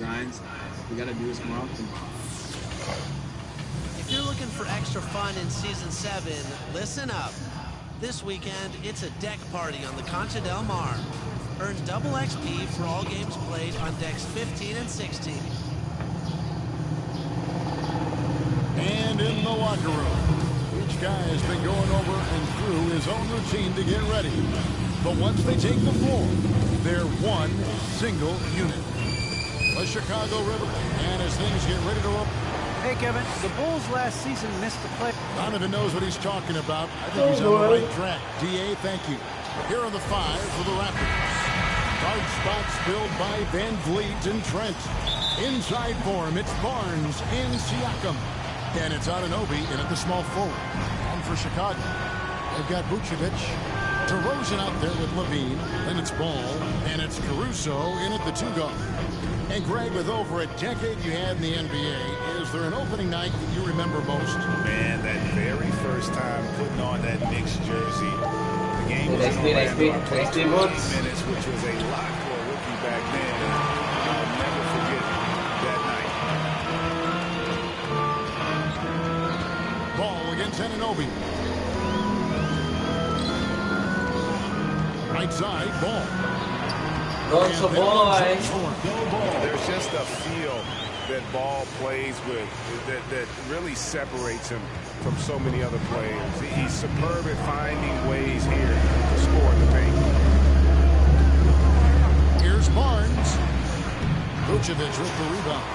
grinds. We got to do this more often. If you're looking for extra fun in Season 7, listen up. This weekend, it's a deck party on the Concha del Mar. Earn double XP for all games played on decks 15 and 16. And in the locker room, each guy has been going over and through his own routine to get ready. But once they take the floor, they're one single unit. The Chicago River, and as things get ready to roll. Hey, Kevin, the Bulls last season missed the play. Donovan knows what he's talking about. I think he's on the right track. D.A., thank you. Here are the five for the Raptors. Guard spots filled by Van Vliet and Trent. Inside for him, it's Barnes and Siakam. And it's Anunoby in at the small forward. And for Chicago, they've got Vucevic. DeRozan out there with Levine. Then it's Ball. And it's Caruso in at the two-guard. And Greg, with over a decade you had in the NBA, is there an opening night that you remember most? Man, that very first time putting on that Knicks jersey. The game was in Orlando. I played 28 minutes, which was a lot for a rookie back then. I'll never forget that night. Ball against Anunoby. Right side, Ball. Gonzo boy. There's just a feel that Ball plays with that really separates him from so many other players. He's superb at finding ways here to score in the paint. Here's Barnes. Vucevic with the rebound.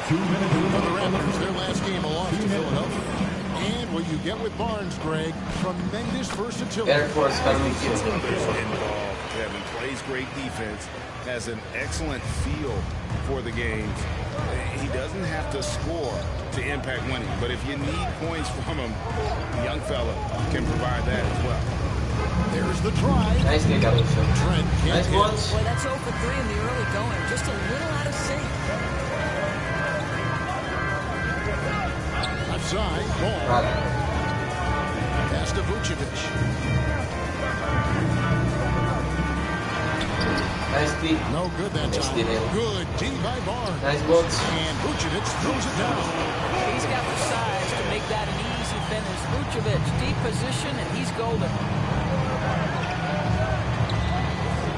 2 minutes for the Raptors. Their last game a loss to Philadelphia. And what you get with Barnes, Greg, tremendous versatility. Air Force coming Gets others involved. Kevin plays great defense, has an excellent feel for the games. He doesn't have to score to impact winning, but if you need points from him, the young fella can provide that as well. There's the try. Nice game, Caruso. Trent Nice ones. Boy, that's 0 for 3 in the early going. Just a little out of sync. Left side, Ball. Pass to Vucevic. Nice D. No good that Nice time. D, man. Good D by Barnes. Nice bolts. And Vucevic throws it down. He's got the size to make that an easy finish. Vucevic, deep position, and he's golden.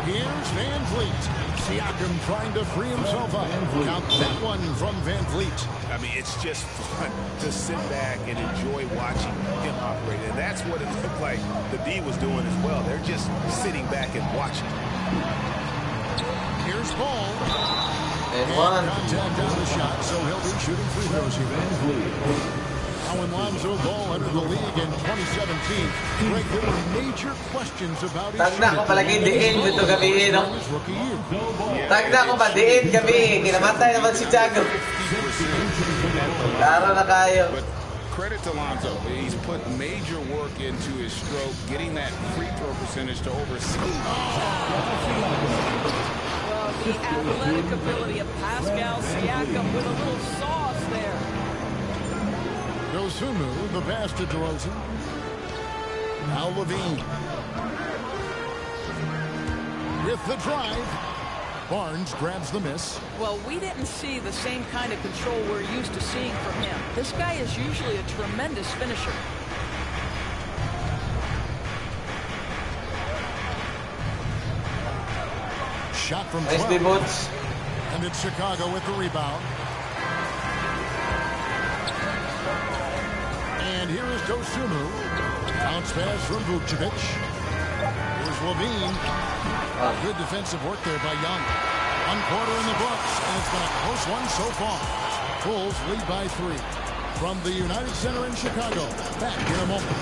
Here's Van Vliet. Siakam trying to free himself up. Count that one from Van Vliet. I mean, it's just fun to sit back and enjoy watching him operate. And that's what it looked like the D was doing as well. They're just sitting back and watching. Here's Ball. And one. Contact on the shot, so he'll be shooting free throws here. Now when Lonzo Ball entered the league in 2017, Greg, there were major questions about his Tagna ko palagi diin dito gabi, no? his rookie year. Tagna ko ba diin gabi? Kinamatay naman si Tagum. Laro na kayo. But credit to Lonzo. He's put major work into his stroke, getting that free throw percentage to over 60. Well, the athletic ability of Pascal Siakam with a little sauce there. Dosunmu, the pass to DeRozan. Now Levine. With the drive. Barnes grabs the miss. Well, we didn't see the same kind of control we're used to seeing from him. This guy is usually a tremendous finisher. Shot from Nice 12. boots. And it's Chicago with the rebound. And here is Dosunmu. Bounce pass from Vucevic. Here's Levine. Good defensive work there by Young. 1/4 in the books, and it's been a close one so far. Bulls lead by 3. From the United Center in Chicago. Back in a moment.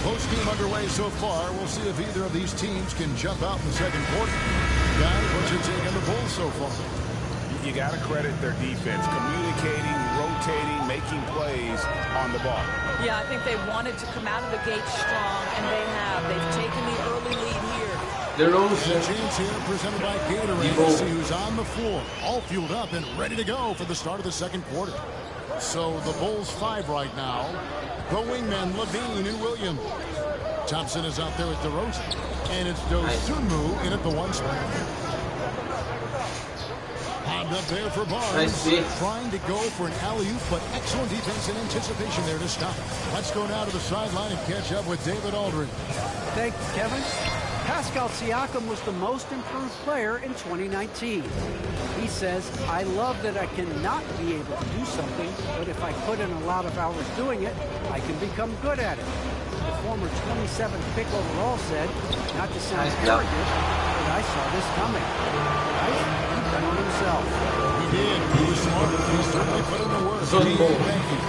Close game underway so far. We'll see if either of these teams can jump out in the second quarter. Guys, what's your take on the Bulls so far? You got to credit their defense, communicating, rotating, making plays on the ball. Yeah, I think they wanted to come out of the gate strong, and they have. They've taken the early lead here. DeRozan. A chance here presented by Gatorade. See who's on the floor, all fueled up and ready to go for the start of the second quarter. So the Bulls 5 right now. The wingmen, Levine and Williams. Thompson is out there with DeRozan. And it's Dosunmu in at the 1 spot. Popped up there for Barnes. Trying to go for an alley-oop, but excellent defense and anticipation there to stop. Let's go now to the sideline and catch up with David Aldridge. Thank you, Kevin. Pascal Siakam was the most improved player in 2019. He says, I love that I cannot be able to do something, but if I put in a lot of hours doing it, I can become good at it. The former 27th pick overall said, not to sound arrogant, but I saw this coming. Right? He bet on himself. He did. He was smart. He certainly put in the work. Thank you.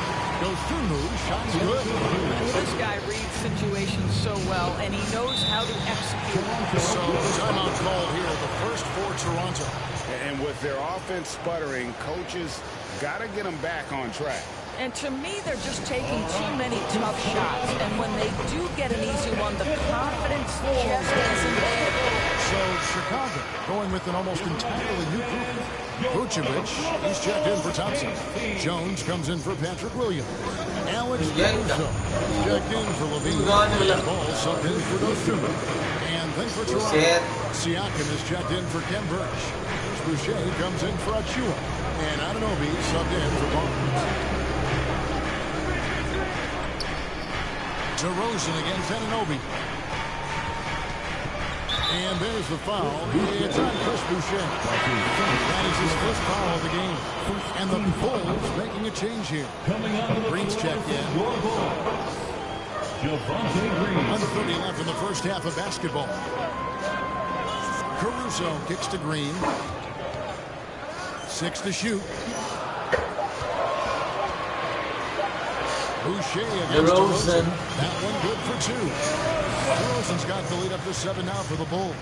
Dosunmu shots good. This guy reads situations so well, and he knows how to execute. So timeout call here, the first for Toronto. And with their offense sputtering, coaches got to get them back on track. And to me, they're just taking too many tough shots. And when they do get an easy one, the confidence just isn't there. So Chicago going with an almost entirely new group. Vucevic, he's checked in for Thompson. Jones comes in for Patrick Williams. Alex Caruso checked in for Levine. Ball subbed in for Dosunmu. And then for Toronto, Siakam is checked in for Kem Birch. Boucher comes in for Achua. And Anunoby subbed in for Barnes. DeRozan against Anunoby. And there's the foul. It's on Chris Boucher. That is his first foul of the game. And the Bulls making a change here. Green's checked in. 1:30 left in the first half of basketball. Caruso kicks to Green. 6 to shoot. Boucher against DeRozan. That one good for 2. DeRozan's got the lead up to 7 now for the Bulls.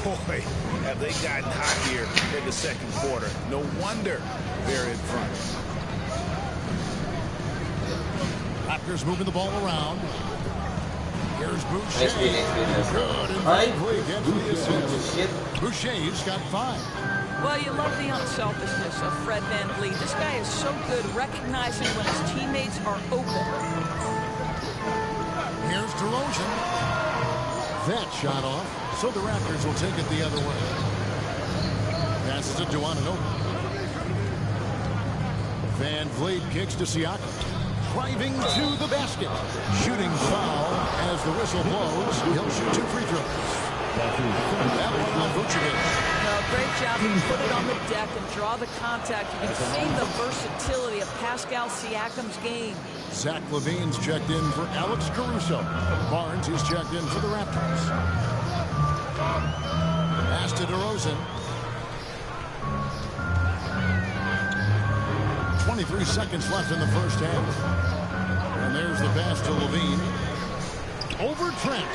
Boy, have they gotten hot here in the second quarter. No wonder they're in front. Raptors moving the ball around. Here's Boucher. Good. And Van gets the assist. Boucher's got 5. Well, you love the unselfishness of Fred VanVleet. This guy is so good recognizing when his teammates are open. Here's DeRozan. That shot off, so the Raptors will take it the other way. Passes it to Anunoby. VanVleet kicks to Siakam. Driving to the basket. Shooting foul as the whistle blows. He'll shoot 2 free throws. That one on Vucevic. Great job to put it on the deck and draw the contact. You can see the versatility of Pascal Siakam's game. Zach LaVine's checked in for Alex Caruso. Barnes is checked in for the Raptors. Pass to DeRozan. 23 seconds left in the first half. And there's the pass to Levine. Over Trent.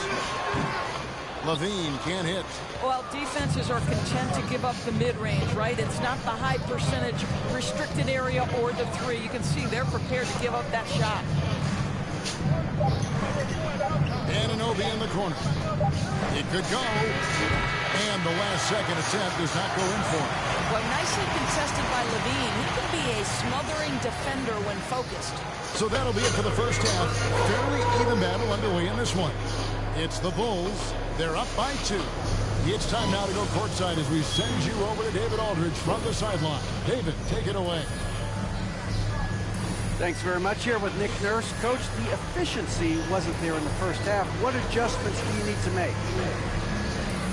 Levine can't hit. Well, defenses are content to give up the mid-range, right? It's not the high percentage restricted area or the 3. You can see they're prepared to give up that shot. Anunoby in the corner. It could go. And the last second attempt does not go in for him. Well, nicely contested by Levine. He can be a smothering defender when focused. So that'll be it for the first half. Fairly even battle underway in this one. It's the Bulls. They're up by 2. It's time now to go courtside as we send you over to David Aldridge from the sideline. David, take it away. Thanks very much. Here with Nick Nurse. Coach, the efficiency wasn't there in the first half. What adjustments do you need to make?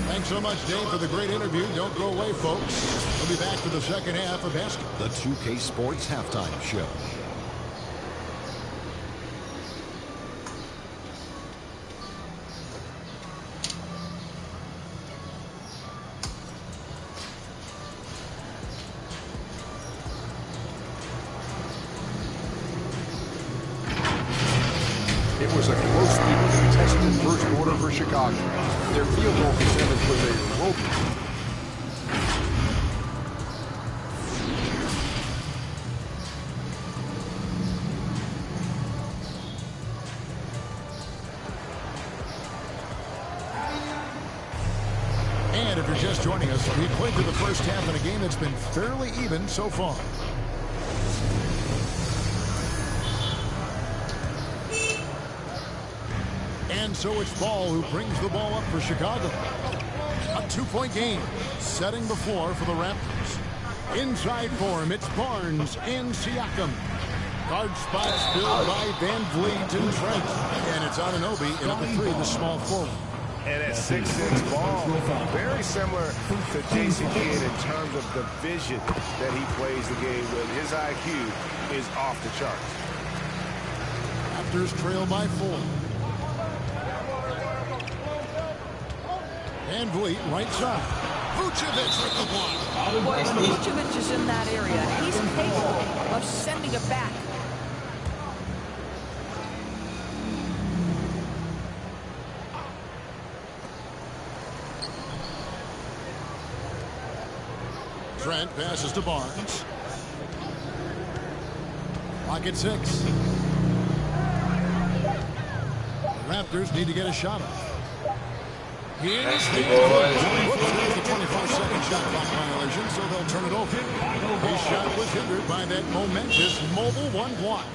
Thanks so much, Dave, for the great interview. Don't go away, folks. We'll be back to the second half of basketball. The 2K Sports Halftime Show. It was a closely contested first quarter for Chicago. Their field goal percentage was a robust. And if you're just joining us, we played through the first half in a game that's been fairly even so far. And so it's Ball who brings the ball up for Chicago. A 2-point game, setting the floor for the Raptors. Inside for him, it's Barnes and Siakam. Guard spots filled by Van Vliet and Trent. And it's Anunoby in at the 3, the small forward. And at 6'6", Ball, very similar to Jason Kidd in terms of the vision that he plays the game with. His IQ is off the charts. Raptors trail by 4. Van Vliet, right side. Vucevic with the block. When Vucevic is in that area, he's capable of sending it back. Trent passes to Barnes. Clock at 6. The Raptors need to get a shot up. Here's the 25-second shot clock violation, so they'll turn it over. His shot was hindered by that momentous mobile 1 block.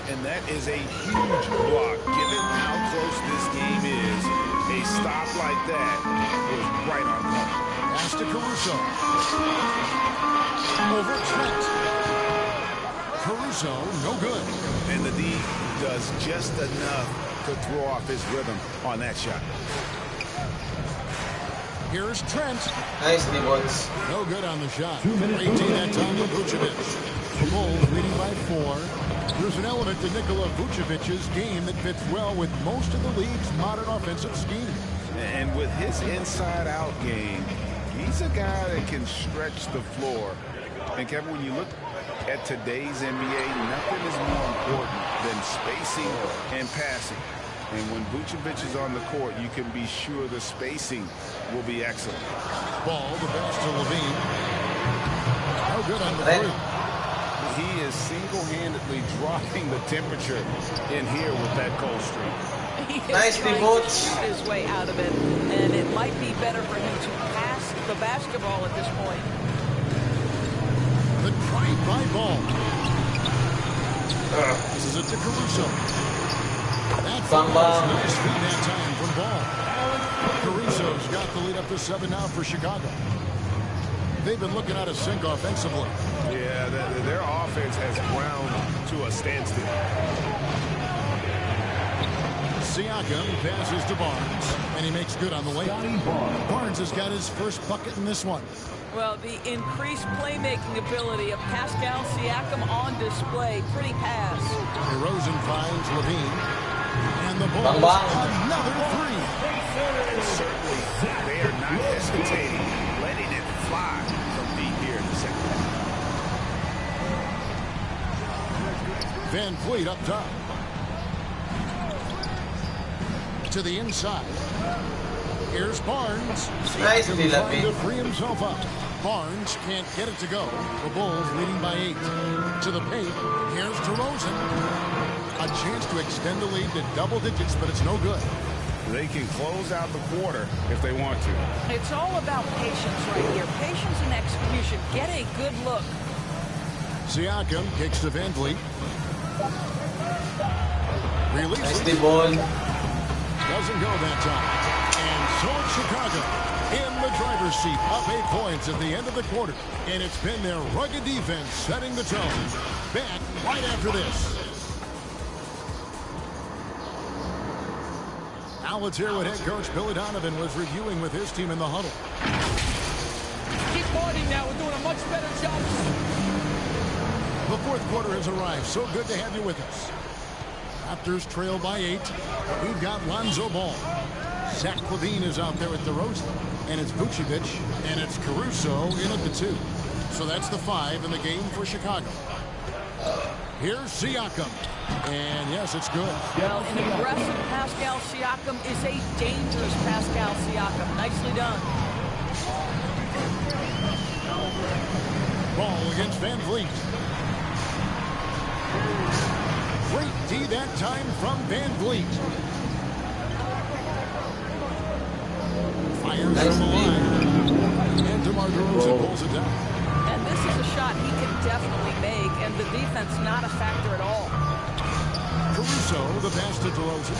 And that is a huge block. Given how close this game is, a stop like that was right on point. Pass to Caruso. Over Trent. Caruso, no good. And the D does just enough to throw off his rhythm on that shot. Here's Trent. Nice D-Boys. No good on the shot. 18 that time to Vucevic. The Bulls leading by 4. There's an element to Nikola Vucevic's game that fits well with most of the league's modern offensive scheme. And with his inside-out game, he's a guy that can stretch the floor. And Kevin, when you look at today's NBA, nothing is more important than spacing and passing. And when Vucevic is on the court, you can be sure the spacing will be excellent. Ball, the pass to Levine. No good on the 3. He is single-handedly dropping the temperature in here with that cold streak. Nice D-Boys. His way out of it, and it might be better for him to pass the basketball at this point. The drive by Ball. This is it to Caruso. That's nice feed that time from Ball. Caruso's got the lead up to 7 now for Chicago. They've been looking out of sync offensively. Yeah, their offense has ground to a standstill. Siakam passes to Barnes, and he makes good on the way. Barnes has got his first bucket in this one. Well, the increased playmaking ability of Pascal Siakam on display. Pretty pass. DeRozan finds Levine. And the Bulls, another 3. And certainly, they are not hesitating, letting it fly from deep here in the second half. Van Vliet up top. To the inside. Here's Barnes. Nice Siakam trying to free himself up. Barnes can't get it to go. The Bulls leading by 8. To the paint. Here's DeRozan. A chance to extend the lead to double digits, but it's no good. They can close out the quarter if they want to. It's all about patience right here. Patience and execution. Get a good look. Siakam kicks to Van Vliet. Release. Nice D-Ball. Doesn't go that time. And so it's Chicago in the driver's seat, up 8 points at the end of the quarter. And it's been their rugged defense setting the tone. Back right after this. Now let's hear what head coach Billy Donovan was reviewing with his team in the huddle. Keep fighting now. We're doing a much better job. The 4th quarter has arrived. So good to have you with us. Raptors trail by 8. We've got Lonzo Ball. Zach LaVine is out there at DeRozan. And it's Vucevic. And it's Caruso in at the 2. So that's the 5 in the game for Chicago. Here's Siakam. And yes, it's good. Well, an aggressive Pascal Siakam is a dangerous Pascal Siakam. Nicely done. Ball against Van Vliet. Great D that time from Van Vliet. Fires from the line. And DeMar DeRozan pulls it down. And this is a shot he can definitely make, and the defense not a factor at all. Caruso, the pass to DeRozan.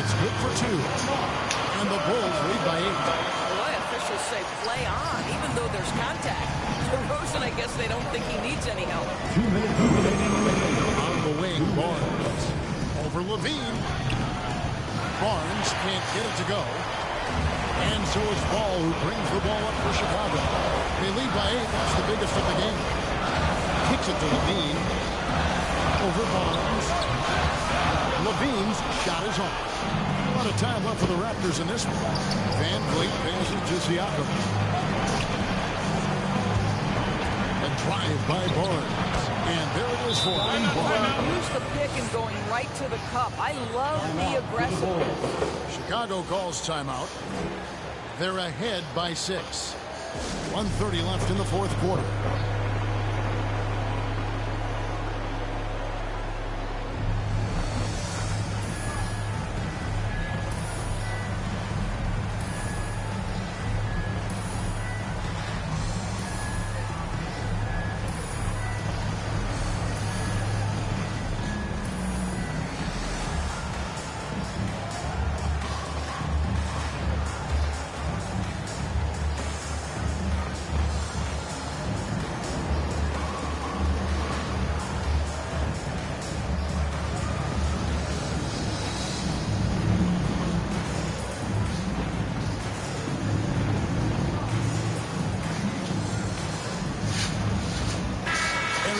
It's good for 2. And the Bulls lead by 8. The way officials say play on, even though there's contact. DeRozan, I guess they don't think he needs any help. On the wing, Barnes. Over Levine. Barnes can't get it to go. And so is Ball, who brings the ball up for Chicago. They lead by 8. That's the biggest of the game. Kicks it to Levine. Over Barnes. Levine's shot is on. A lot of time left for the Raptors in this one. Van Vliet passes to Siakam. A drive by Barnes. And there it is for Barnes. Use the pick and going right to the cup. I love the aggressiveness. Chicago calls timeout. They're ahead by 6. 1:30 left in the fourth quarter.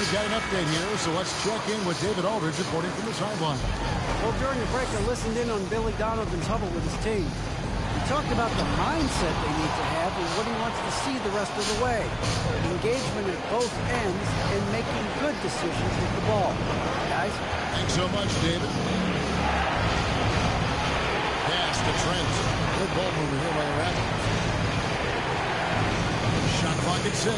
Got an update here, so let's check in with David Aldridge reporting from the sideline. Well, during the break, I listened in on Billy Donovan's huddle with his team. He talked about the mindset they need to have and what he wants to see the rest of the way. Engagement at both ends and making good decisions with the ball. Guys? Thanks so much, David. Pass to Trent. Good ball movement here by the Raptors. Shot clock at 6.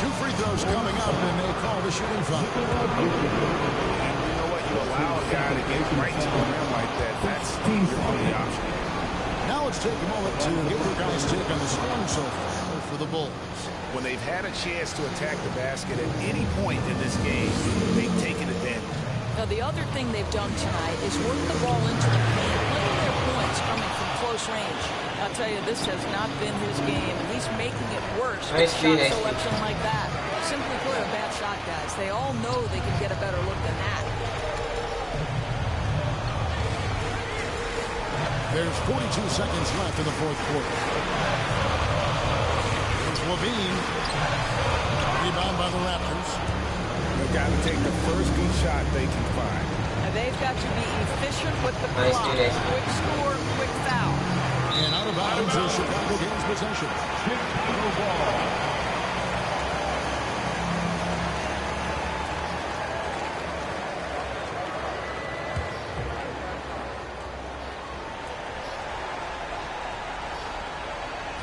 2 free throws coming up, and they call the shooting foul. And you know what? You allow a guy to get right to the rim like that. That's your only option. Now let's take a moment to get your guys' take on the scoring so far for the Bulls. When they've had a chance to attack the basket at any point in this game, they've taken advantage. Now, the other thing they've done tonight is work the ball into the paint. Look at their points coming from close range. I'll tell you, this has not been his game, and he's making it worse with shot selection like that. Simply put, a bad shot, guys. They all know they can get a better look than that. There's 42 seconds left in the fourth quarter. It's Levine. Rebound by the Raptors. They've got to take the first good shot they can find. And they've got to be efficient with the clock. Quick score, quick foul. And out of bounds as Chicago gains possession. Chicago ball.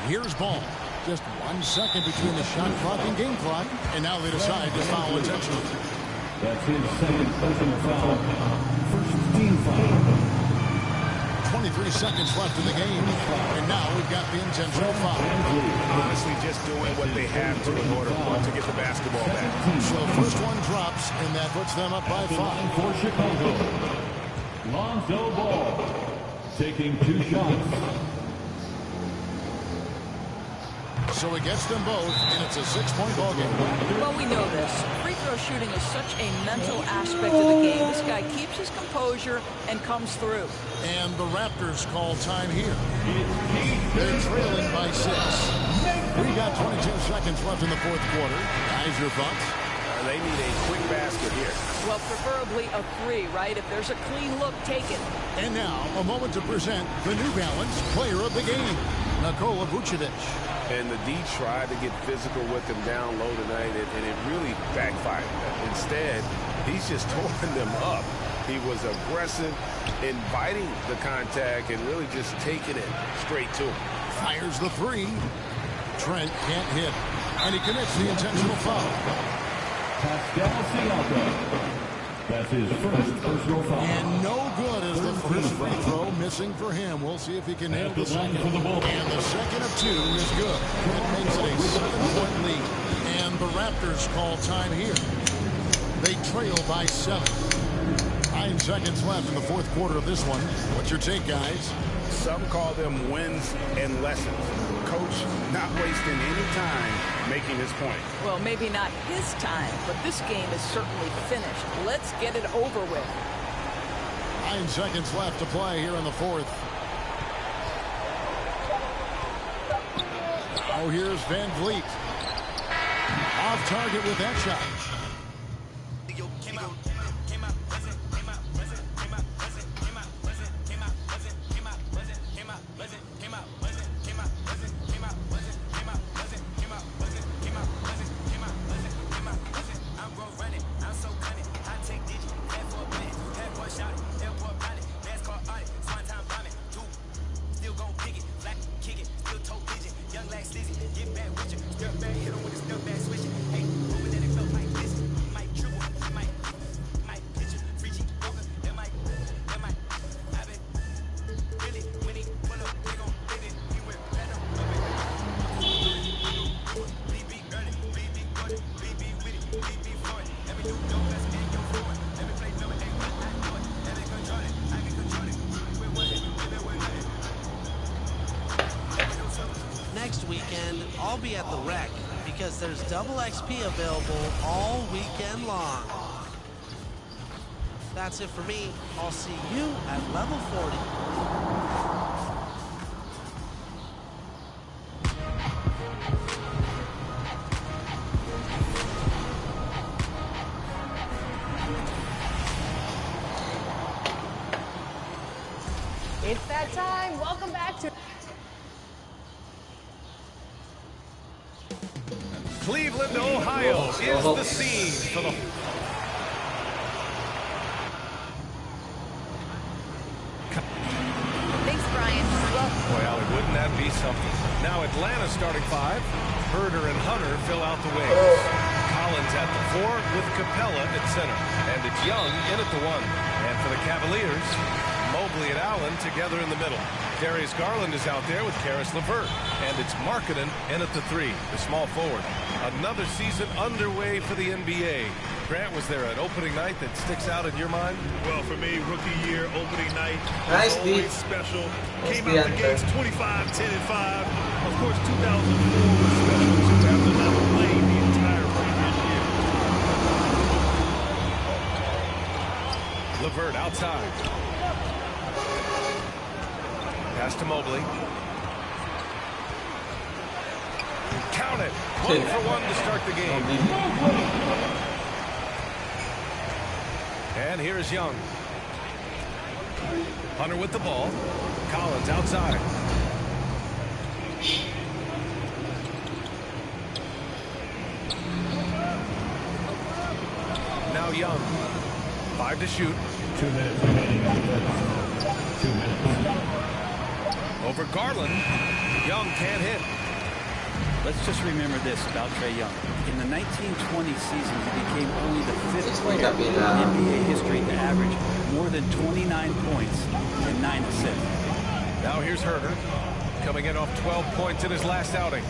Here's Ball. Just 1 second between the shot clock and game clock. And now they decide to foul intentionally. That's his second personal foul. First team foul. 23 seconds left in the game. And now we've got the intentional foul. Honestly, just doing what they have to in order to get the basketball back. So first one drops, and that puts them up by 5. For Chicago, Lonzo Ball taking 2 shots. So he gets them both, and it's a 6-point ball game. Well, we know this. Free throw shooting is such a mental aspect of the game. This guy keeps his composure and comes through. And the Raptors call time here. They're trailing by 6. We got 22 seconds left in the fourth quarter. Guys, your thoughts? They need a quick basket here. Well, preferably a 3, right? If there's a clean look, take it. And now, a moment to present the New Balance Player of the Game, Nikola Vucevic. And the D tried to get physical with him down low tonight, and it really backfired. Instead, he's just tore them up. He was aggressive, inviting the contact, and really just taking it straight to him. Fires the 3. Trent can't hit, and he commits the intentional foul. Pascal Siakam. That's his first personal foul. And no good as the first free throw missing for him. We'll see if he can nail the second. And the second of 2 is good. It makes it a 7-point lead. And the Raptors call time here. They trail by 7. 9 seconds left in the fourth quarter of this one. What's your take, guys? Some call them wins and lessons. Coach not wasting any time making his point. Well, maybe not his time, but this game is certainly finished. Let's get it over with. 9 seconds left to play here in the fourth. Now here's Van Vliet. Off target with that shot. Next weekend, I'll be at the Rec because there's double XP available all weekend long. That's it for me. I'll see you at level 40. It's that time. Welcome back to Cleveland, Ohio is the scene for the... Thanks, Brian. Boy, Allie, wouldn't that be something? Now Atlanta's starting five. Herder and Hunter fill out the wings. Collins at the 4 with Capella at center. And it's Young in at the 1. And for the Cavaliers, Mobley and Allen together in the middle. Darius Garland is out there with Karis LeVert. And it's Markkanen in at the 3, the small forward. Another season underway for the NBA. Grant, was there an opening night that sticks out in your mind? Well, for me, rookie year, opening night, Nice, always special. Came out the gates 25, 10, and 5. Of course, 2004 was special, too, after not playing the entire previous year. LeVert outside. Pass to Mobley. Count it. 1 for 1 to start the game. And here is Young. Hunter with the ball. Collins outside. Now Young. 5 to shoot. 2 minutes remaining. 2 minutes. Over Garland. Young can't hit. Let's just remember this about Trae Young. In the 1920 season, he became only the 5th player in NBA history to average more than 29 points and 9 assists. Now here's Herder, coming in off 12 points in his last outing.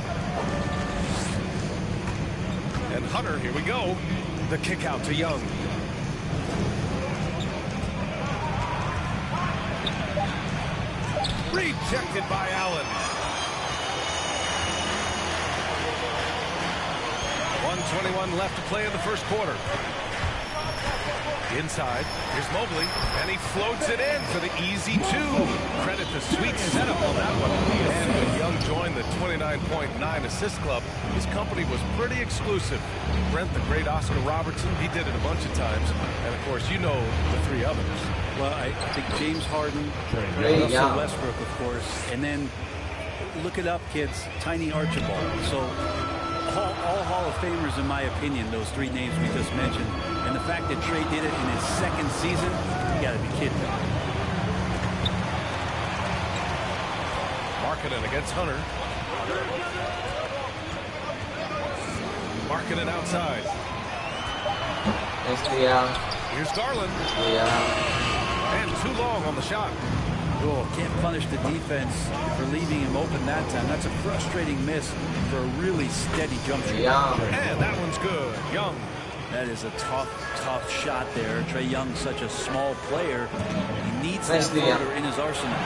And Hunter, here we go. The kick out to Young. Rejected by Allen. 1:21 left to play in the first quarter. Inside, here's Mobley, and he floats it in for the easy 2. Credit the sweet setup on that one. And when Young joined the 29.9 assist club, his company was pretty exclusive. Brent, the great Oscar Robertson, he did it a bunch of times. And of course, you know the 3 others. Well, I think James Harden, Russell Westbrook, of course, and then look it up, kids, Tiny Archibald. So all Hall of Famers, in my opinion, those 3 names we just mentioned. And the fact that Trae did it in his 2nd season, you got to be kidding me. Markkanen against Hunter. Markkanen outside. Here's Garland. And too long on the shot. Oh, can't punish the defense for leaving him open that time. That's a frustrating miss for a really steady jump shot. And that one's good. Young. That is a tough shot there. Trae Young's such a small player. He needs that floater in his arsenal.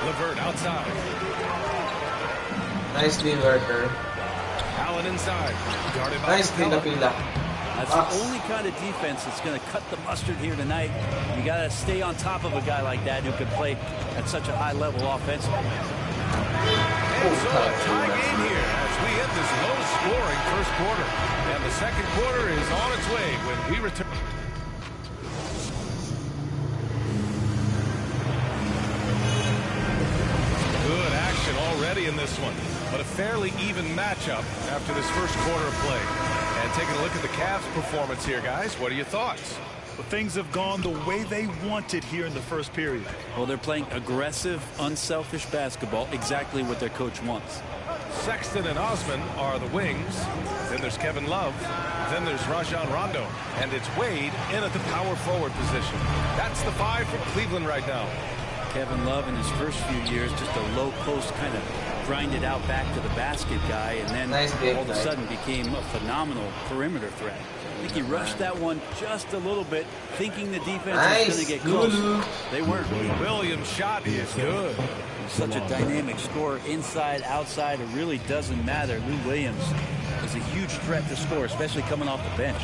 LeVert outside. Nicely worker. Allen inside. Guarded by Nicely Napila. That's the only kind of defense that's going to cut the mustard here tonight. You got to stay on top of a guy like that who can play at such a high level offensively. And so a tie game here as we end this low-scoring first quarter. And the second quarter is on its way when we return. Good action already in this one, but a fairly even matchup after this first quarter of play. And taking a look at the Cavs' performance here, guys, what are your thoughts? Well, things have gone the way they wanted here in the first period. Well, they're playing aggressive, unselfish basketball, exactly what their coach wants. Sexton and Osman are the wings. Then there's Kevin Love. Then there's Rajon Rondo. And it's Wade in at the power forward position. That's the five for Cleveland right now. Kevin Love in his first few years, just a low post kind of grinded out back to the basket guy, and then all of a sudden became a phenomenal perimeter threat. I think he rushed that one just a little bit, thinking the defense was going to get close. They weren't. Williams' shot is good. He's such a dynamic scorer, inside, outside. It really doesn't matter. Lou Williams is a huge threat to score, especially coming off the bench.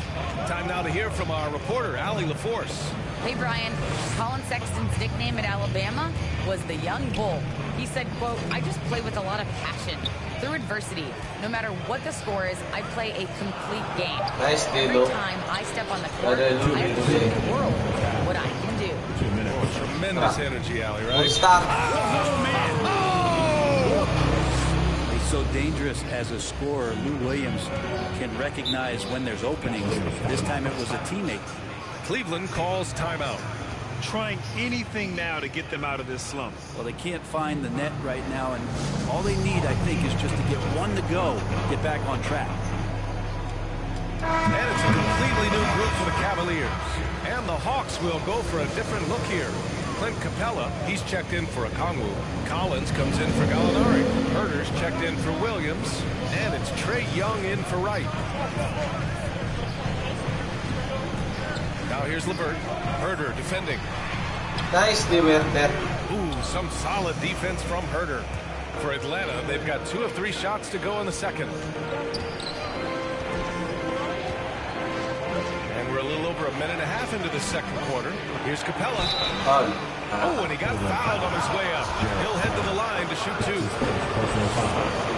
Time now to hear from our reporter, Allie LaForce. Hey, Brian. Colin Sexton's nickname at Alabama was the Young Bull. He said, quote, "I just play with a lot of passion. Through adversity, no matter what the score is, I play a complete game. Every time I step on the court, I have to show the world what I can do." Oh, tremendous energy, Allie, right? Stop. Oh, man. Oh! He's so dangerous as a scorer. Lou Williams can recognize when there's openings. This time it was a teammate. Cleveland calls timeout. Trying anything now to get them out of this slump. Well, they can't find the net right now, and all they need, I think, is just to get one to go, get back on track. And it's a completely new group for the Cavaliers. And the Hawks will go for a different look here. Clint Capella, he's checked in for Okongwu. Collins comes in for Gallinari. Herter's checked in for Williams. And it's Trae Young in for Wright. Now here's LeVert. Herter defending. Nicely Werther. Ooh, some solid defense from Herter. For Atlanta, they've got 2 of 3 shots to go in the second. And we're a little over a minute and a half into the second quarter. Here's Capella. Oh, and he got fouled on his way up. He'll head to the line to shoot 2.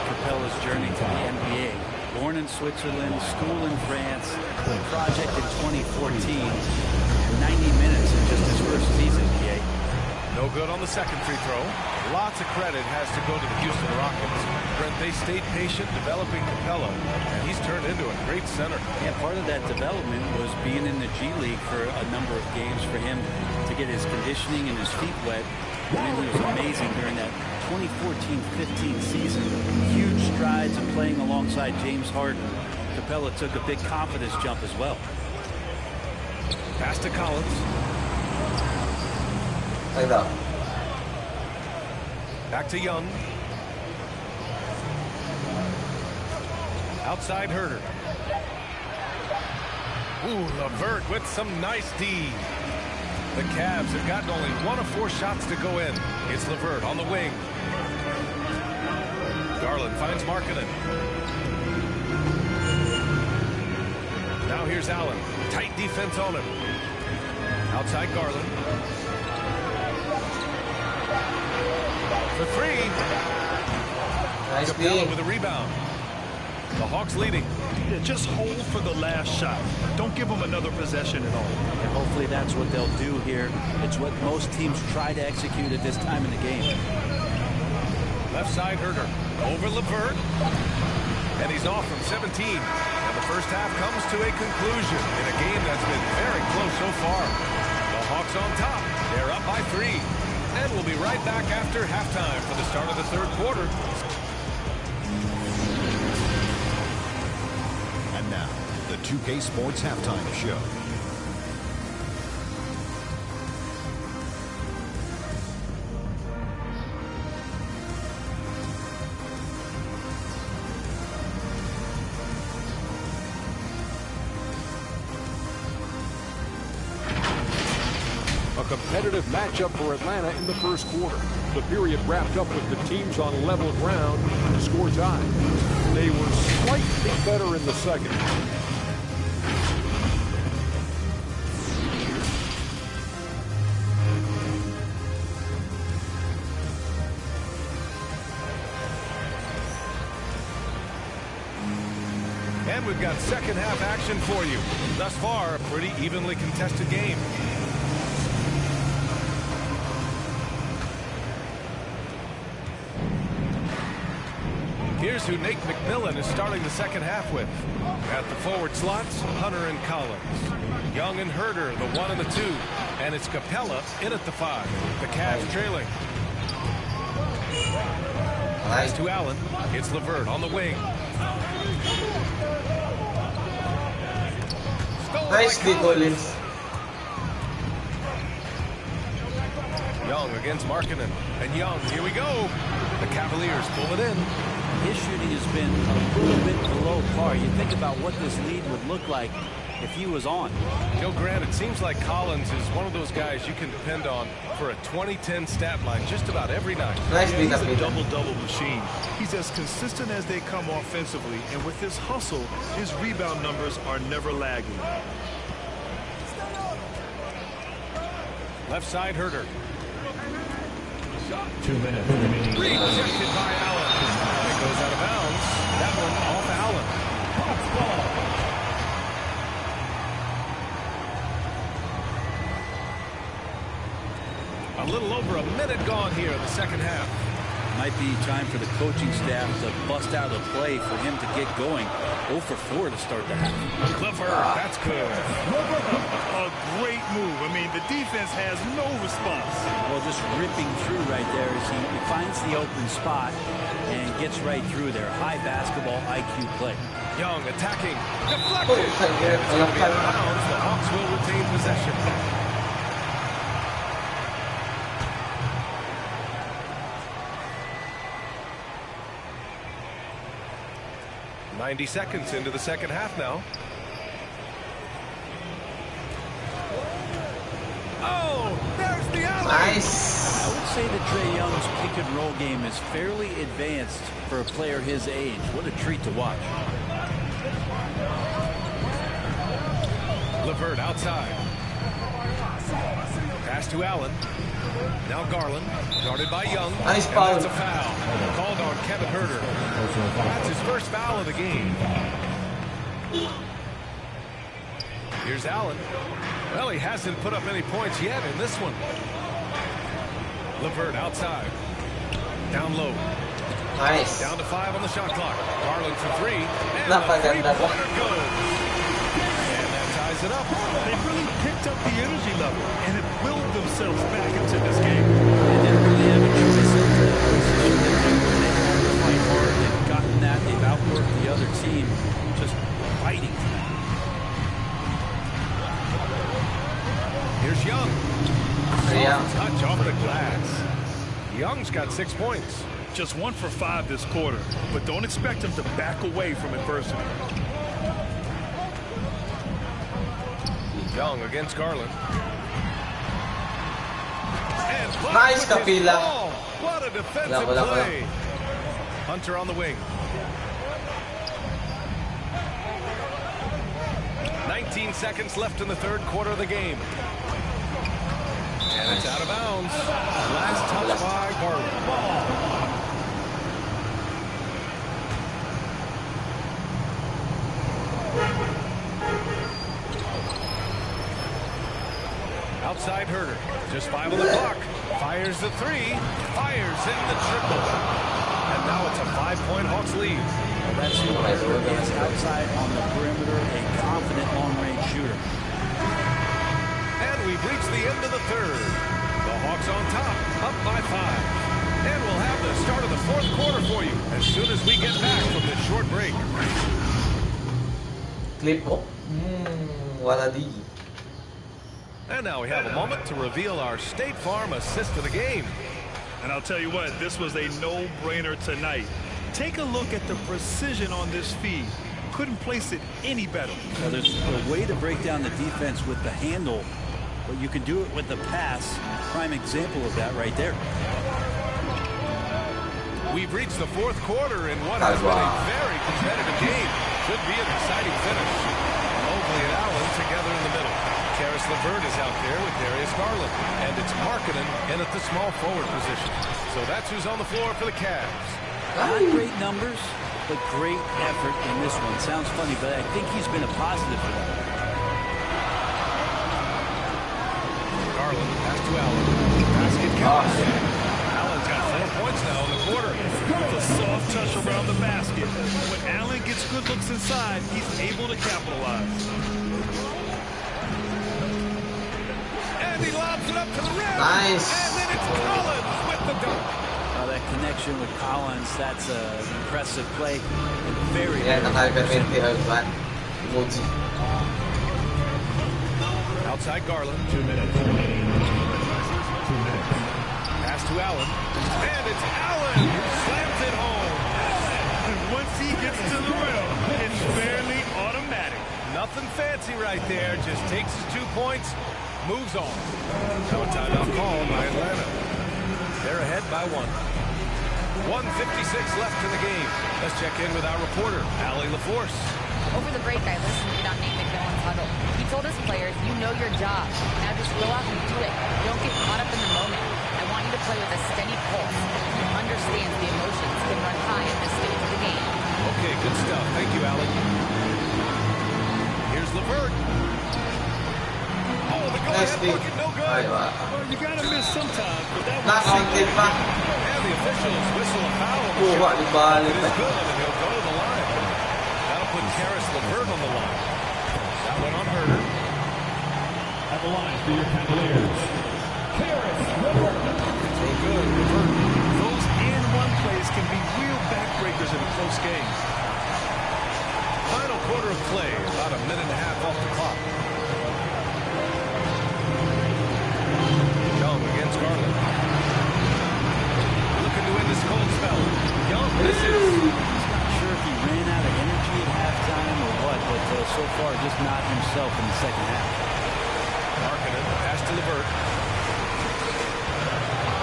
Capella's journey to the NBA. Born in Switzerland, school in France, project in 2014, 90 minutes in just his first season, PA. No good on the second free throw. Lots of credit has to go to the Houston Rockets. Brent, they stayed patient developing Capella, and he's turned into a great center. Yeah, part of that development was being in the G League for a number of games for him to get his conditioning and his feet wet. And then he was amazing during that 2014-15 season. Huge strides in playing alongside James Harden. Capella took a big confidence jump as well. Pass to Collins. Back to Young. Outside Herter. Ooh, LeVert with some nice D. The Cavs have gotten only 1 of 4 shots to go in. It's LeVert on the wing. Garland finds Markkanen. Now here's Allen. Tight defense on him. Outside Garland. For 3. Nice Capella with a rebound. The Hawks leading. Yeah, just hold for the last shot. Don't give them another possession at all. And hopefully that's what they'll do here. It's what most teams try to execute at this time in the game. Left side Herter. Over LeVert. And he's off from 17. And the first half comes to a conclusion in a game that's been very close so far. The Hawks on top. They're up by 3. And we'll be right back after halftime for the start of the third quarter. And now, the 2K Sports Halftime Show. A competitive matchup for Atlanta in the first quarter. The period wrapped up with the teams on level ground, the score tied. They were slightly better in the second. And we've got second half action for you. Thus far, a pretty evenly contested game. Here's who Nate McMillan is starting the second half with. At the forward slots, Hunter and Collins. Young and Herder, the 1 and the 2. And it's Capella in at the 5. The Cavs trailing. Pass to Allen. It's LeVert on the wing. Nicely, Collins. Young against Markkanen. And Young, here we go. The Cavaliers pull it in. His shooting has been a little bit below par. You think about what this lead would look like if he was on. Joe Grant, it seems like Collins is one of those guys you can depend on for a 2010 stat line just about every night. He's a double-double machine. He's as consistent as they come offensively, and with his hustle, his rebound numbers are never lagging. Left side, Herder. 2 minutes remaining. Rejected by Allen. It goes out of bounds. That one off Allen. Hawks ball. A little over a minute gone here in the second half. Might be time for the coaching staff to bust out a play for him to get going. 0 for 4 to start the half. Clifford, that's good. A great move. I mean, the defense has no response. Well, just ripping through right there as he finds the open spot and gets right through there. High basketball IQ play. Young attacking. Deflected. And it's going to be out of bounds. The Hawks will retain possession. 90 seconds into the second half now. Oh, there's the alley. Nice. I would say that Trae Young's pick and roll game is fairly advanced for a player his age. What a treat to watch. LeVert outside. Pass to Allen. Now Garland, guarded by Young. Nice and foul. That's a foul. Called on Kevin Herder. That's his first foul of the game. Here's Allen. Well, he hasn't put up any points yet in this one. LeVert outside. Down low. Nice. Down to 5 on the shot clock. Garland for 3. And Napaganda. the three-pointer goes. And that ties it up. They really picked up the energy level and have willed themselves back into this game. They didn't really have a choice in the position that they were. They had to fight hard. They've gotten that. They've outworked the other team. Just fighting. Here's Young. Yeah. Touch off the glass. Young's got 6 points. Just 1 for 5 this quarter, but don't expect him to back away from adversity. Young against Garland. And Nice, Capilla. What a defensive play. Hunter on the wing. 19 seconds left in the third quarter of the game. And it's out of bounds. Last touch by Garland. Ball. Outside Herder. Just 5 on the clock. Fires the 3. Fires in the triple. And now it's a 5-point Hawks lead. Well, that's who Herder is outside on the perimeter. A confident long-range shooter. And we've reached the end of the third. The Hawks on top, up by 5. And we'll have the start of the fourth quarter for you as soon as we get back from this short break. Clip mo? Wala di. And now we have a moment to reveal our State Farm assist of the game. And I'll tell you what, this was a no-brainer tonight. Take a look at the precision on this feed. Couldn't place it any better. Well, there's a way to break down the defense with the handle but you can do it with the pass. Prime example of that right there. We've reached the fourth quarter in what has been a very competitive game. Should be an exciting finish. Mobley and Allen together in the middle. Karis LeVert is out there with Darius Garland. And it's Markkanen in at the small forward position. So that's who's on the floor for the Cavs. Not great numbers, but great effort in this one. Sounds funny, but I think he's been a positive for them. Garland pass to Allen. Basket counts. Allen's got 4 points now in the quarter. With a soft touch around the basket. When Allen gets good looks inside, he's able to capitalize. And he lobs it up to the rim. Nice. And then it's Collins with the dunk. That connection with Collins, that's an impressive play. And very, outside Garland. 2 minutes. 2 minutes. Pass to Allen. And it's Allen who slams it home. And once he gets to the rim, it's fairly automatic. Nothing fancy right there. Just takes his 2 points, moves on. Now a timeout called by Atlanta. They're ahead by 1. 1:56 left in the game. Let's check in with our reporter, Allie LaForce. Over the break, I listened in on Nate McMillan's huddle. He told his players, you know your job. Now just go out and do it. Don't get caught up in the moment. I want you to play with a steady pulse. He understands the emotions can run high at this stage of the game. Okay, good stuff. Thank you, Allie. Here's LeVert. Oh, the go-ahead bucket, no good. Well, you got to miss sometimes, but that was the officials whistle a foul. It is good, and he'll go to the line. That'll put Karis LeVert on the line. That went on Herder. At the line for your Cavaliers, Karis LeVert. So good, LeVert. Those and-one plays can be real backbreakers in a close game. Final quarter of play, about a minute and a half off the clock. Young against Garland. This cold spell. Young misses. Not sure if he ran out of energy at halftime or what, but so far just not himself in the second half. Markkanen pass to LeVert.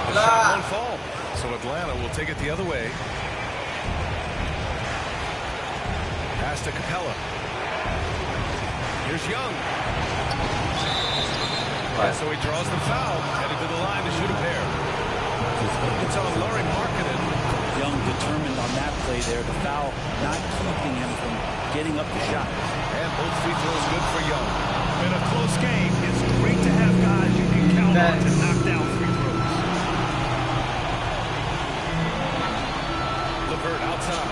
The shot won't fall, so Atlanta will take it the other way. Pass to Capella. Here's Young. And so he draws the foul, headed to the line to shoot a pair. It's on Lauri Markkanen. Young determined on that play there. The foul not keeping him from getting up the shot. And both free throws good for Young. In a close game, it's great to have guys you can count on to knock down free throws. LeVert outside.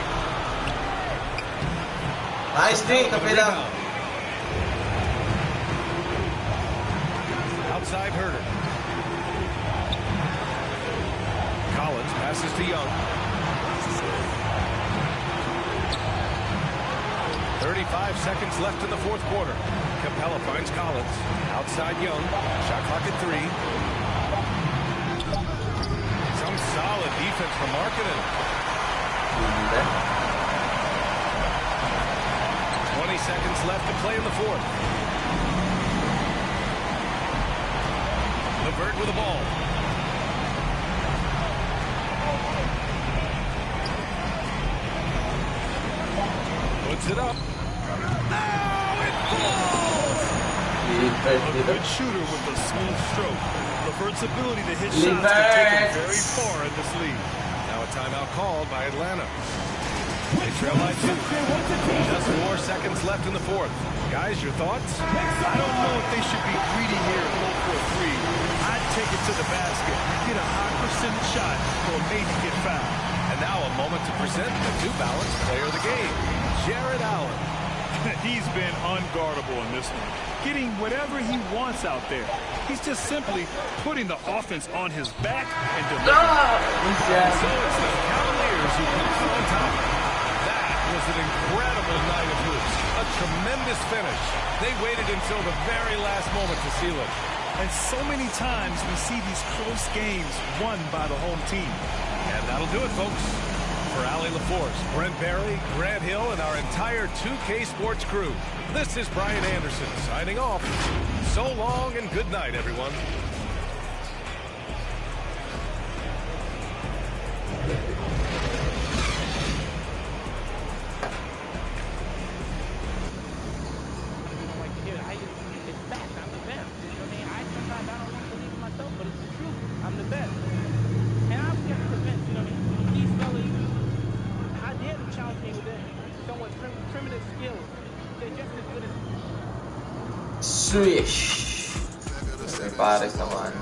Nice thing, Capella. Outside Herder. Collins passes to Young. 35 seconds left in the fourth quarter. Capella finds Collins. Outside Young. Shot clock at 3. Some solid defense from Markkanen. 20 seconds left to play in the fourth. LeVert with the ball. Puts it up. Now it falls! A good shooter with a smooth stroke. LeVert's ability to hit shots can take him very far in this league. Now a timeout called by Atlanta. They trail by 2. Just 4 seconds left in the fourth. Guys, your thoughts? I don't know if they should be greedy here and go for a 3. I'd take it to the basket, get a high percentage shot, or maybe get fouled. And now a moment to present the New Balance player of the game, Jared Allen. He's been unguardable in this one, getting whatever he wants out there. He's just simply putting the offense on his back and delivering. So it's the Cavaliers who come through on top. That was an incredible night of hoops. A tremendous finish. They waited until the very last moment to seal it. And so many times we see these close games won by the home team. And that'll do it, folks. For Allie LaForce, Brent Barry, Grant Hill, and our entire 2K Sports crew, this is Brian Anderson signing off. So long and good night, everyone. Swish. May pares naman.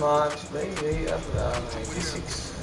Max, baby, at 96.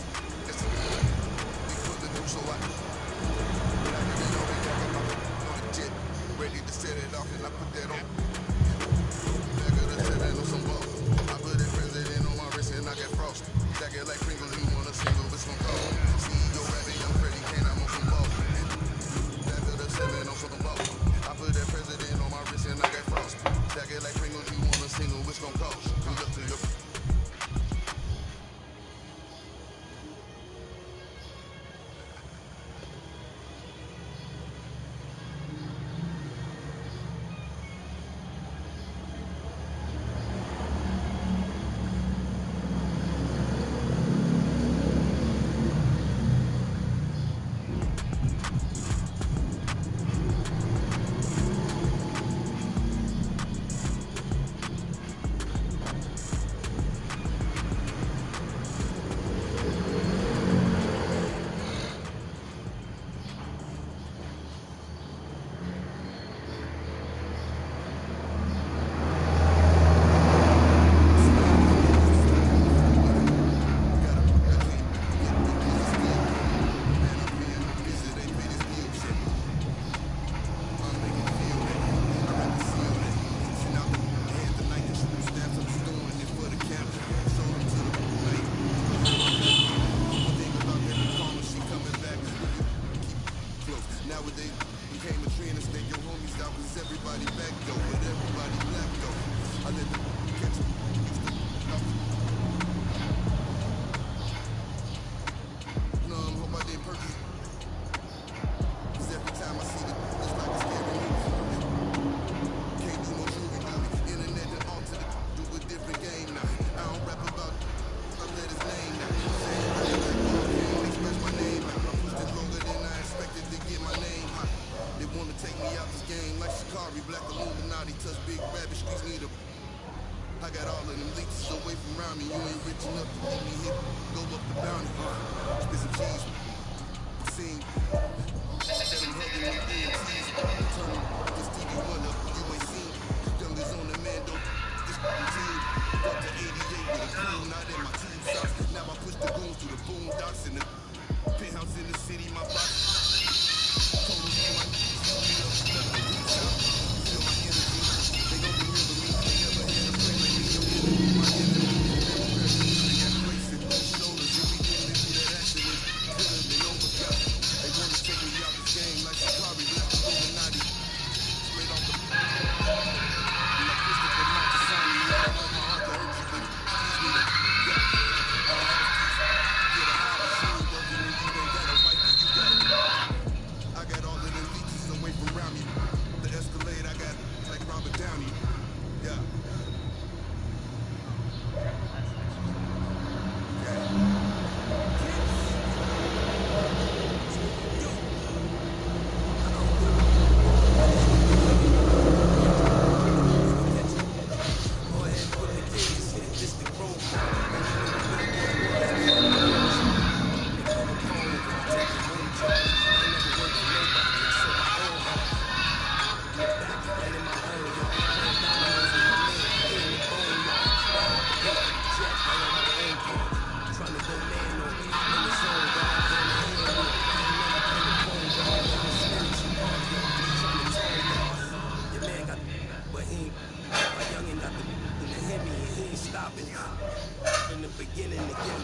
winning again.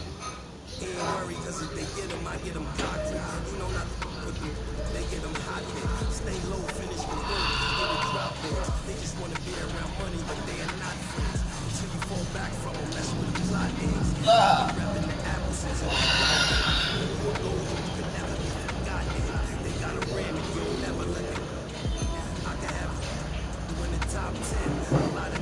He ain't worried, cause if they get him, I get him cocky. He know not to with them, they get him hot hit. Stay low, finish with work, get it drop bids. They just wanna be around money, but they are not friends. Until you fall back from them, that's where the plot ends. Repping the apples and the golden, you can never be forgotten. They got a ram and you'll never let them. I can have you in the top 10. A lot of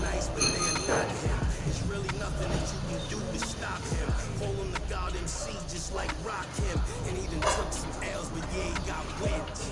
nice, but they are not him. It's really nothing that you can do to stop him. Hold him to God MC just like rock him. And he done took some L's, but yeah, he got wins.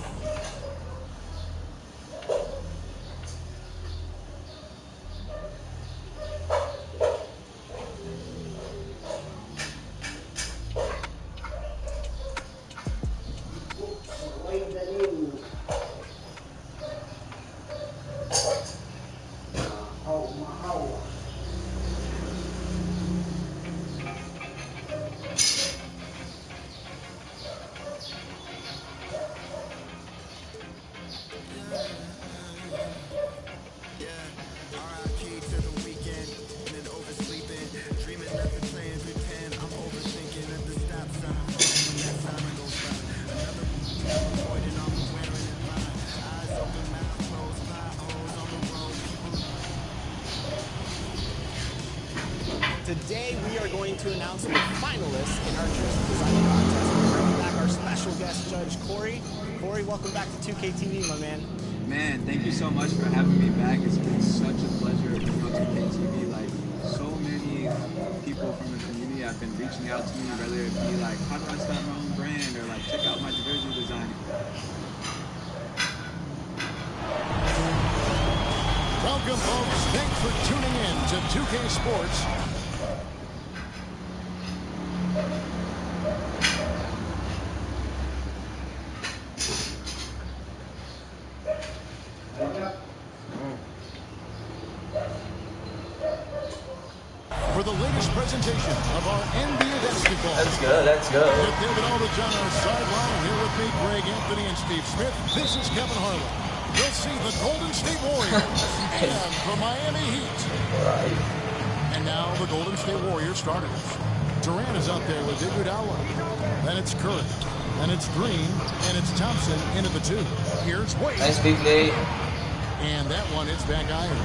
Today, we are going to announce the finalists in our jersey design contest. We're bringing back our special guest judge, Corey. Corey, welcome back to 2K TV, my man. Man, thank you so much for having me back. It's been such a pleasure being on 2K TV. Like, so many people from the community have been reaching out to me, whether it be like, how do I start my own brand, or like, check out my jersey design. Welcome, folks. Thanks for tuning in to 2K Sports. For the latest presentation of our NBA basketball. Let's go, let's go. With David Aldridge on our sideline, here with me, Greg Anthony and Steve Smith. This is Kevin Harlan. You'll see the Golden State Warriors and the Miami Heat. Right. And now the Golden State Warriors starters. Durant is out there with Iguodala. Then it's Curry. Then it's Green. And it's Thompson into the 2. Here's Wade. Nice big play. And that one, it's back iron.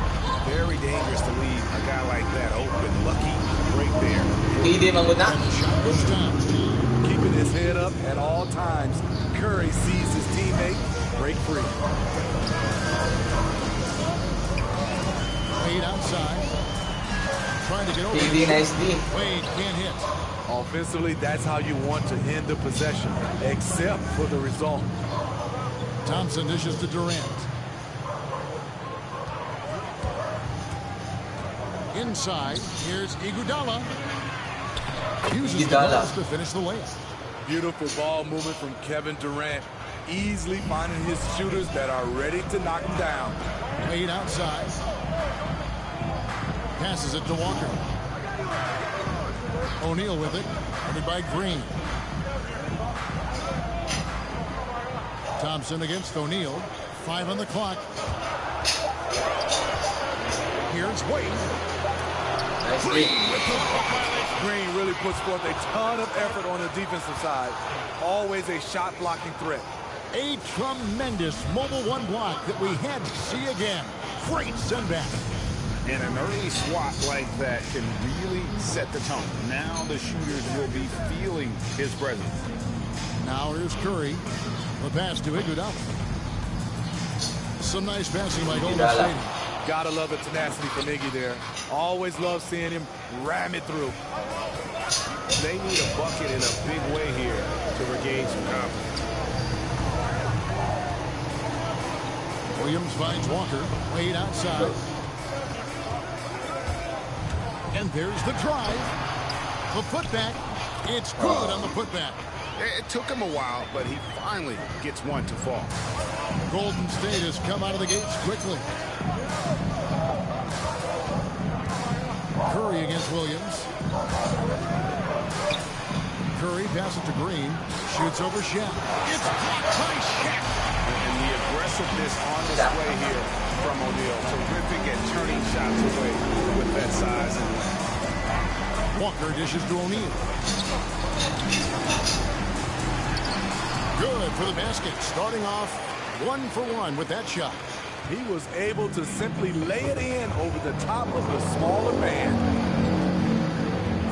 Very dangerous to leave a guy like that open. Lucky right there. Hindi manguna. And the shot goes down. Keeping his head up at all times. Curry sees his teammate break free. Wade outside. Trying to get over. PD, nice D. Wade can't hit. Offensively, that's how you want to end the possession, except for the result. Thompson dishes to Durant. Inside, here's Iguodala. Uses the glass to finish the layup. Beautiful ball movement from Kevin Durant. Easily finding his shooters that are ready to knock him down. Wade outside. Passes it to Walker. O'Neal with it. Headed by Green. Thompson against O'Neal. 5 on the clock. Here's Wade. Green really puts forth a ton of effort on the defensive side. Always a shot blocking threat. A tremendous mobile 1 block that we had to see again. Great send back. And an early swat like that can really set the tone. Now the shooters will be feeling his presence. Now here's Curry. The pass to Iguodala. Some nice passing by Golden State. Gotta love the tenacity from Iggy there. Always love seeing him ram it through. They need a bucket in a big way here to regain some confidence. Williams finds Walker. Wade outside. And there's the drive. The putback. It's good on the putback. It took him a while, but he finally gets one to fall. Golden State has come out of the gates quickly. Curry against Williams. Curry passes to Green. Shoots over Shaq. It's blocked by Shaq. And the aggressiveness on display here from O'Neal. Terrific at turning shots away with that size and length. Walker dishes to O'Neal. Good for the basket. Starting off 1 for 1 with that shot. He was able to simply lay it in over the top of the smaller man.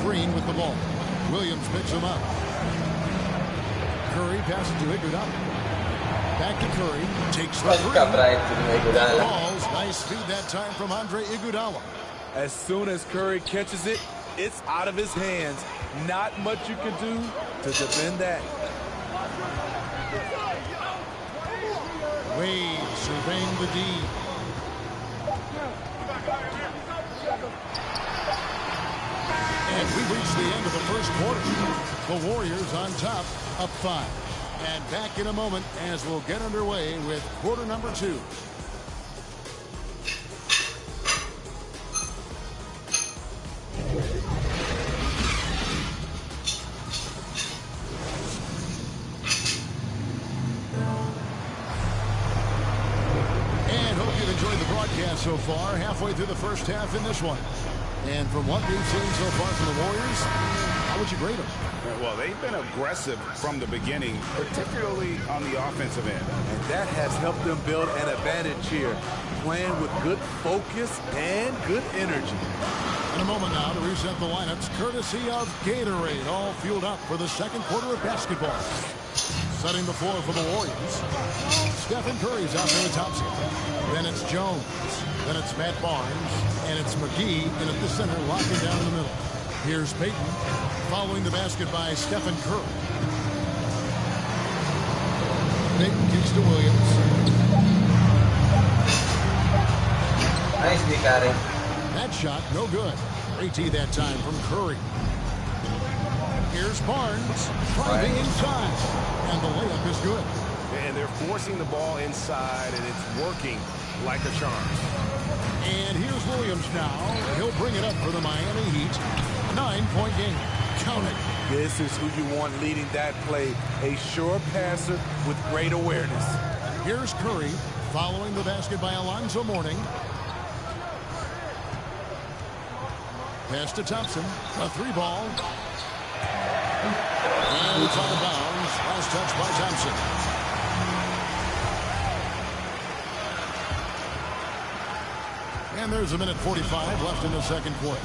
Green with the ball. Williams picks him up. Curry passes to Iguodala. Back to Curry. Takes the three. Balls. Nice feed that time from Andre Iguodala. As soon as Curry catches it, it's out of his hands. Not much you can do to defend that. Wade surveying the D. And we've reached the end of the first quarter. The Warriors on top, up 5. And back in a moment as we'll get underway with quarter number 2. So far, halfway through the first half in this one. And from what we've seen so far from the Warriors, how would you grade them? Well, they've been aggressive from the beginning, particularly on the offensive end. And that has helped them build an advantage here, playing with good focus and good energy. In a moment now to reset the lineups, courtesy of Gatorade, all fueled up for the second quarter of basketball. Setting the floor for the Warriors. Stephen Curry's out there with Thompson. Then it's Jones. Then it's Matt Barnes. And it's McGee in at the center, locking down in the middle. Here's Payton, following the basket by Stephen Curry. Payton kicks to Williams. Nice, Gary. That shot, no good. Great tee that time from Curry. Here's Barnes, driving inside. And the layup is good. And they're forcing the ball inside, and it's working like a charm. And here's Williams now. He'll bring it up for the Miami Heat. 9-point game. Count it. This is who you want leading that play. A sure passer with great awareness. Here's Curry, following the basket by Alonzo Mourning. Pass to Thompson. A 3-ball. And it's out of bounds. Last touch by Thompson. And there's a minute 45 left in the second quarter.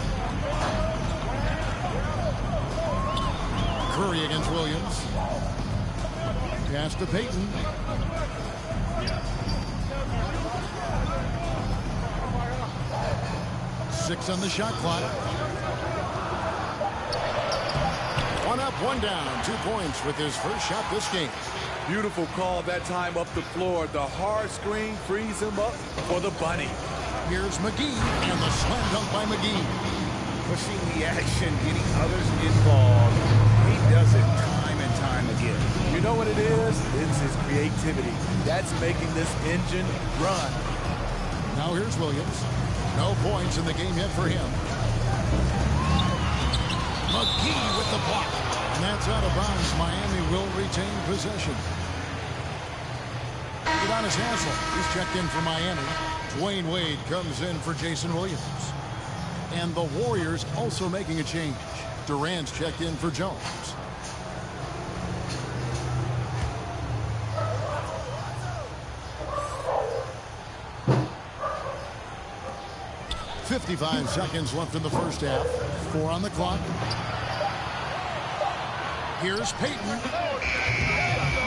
Curry against Williams. Pass to Payton. Six on the shot clock. One up, one down. 2 points with his first shot this game. Beautiful call that time up the floor. The hard screen frees him up for the bunny. Here's McGee, and the slam dunk by McGee. Pushing the action, getting others involved. He does it time and time again. You know what it is? It's his creativity. That's making this engine run. Now here's Williams. No points in the game yet for him. McGee with the block. And that's out of bounds. Miami will retain possession. Udonis Haslem, he's checked in for Miami. Dwayne Wade comes in for Jason Williams. And the Warriors also making a change. Durant's checked in for Jones. .55 seconds left in the first half. 4 on the clock. Here's Payton.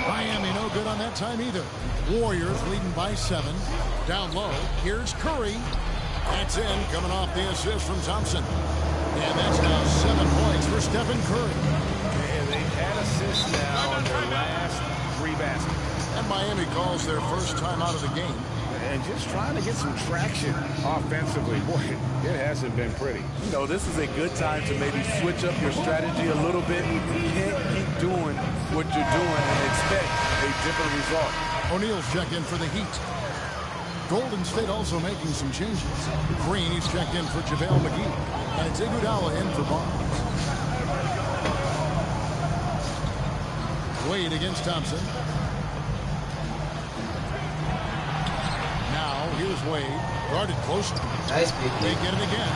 Miami no good on that time either. Warriors leading by 7. Down low. Here's Curry. That's in, coming off the assist from Thompson. And that's now 7 points for Stephen Curry. And they've had assists now on their last 3 baskets. And Miami calls their first time out of the game. And just trying to get some traction offensively. Boy, it hasn't been pretty. You know, this is a good time to maybe switch up your strategy a little bit. You can't keep doing what you're doing and expect a different result. O'Neal's checked in for the Heat. Golden State also making some changes. Green, he's checked in for JaVale McGee. And it's Iguodala in for Barnes. Wade against Thompson. Now, here's Wade. Guarded closely. Nice beat. They get it again.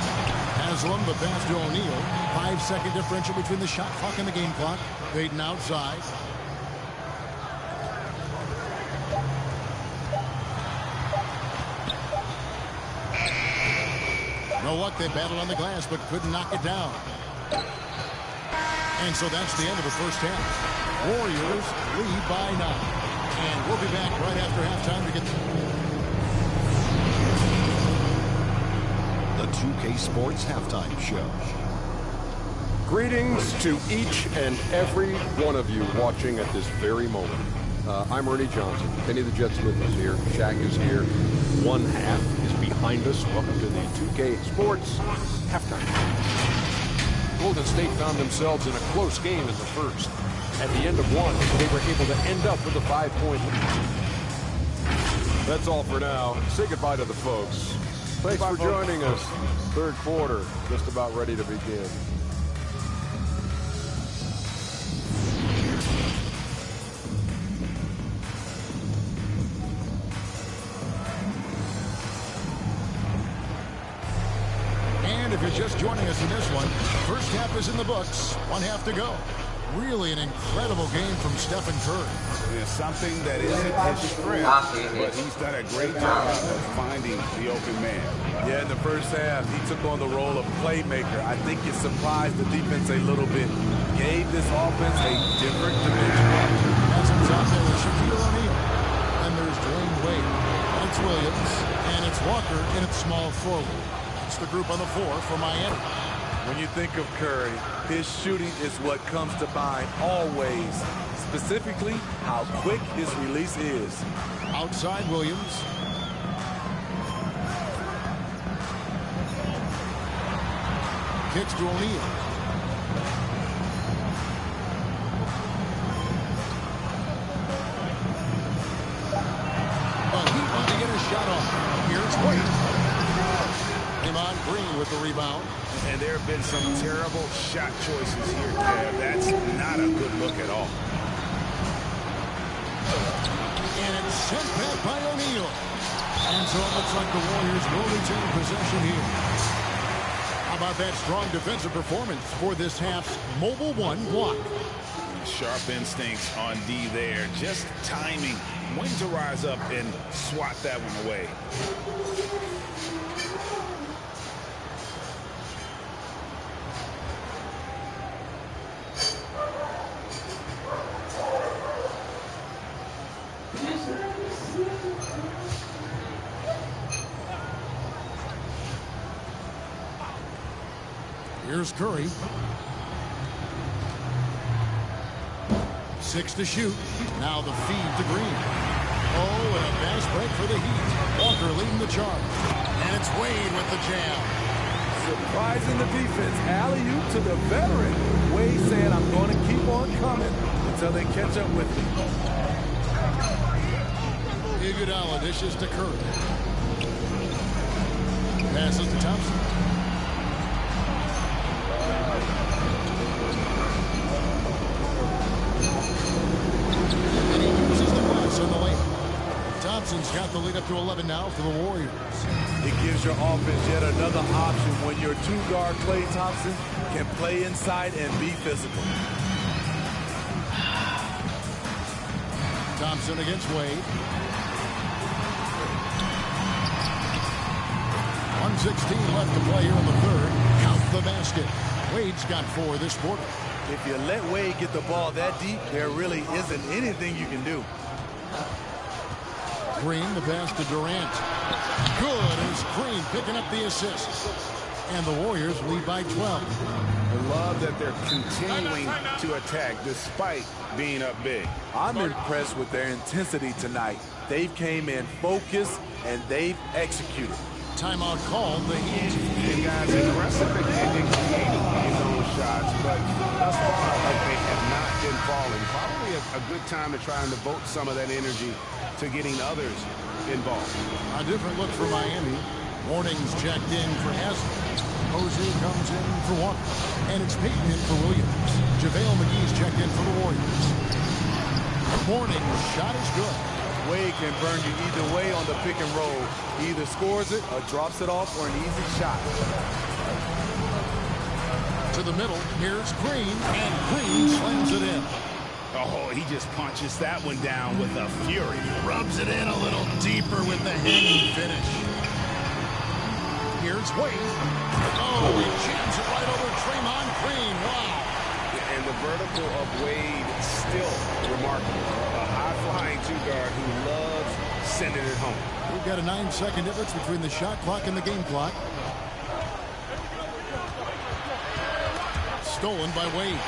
Haslam, the pass to O'Neal. 5-second differential between the shot clock and the game clock. Baden outside. No luck, they battled on the glass but couldn't knock it down. And so that's the end of the first half. Warriors lead by 9. And we'll be back right after halftime to get the 2K Sports Halftime Show. Greetings to each and every one of you watching at this very moment. I'm Ernie Johnson. Kenny the Jet Smith is here. Shaq is here. One half is behind us. Welcome to the 2K Sports Halftime Show. Golden State found themselves in a close game in the first. At the end of one, they were able to end up with a 5-point lead. That's all for now. Say goodbye to the folks. Thanks for joining us. Third quarter, just about ready to begin. And if you're just joining us in this one, first half is in the books. One half to go. Really an incredible game from Stephen Curry. It's something that isn't his strength, but he's done a great job of finding the open man. Yeah, in the first half, he took on the role of playmaker. I think it surprised the defense a little bit. Gave this offense a different dimension. As comes out there with Shaquille O'Neal. And there's Dwayne Wade. And it's Williams. And it's Walker in its small forward. It's the group on the floor for Miami. When you think of Curry, his shooting is what comes to mind always. Specifically, how quick his release is. Outside Williams. Kicks to O'Neal. But he wanted to get a shot off. Here's Wade. Draymond Green with the rebound. And there have been some terrible shot choices here, Kev. That's not a good look at all. And it's sent back by O'Neal. And so it looks like the Warriors will retain possession here. How about that strong defensive performance for this half's Mobile One block? Sharp instincts on D there. Just timing when to rise up and swat that one away. Here's Curry. 6 to shoot. Now the feed to Green. Oh, and a fast break for the Heat. Walker leading the charge. And it's Wade with the jam. Surprising the defense. Alley-oop to the veteran. Wade saying, I'm going to keep on coming until they catch up with me. Iguodala dishes to Curry. Passes to Thompson. And he uses the glass on the lane. Thompson's got the lead up to 11 now for the Warriors. It gives your offense yet another option when your two-guard Klay Thompson can play inside and be physical. Thompson against Wade. 1:16 left to play here in the third. Count the basket. Wade's got 4 this quarter. If you let Wade get the ball that deep, there really isn't anything you can do. Green, the pass to Durant. Good as Green picking up the assist. And the Warriors lead by 12. I love that they're continuing to attack despite being up big. I'm impressed with their intensity tonight. They've came in focused and they've executed. Timeout called the Heat. The guys aggressive and creating his own shots, but thus far they have not been falling. Probably a good time to try and devote some of that energy to getting others involved. A different look for Miami. Warnings checked in for Haslam. Jose comes in for Walker. And it's Payton in for Williams. JaVale McGee's checked in for the Warriors. Warnings shot is good. Wade can burn you either way on the pick and roll. He either scores it or drops it off for an easy shot. To the middle, here's Green, and Green slams it in. Oh, he just punches that one down with a fury. Rubs it in a little deeper with the hanging finish. Here's Wade. Oh, he jams it right over Draymond Green. Wow. And the vertical of Wade still remarkable. A high-flying two-guard who loves sending it home. We've got a 9-second difference between the shot clock and the game clock. Stolen by Wade.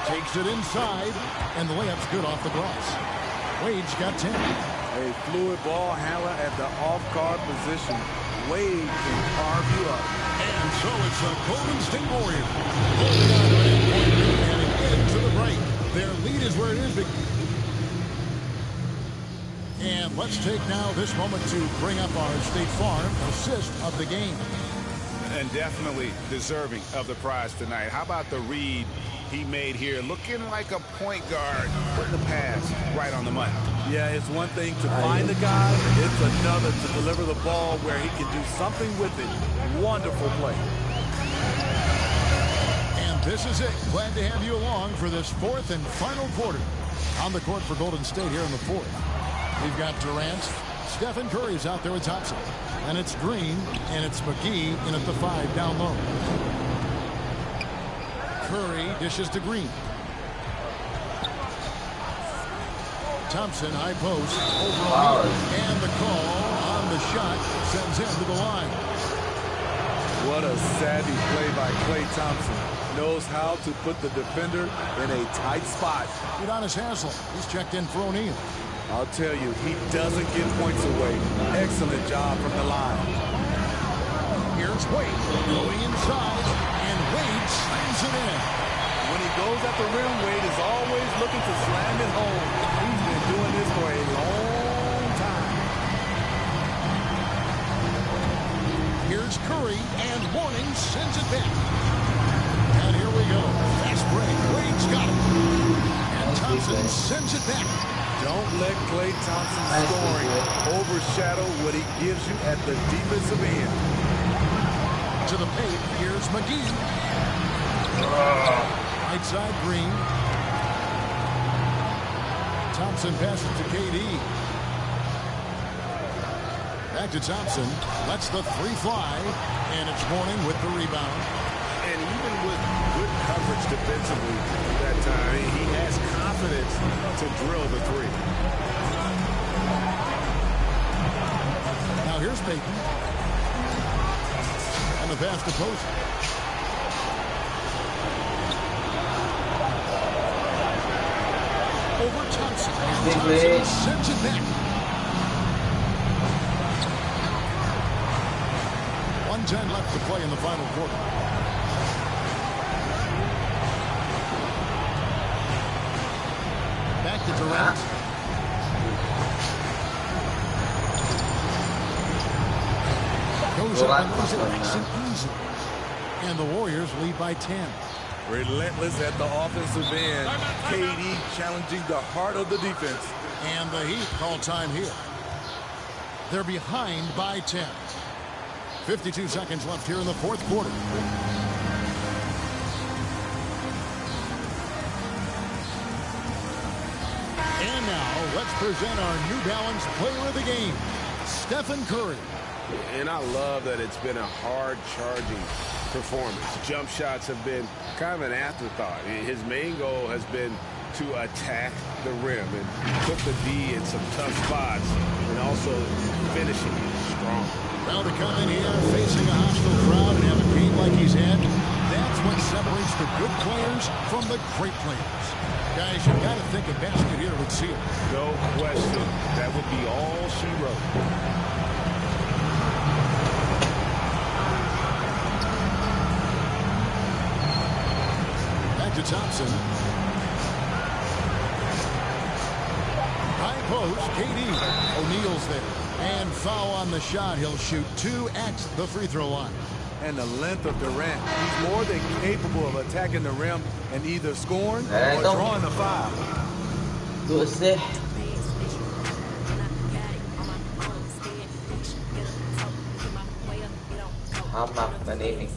Takes it inside, and the layup's good off the glass. Wade's got 10. A fluid ball handler at the off-guard position. Wade can carve you up. And so it's the Golden State Warriors holding on to that point lead heading into the break. Their lead is where it is. And let's take now this moment to bring up our State Farm assist of the game. And definitely deserving of the prize tonight. How about the read he made here? Looking like a point guard, putting the pass right on the money. Yeah, it's one thing to find the guy. It's another to deliver the ball where he can do something with it. Wonderful play. And this is it. Glad to have you along for this fourth and final quarter. On the court for Golden State here in the fourth. We've got Durant. Stephen Curry's out there with Thompson. And it's Green, and it's McGee in at the 5 down low. Curry dishes to Green. Thompson, high post, over O'Neal. And the call on the shot sends him to the line. What a savvy play by Klay Thompson. Knows how to put the defender in a tight spot. Udonis Haslem, he's checked in for O'Neal. I'll tell you, he doesn't give points away. Excellent job from the line. Here's Wade going inside, and Wade slams it in. When he goes at the rim, Wade is always looking to slam it home. He's been doing this for a long time. Here's Curry, and Warning sends it back. And here we go. Fast break. Wade's got it. And Thompson sends it back. Don't let Klay Thompson's scoring overshadow what he gives you at the defensive end. To the paint, here's McGee. Right side, Green. Thompson passes to KD. Back to Thompson. Lets the 3 fly. And it's Warning with the rebound. And even with good coverage defensively that time, he has confidence to drill the 3. Now here's Payton. And the pass to Posey. Over Thompson. And Thompson sends it back. 1:10 left to play in the final quarter. Back to Durant. Goes up and lays it nice and easy. And the Warriors lead by 10. Relentless at the offensive end. KD challenging the heart of the defense. And the Heat call time here. They're behind by 10. 52 seconds left here in the fourth quarter. And now, let's present our New Balance Player of the Game, Stephen Curry. And I love that it's been a hard-charging performance. Jump shots have been kind of an afterthought. His main goal has been to attack the rim and put the D in some tough spots and also finishing strong. Well, to come in here facing a hostile crowd and have a game like he's had, that's what separates the good players from the great players. Guys, you've got to think a basket here would seal it. No question. That would be all she wrote. Back to Thompson. High post, KD. O'Neal's there. And foul on the shot. He'll shoot 2 at the free throw line. and the length of Durant. He's more than capable of attacking the rim and either scoring or drawing the foul. Hamak na naming.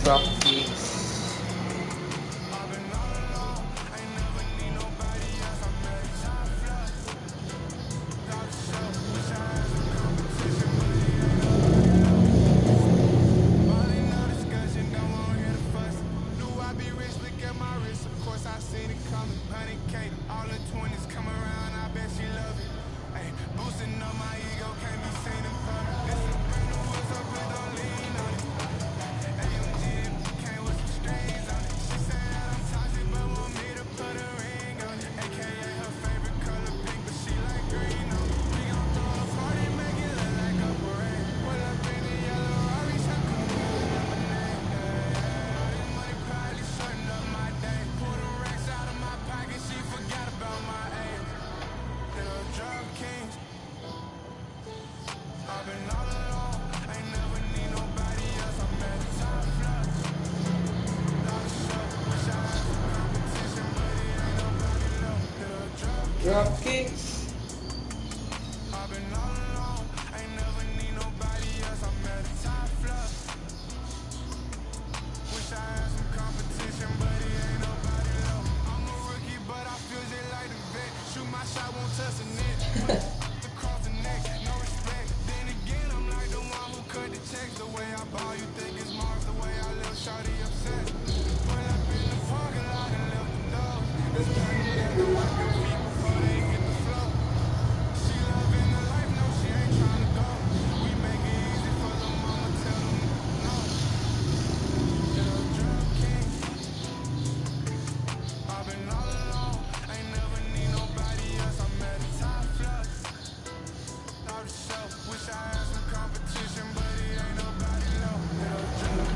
Drop kicks. Drop kick.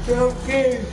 Okay.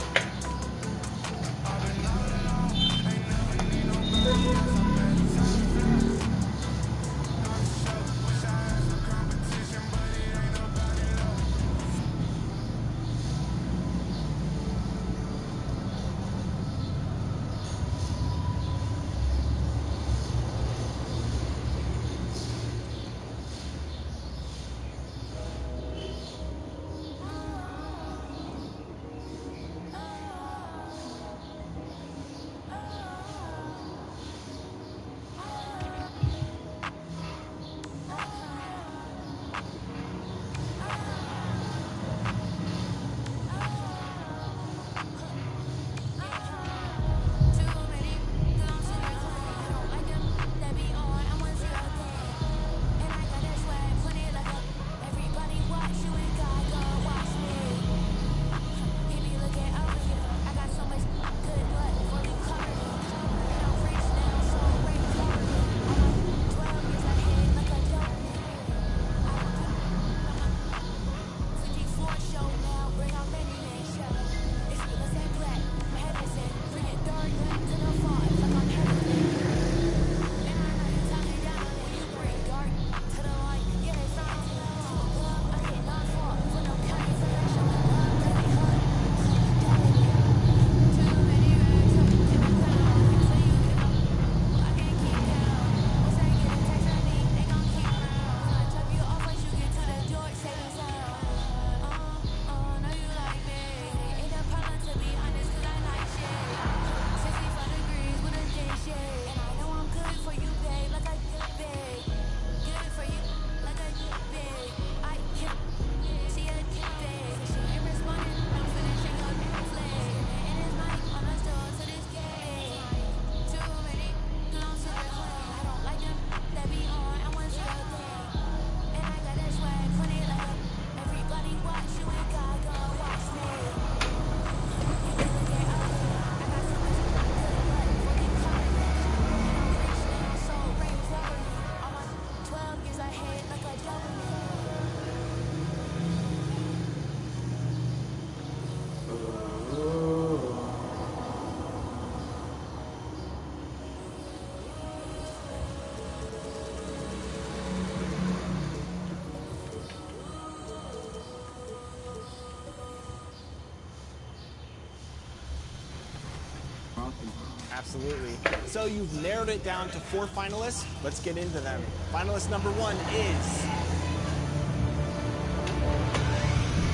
Absolutely. So you've narrowed it down to 4 finalists. Let's get into them. Finalist number 1 is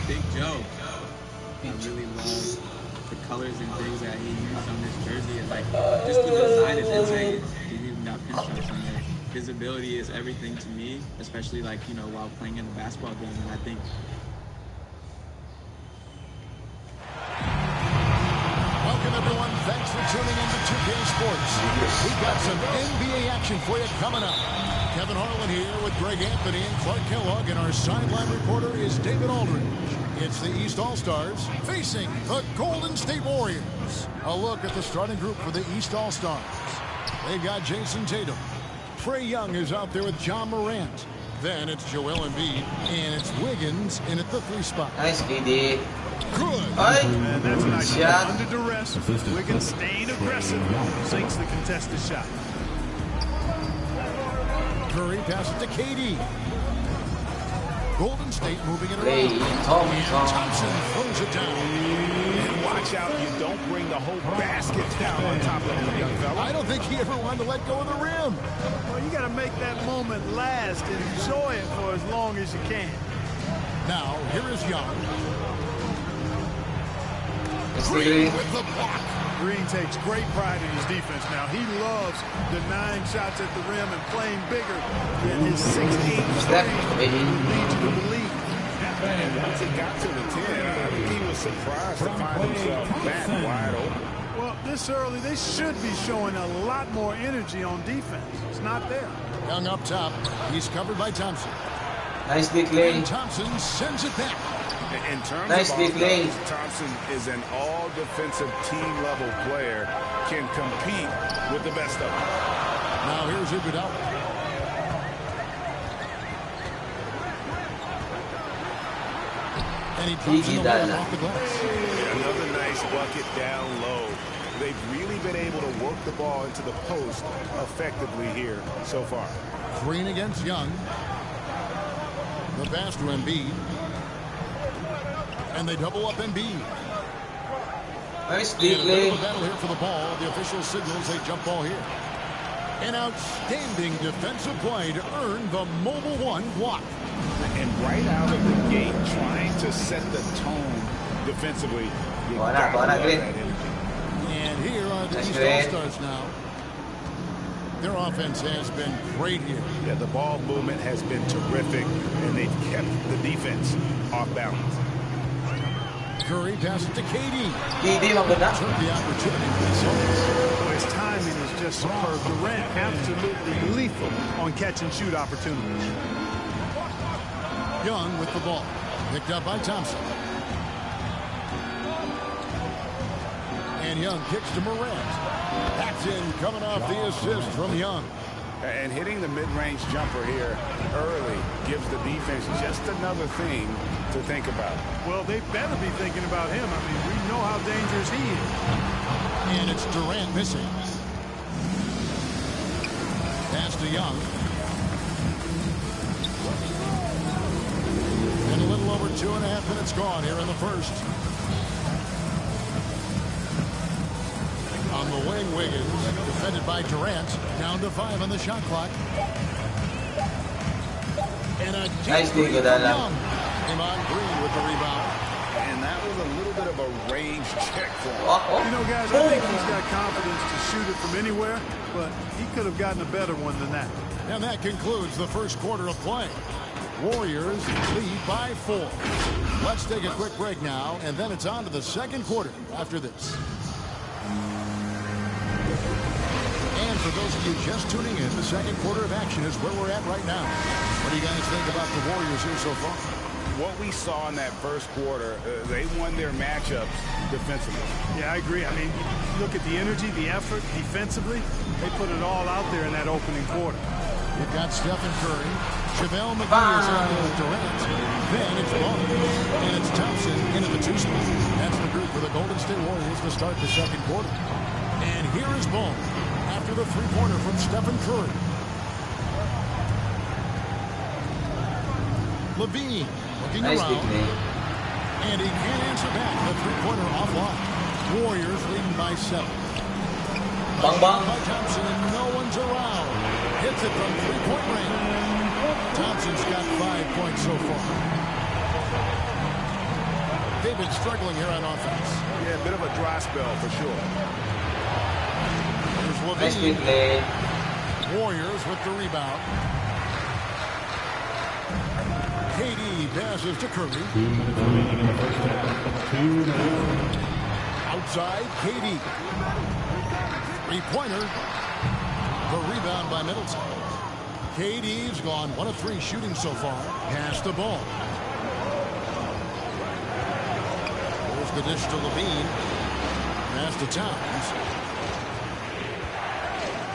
Big Joe. I really love the colors and things that he used on this jersey, and like just the design is insane. He's even got pinstripes on there. His ability is everything to me, especially like, you know, while playing in a basketball game. And I think welcome everyone. Thanks for tuning in to 2K Sports. We've got some NBA action for you coming up. Kevin Harlan here with Greg Anthony and Clark Kellogg, and our sideline reporter is David Aldridge. It's the East All-Stars facing the Golden State Warriors. A look at the starting group for the East All-Stars. They've got Jason Tatum. Trae Young is out there with John Morant. Then it's Joel Embiid, and it's Wiggins in at the 3 spot. Nice, KD. Good. And that's a nice shot. Under duress, Wiggins staying aggressive, sinks the contested shot. Curry passes to KD. Golden State moving it around. And Thompson throws it down. And watch out, you don't bring the whole basket down on top of him, young fella. I don't think he ever wanted to let go of the rim. Well, you got last. Enjoy it for as long as you can. Now, here is Young. Green with the block. Green takes great pride in his defense now. He loves denying shots at the rim and playing bigger than his 6'8" would lead you to believe. And once he got to the 10, I think he was surprised to find himself that wide open. Well, this early, they should be showing a lot more energy on defense. It's not there. Young up top. He's covered by Thompson. Nicely played. And Thompson sends it back. In terms Nicely of played. offense, Thompson is an all-defensive team-level player, can compete with the best of them. Now here's Iguodala. And he drops in the ball off the glass. Another nice bucket down low. They've really been able to work the ball into the post effectively here so far. Green against Young. The pass to Embiid. And they double up Embiid. Nice And a bit play. of a battle here for the ball. The official signals a jump ball here. An outstanding defensive play to earn the Mobile One block. And right out of the gate, trying to set the tone defensively. You gotta love that energy. And here are the East All-Stars now. Their offense has been great here. Yeah, the ball movement has been terrific, and they've kept the defense off balance. Curry passes to KD. KD maganda. Took the opportunity. His timing is just superb. Durant absolutely lethal on catch and shoot opportunities. Young with the ball. Picked up by Thompson. And Young kicks to Morant. That's in, coming off the assist from Young. And hitting the mid-range jumper here early gives the defense just another thing to think about. Well, they better be thinking about him. I mean, we know how dangerous he is. And it's Durant missing. Pass to Young. And a little over 2.5 minutes gone here in the first. On the wing, Wiggins, defended by Durant. Down to 5 on the shot clock. And a Nice dig, Iguodala. Came on Green with the rebound. And that was a little bit of a range check for him. You know, guys, I think he's got confidence to shoot it from anywhere, but he could have gotten a better one than that. And that concludes the first quarter of play. Warriors lead by 4. Let's take a quick break now, and then it's on to the second quarter after this. And for those of you just tuning in, the second quarter of action is where we're at right now. What do you guys think about the Warriors here so far? What we saw in that first quarter, they won their matchups defensively. Yeah, I agree. I mean, look at the energy, the effort defensively. They put it all out there in that opening quarter. You've got Stephen Curry. JaVale McGee is on with Durant. Then it's Barnes. And it's Thompson into the 2 spot. That's the group for the Golden State Warriors to start the second quarter. And here is Ball after the 3-pointer from Stephen Curry. Levine looking around. And he can't answer back. The 3-pointer offline. Warriors leading by 7. Bang bang. By Thompson, and no one's around. Hits it from 3-point range. Thompson's got 5 points so far. They've been struggling here on offense. Yeah, a bit of a dry spell for sure. Here's Nice Levine. play. Warriors with the rebound. KD passes to Curry. Outside, KD. 3-pointer. The rebound by Middleton. KD's gone 1 of 3 shooting so far. Pass the ball. There's the dish to Levine. Pass to Towns.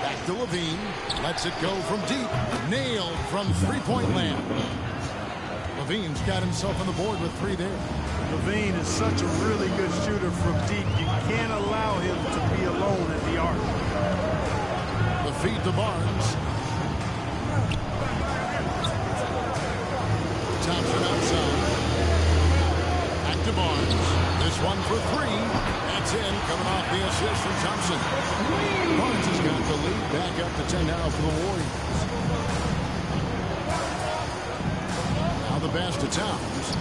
Back to Levine. Lets it go from deep. Nailed from 3-point land. Levine's got himself on the board with 3 there. Levine is such a really good shooter from deep. You can't allow him to be alone at the arc. The feed to Barnes. Thompson outside. Back to Barnes. This one for 3. That's in. Coming off the assist from Thompson. Barnes has got the lead back up to 10 now for the Warriors. pass to Towns.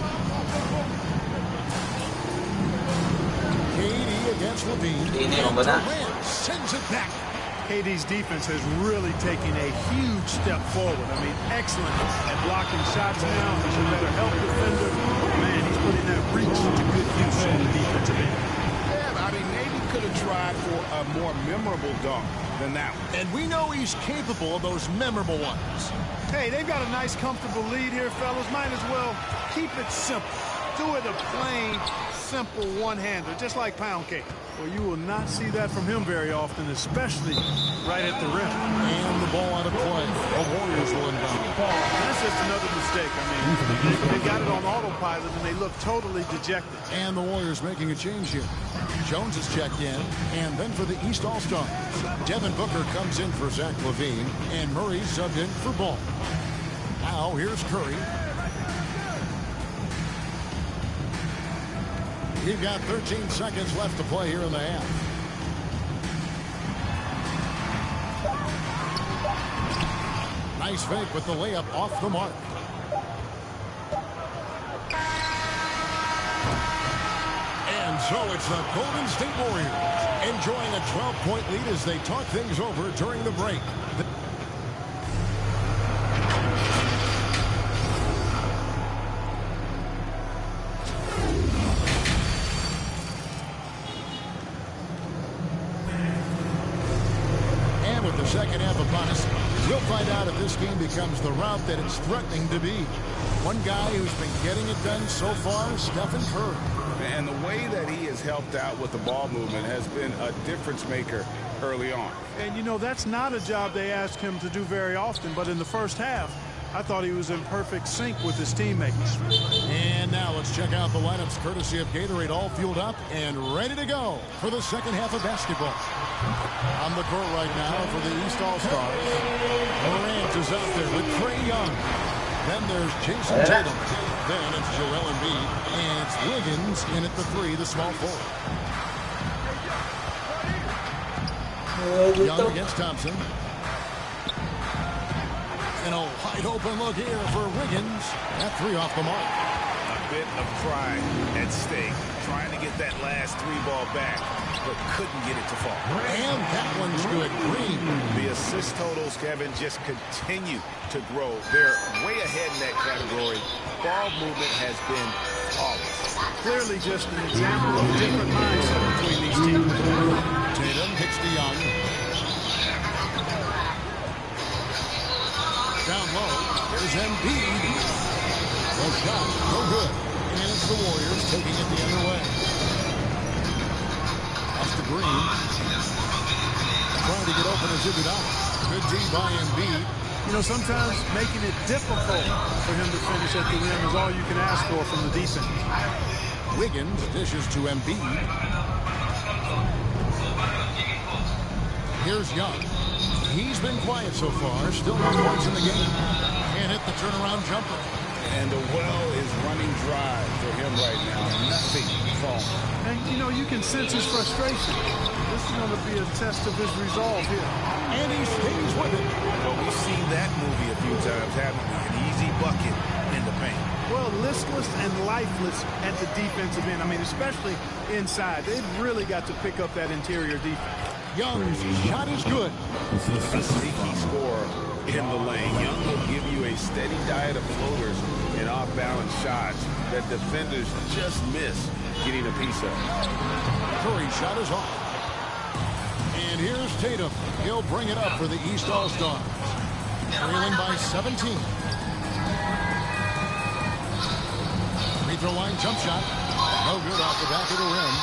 KD against Levine. And Durant sends it back. KD's defense has really taken a huge step forward. I mean, excellent at blocking shots now. He's a better help defender. Man, he's putting that reach to good use on the defensive end. Yeah, I mean, maybe could have tried for a more memorable dunk than that one. And we know he's capable of those memorable ones. Hey, they've got a nice, comfortable lead here, fellas. Might as well keep it simple. Do it a plain, simple one-hander, just like pound cake. Well, you will not see that from him very often, especially right at the rim. And the ball out of play. The Warriors will inbound. That's just another mistake. I mean, they got it on autopilot, and they look totally dejected. And the Warriors making a change here. Jones is checked in, and then for the East All-Stars, Devin Booker comes in for Zach LaVine, and Murray subbed in for Ball. Now here's Curry. You've got 13 seconds left to play here in the half. Nice fake with the layup off the mark. And so it's the Golden State Warriors enjoying a 12-point lead as they talk things over during the break. Second half upon us. We'll find out if this game becomes the route that it's threatening to be. One guy who's been getting it done so far, Stephen Curry. And the way that he has helped out with the ball movement has been a difference maker early on. And, you know, that's not a job they ask him to do very often, but in the first half, I thought he was in perfect sync with his teammates. And now let's check out the lineups courtesy of Gatorade, all fueled up and ready to go for the second half of basketball. On the court right now for the East All-Stars, Durant is out there with Trae Young. Then there's Jason Tatum. Then it's Joel Embiid. And it's Wiggins in at the three, the small forward. Young against Thompson. And a wide open look here for Wiggins. That three off the mark. A bit of pride at stake, trying to get that last three ball back, but couldn't get it to fall. And that one's good. Green. The assist totals, Kevin, just continue to grow. They're way ahead in that category. Ball movement has been flawless. Clearly just an example of a different mindset between these teams. Tatum hits to Young. Down low, there's Embiid. No shot, no good. And it's the Warriors taking it the other way. Off to Green. Trying to get open as Iguodala. Good D by Embiid. You know, sometimes making it difficult for him to finish at the rim is all you can ask for from the defense. Wiggins dishes to Embiid. Here's Young. He's been quiet so far, still no points in the game. Can't hit the turnaround jumper. And the well is running dry for him right now. Nothing falling. And, you know, you can sense his frustration. This is going to be a test of his resolve here. And he stays with it. Well, we've seen that movie a few times, haven't we? An easy bucket in the paint. Well, listless and lifeless at the defensive end. I mean, especially inside. They've really got to pick up that interior defense. Young's shot is good. A sneaky score in the lane. Young will give you a steady diet of floaters and off-balance shots that defenders just miss getting a piece of. Curry's shot is off. And here's Tatum. He'll bring it up for the East All-Stars. Trailing by 17. Free throw line jump shot. No good off the back of the rim.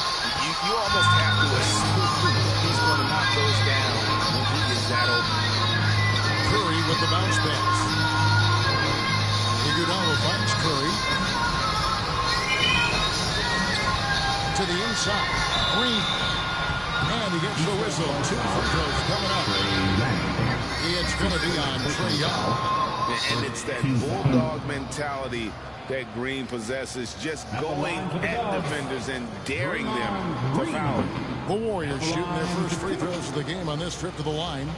You almost have to assume he's going to knock those down when he gets that open. Curry with the bounce pass. Iguodala finds Curry. To the inside. Green. And he gets the whistle. 2 free throws coming up. It's going to be on Trae Young. And it's that bulldog mentality that Green possesses, just going at defenders and daring them to foul. The Warriors shooting their first free throws of the game on this trip to the line.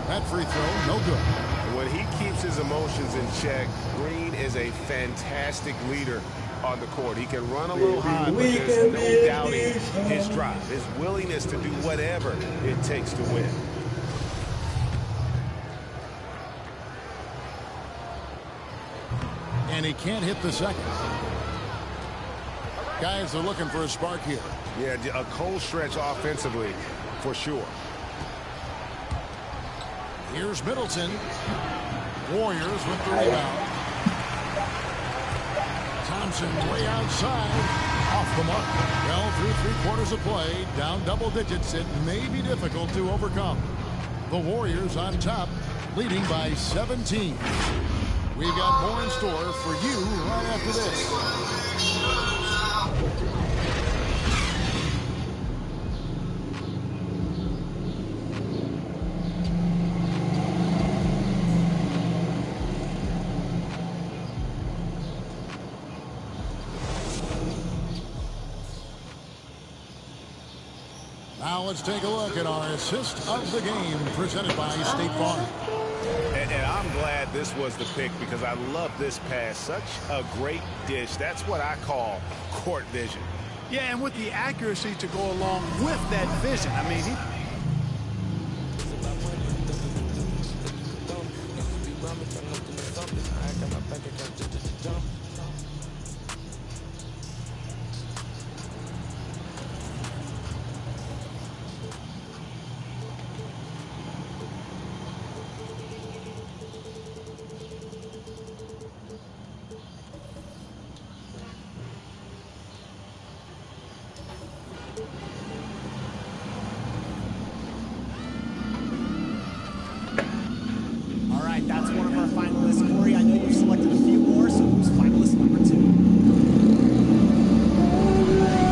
That free throw, no good. When he keeps his emotions in check, Green is a fantastic leader on the court. He can run a little high, but there's no doubting his drive, his willingness to do whatever it takes to win. And he can't hit the second. Guys are looking for a spark here. Yeah, a cold stretch offensively, for sure. Here's Middleton. Warriors with the rebound. Thompson way outside. Off the mark. Well, through 3/4 of play, down double digits, it may be difficult to overcome. The Warriors on top, leading by 17. We've got more in store for you right after this. Now let's take a look at our assist of the game presented by State Farm. And I'm glad this was the pick because I love this pass. Such a great dish. That's what I call court vision. Yeah, and with the accuracy to go along with that vision. I mean, he... That's one of our finalists. Corey, I know you've selected a few more, so who's finalist number 2?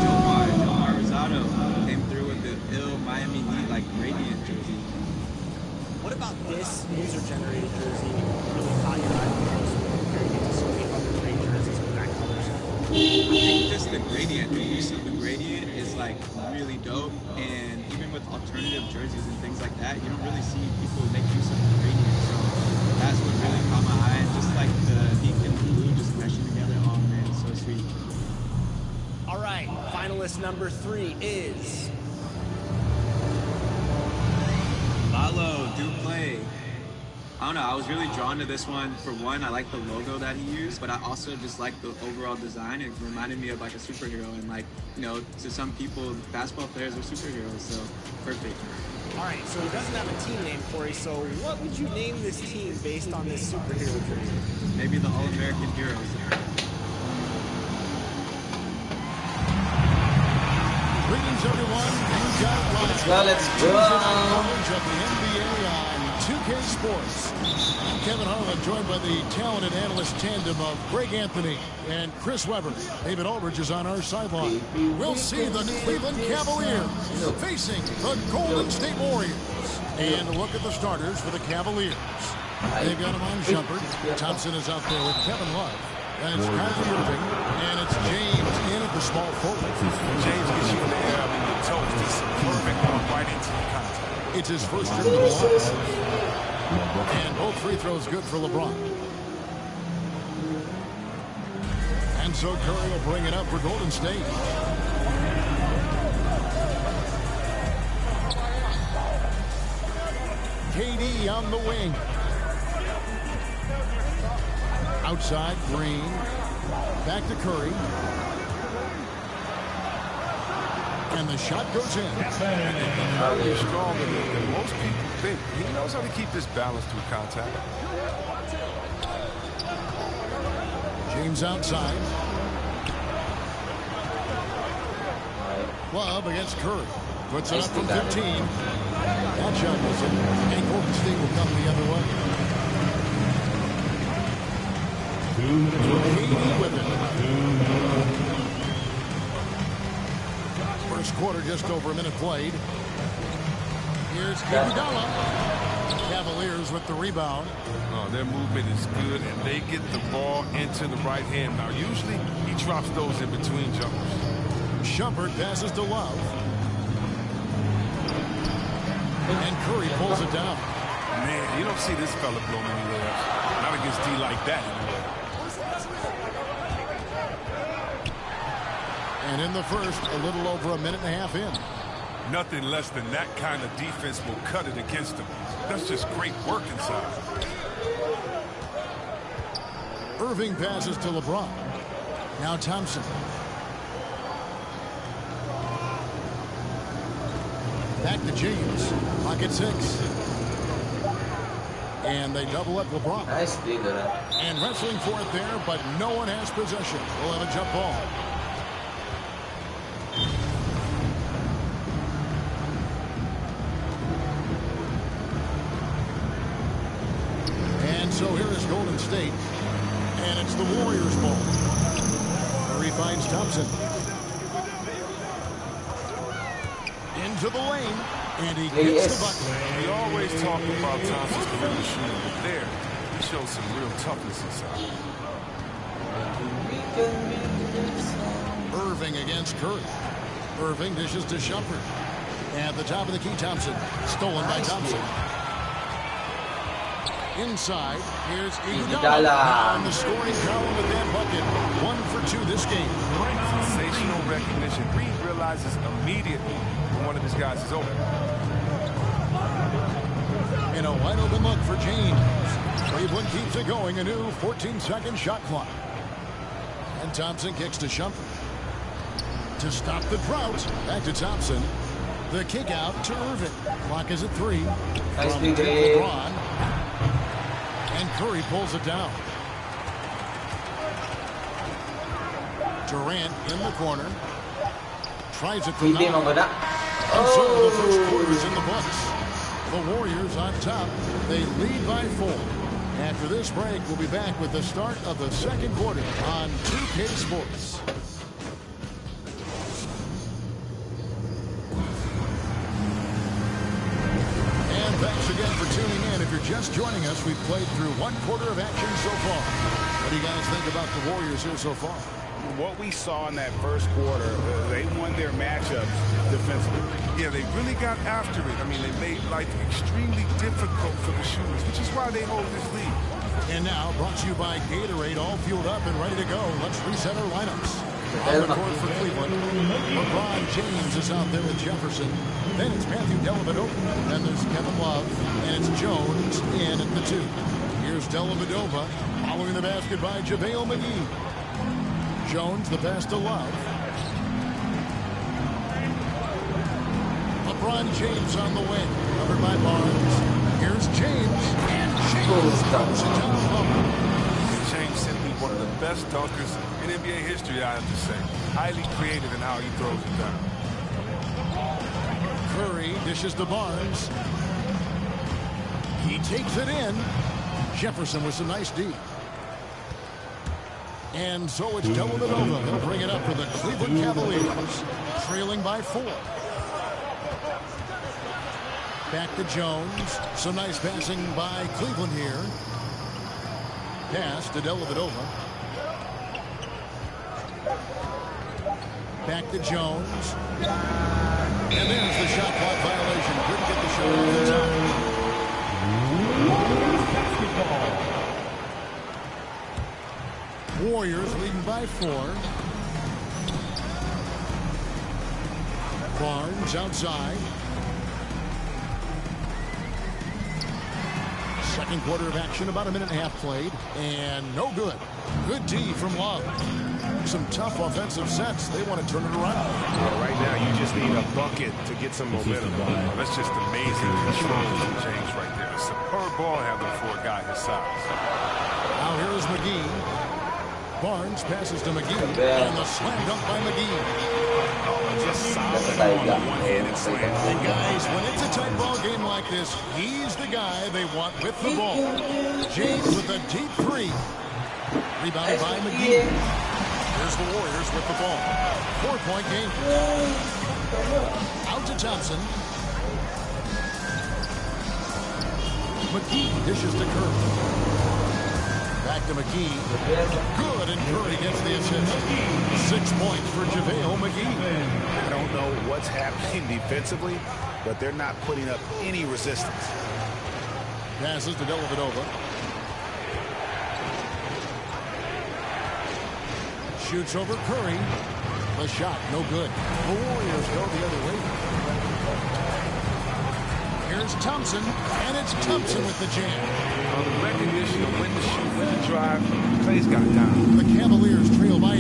Jomar Rosado came through with the ill Miami Heat, like, gradient jersey. What about this user-generated jersey really caught your eye the most compared to so many other great jerseys with that color scheme? I think just the gradient, the use of the gradient is, like, really dope. And even with alternative jerseys and things like that, you don't really see people make use of the gradient. So that's what really caught my eye. Just like the pink and blue just meshing together. Oh man, so sweet. All right, finalist number 3 is Lalo Duplay. I don't know, I was really drawn to this one. For one, I like the logo that he used, but I also just like the overall design. It reminded me of like a superhero, and like, you know, to some people, basketball players are superheroes, so perfect. All right, so he doesn't have a team name, Corey, so what would you name this team based on this superhero jersey? Maybe the All-American Heroes. Greetings, everyone. Let's go, let's go. Coverage of the NBA on 2K Sports. I'm Kevin Harlan, joined by the talented analyst tandem of Greg Anthony and Chris Webber. David Aldridge is on our sideline. We'll see the Cleveland Cavaliers facing the Golden State Warriors. And look at the starters for the Cavaliers. They've got him on Shumpert. Thompson is out there with Kevin Love. And it's Kyrie Irving. And it's James in at the small forward. James gets you in the air when you're toast. He's perfect going right into the contact. It's his first trip to the line. And both free throws good for LeBron. And so Curry will bring it up for Golden State. KD on the wing. Outside, Green. Back to Curry. And the shot goes in. Curry is stronger than most people think. He knows how to keep his balance through contact. James outside. Love against Curry. Puts it up from 15. That shot was in. And Golden State will come the other way. KD with it. First quarter, just over a minute played. Here's Iguodala. Cavaliers with the rebound. Oh, their movement is good, and they get the ball into the right hand. Now, usually, he drops those in between jumpers. Shumpert passes to Love. And Curry pulls it down. Man, you don't see this fella blow many layups. Not against D like that, anyway. And in the first, a little over a minute and a half in. Nothing less than that kind of defense will cut it against them. That's just great work inside. Irving passes to LeBron. Now Thompson. Back to James. Pocket 6. And they double up LeBron. Nice leader. And wrestling for it there, but no one has possession. We'll have a jump ball. And so here is Golden State. And it's the Warriors' ball. Murray finds Thompson. Into the lane. And he gets the bucket. We always talk about Thompson's perimeter shooting, but there, he shows some real toughness inside. Irving against Curry. Irving dishes to Shumpert. At the top of the key, Thompson. Stolen by Thompson. Inside, here's Iguodala on the scoring column with that bucket. 1 for 2 this game. Sensational recognition. Reed realizes immediately when one of his guys is open. And a wide open look for James. Cleveland keeps it going. A new 14-second shot clock. And Thompson kicks to Shumpert. To stop the drought, back to Thompson. The kick out to Irving. Clock is at 3. From LeBron. And Curry pulls it down. Durant in the corner. Tries it from 9. And so the first quarter is in the books. The Warriors on top. They lead by 4. After this break, we'll be back with the start of the second quarter on 2K Sports. And thanks again for tuning in. If you're just joining us, we've played through 1 quarter of action so far. What do you guys think about the Warriors here so far? What we saw in that first quarter, they won their matchups defensively. Yeah, they really got after it. I mean, they made life extremely difficult for the shooters, which is why they hold this lead. And now, brought to you by Gatorade, all fueled up and ready to go. Let's reset our lineups. On the court for Cleveland, LeBron James is out there with Jefferson. Then it's Matthew Dellavedova. Then there's Kevin Love. And it's Jones in at the 2. Here's Dellavedova following the basket by JaVale McGee. Jones, the pass to Love. LeBron James on the wing, covered by Barnes. Here's James, and James throws it down low. James simply one of the best dunkers in NBA history, I have to say. Highly creative in how he throws it down. Curry dishes to Barnes. He takes it in. Jefferson with some nice D. And so it's Dellavedova. He'll bring it up for the Cleveland Cavaliers, trailing by 4. Back to Jones. Some nice passing by Cleveland here. Pass to Dellavedova. Back to Jones. And there's the shot clock violation. Couldn't get the shot off the top. Warriors leading by 4. Barnes outside. Second quarter of action, about a minute and a half played, and no good. Good D from Love. Some tough offensive sets. They want to turn it around. Well, right now, you just need a bucket to get some momentum. That's just amazing control from James right there. A superb ball handler for a guy his size. Now here's McGee. Barnes passes to McGee, and the slam dunk by McGee. Just solid on the one-handed slam. And guys, when it's a tight ball game like this, he's the guy they want with the ball. James with a deep 3. Rebounded by McGee. Here's the Warriors with the ball. 4-point game. Out to Thompson. McGee dishes to Curry. Back to McGee. Good, and Curry gets the assist. 6 points for JaVale McGee. I don't know what's happening defensively, but they're not putting up any resistance. Passes to Dellavedova. Shoots over Curry. The shot, no good. The Warriors go the other way. Here's Thompson, and it's Thompson with the jam. On the recognition of when to shoot, when to drive, Clay's got it down. The Cavaliers trail by 8.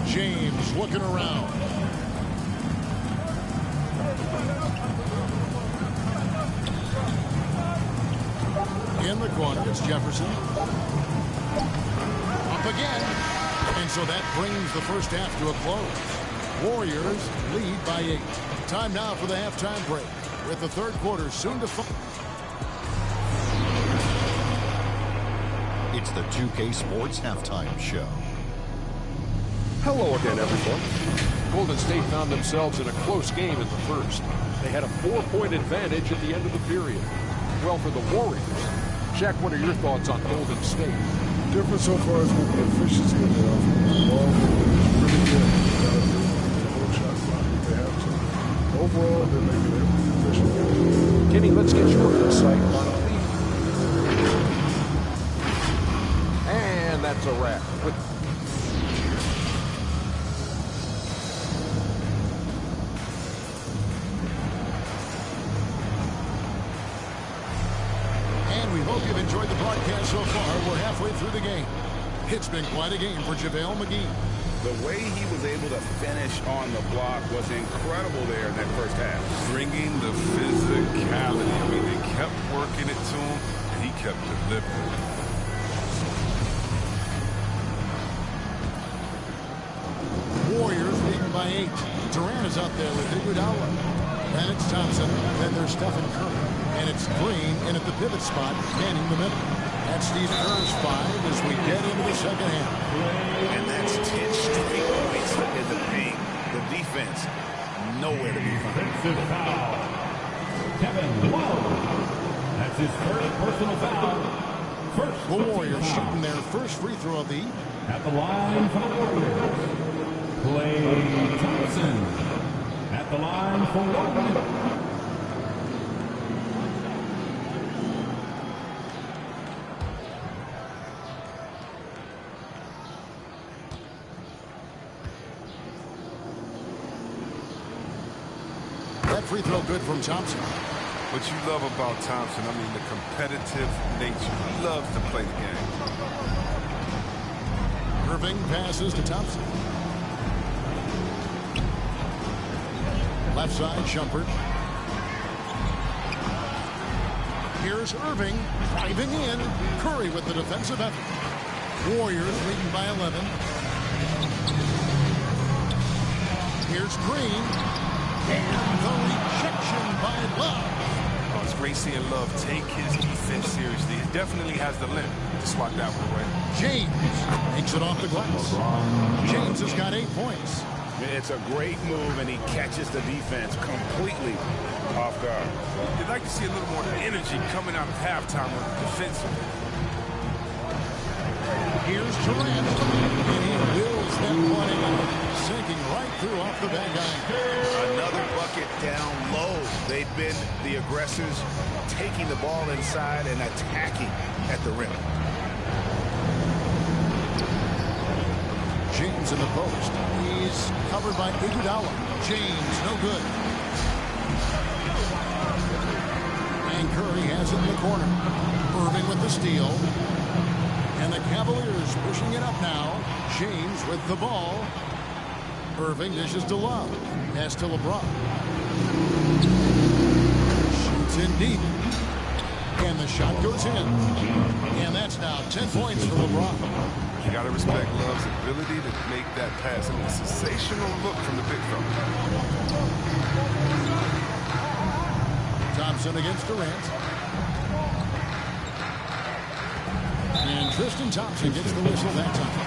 James looking around. In the corner, it's Jefferson. Up again. And so that brings the first half to a close. Warriors lead by 8. Time now for the halftime break, with the third quarter soon to follow. It's the 2K Sports Halftime Show. Hello again, everyone. Golden State found themselves in a close game in the first. They had a 4-point advantage at the end of the period. Well, for the Warriors, Shaq, what are your thoughts on Golden State? Difference so far is with the efficiency of the offense. The ball is really good. They hold shot clock if they have to. Overall, they're making every efficient. Kenny, let's get your insight on Cleveland. And that's a wrap. We hope you've enjoyed the broadcast so far. We're halfway through the game. It's been quite a game for JaVale McGee. The way he was able to finish on the block was incredible there in that first half. Bringing the physicality. I mean, they kept working it to him, and he kept delivering. Warriors leading by 8. Durant is out there with Iguodala. Then it's Thompson. Then there's Stephen Curry. And it's Green in at the pivot spot, manning the middle. That's Steve Kerr's 5 as we get into the second half. And that's 10 straight points in the paint. The defense, nowhere to be found. Defensive foul. Kevin Lowe. That's his first personal foul. First. The Warriors shooting their first free throw of the evening. At the line for the Warriors, Klay Thompson. At the line for 1 minute. Free throw good from Thompson. What you love about Thompson, I mean, the competitive nature. He loves to play the game. Irving passes to Thompson. Left side, Shumpert. Here's Irving driving in. Curry with the defensive effort. Warriors leading by 11. Here's Green. And the rejection by Love. Oh, it's great seeing Love take his defense seriously. It definitely has the limp to swat that one away. James takes it off the glass. James has got 8 points. It's a great move, and he catches the defense completely off guard. You'd like to see a little more energy coming out of halftime with the defensive. Here's Durant, and he builds that one out, sinking right through off the back iron. Another bucket down low. They've been the aggressors, taking the ball inside and attacking at the rim. James in the post. He's covered by Iguodala. James, no good. And Curry has it in the corner. Irving with the steal. And the Cavaliers pushing it up now. James with the ball. Irving dishes to Love. Pass to LeBron. Shoots in deep. And the shot goes in. And that's now 10 points for LeBron. You got to respect Love's ability to make that pass. I mean, a sensational look from the big fella. Thompson against Durant. And Tristan Thompson gets the whistle that time.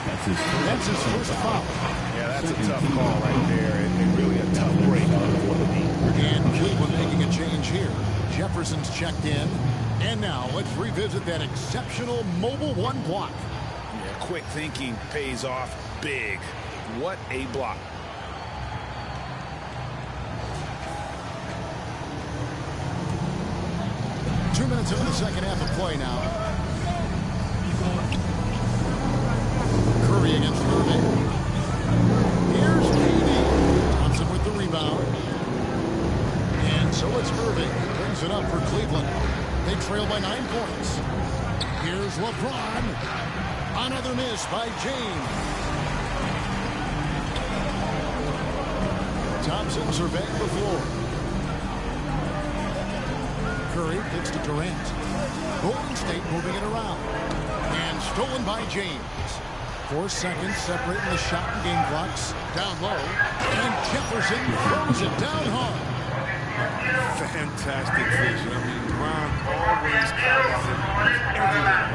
That's his first foul. Yeah, that's a tough call right there, and really a tough break for the team. And Cleveland checked in. And now let's revisit that exceptional Mobile One block. Yeah, quick thinking pays off big. What a block. Two minutes into the second half of play now. Curry against Irving. Here's KD. Thompson with the rebound. And so it's Irving who brings it up for Cleveland. They trail by 9 points. Here's LeBron. Another miss by James. Thompson surveying the floor. Curry kicks to Durant. Golden State moving it around. And stolen by James. 4 seconds separating the shot and game clocks. Down low. And Jefferson throws it down hard. Fantastic vision. I mean, Bron always carries it everywhere.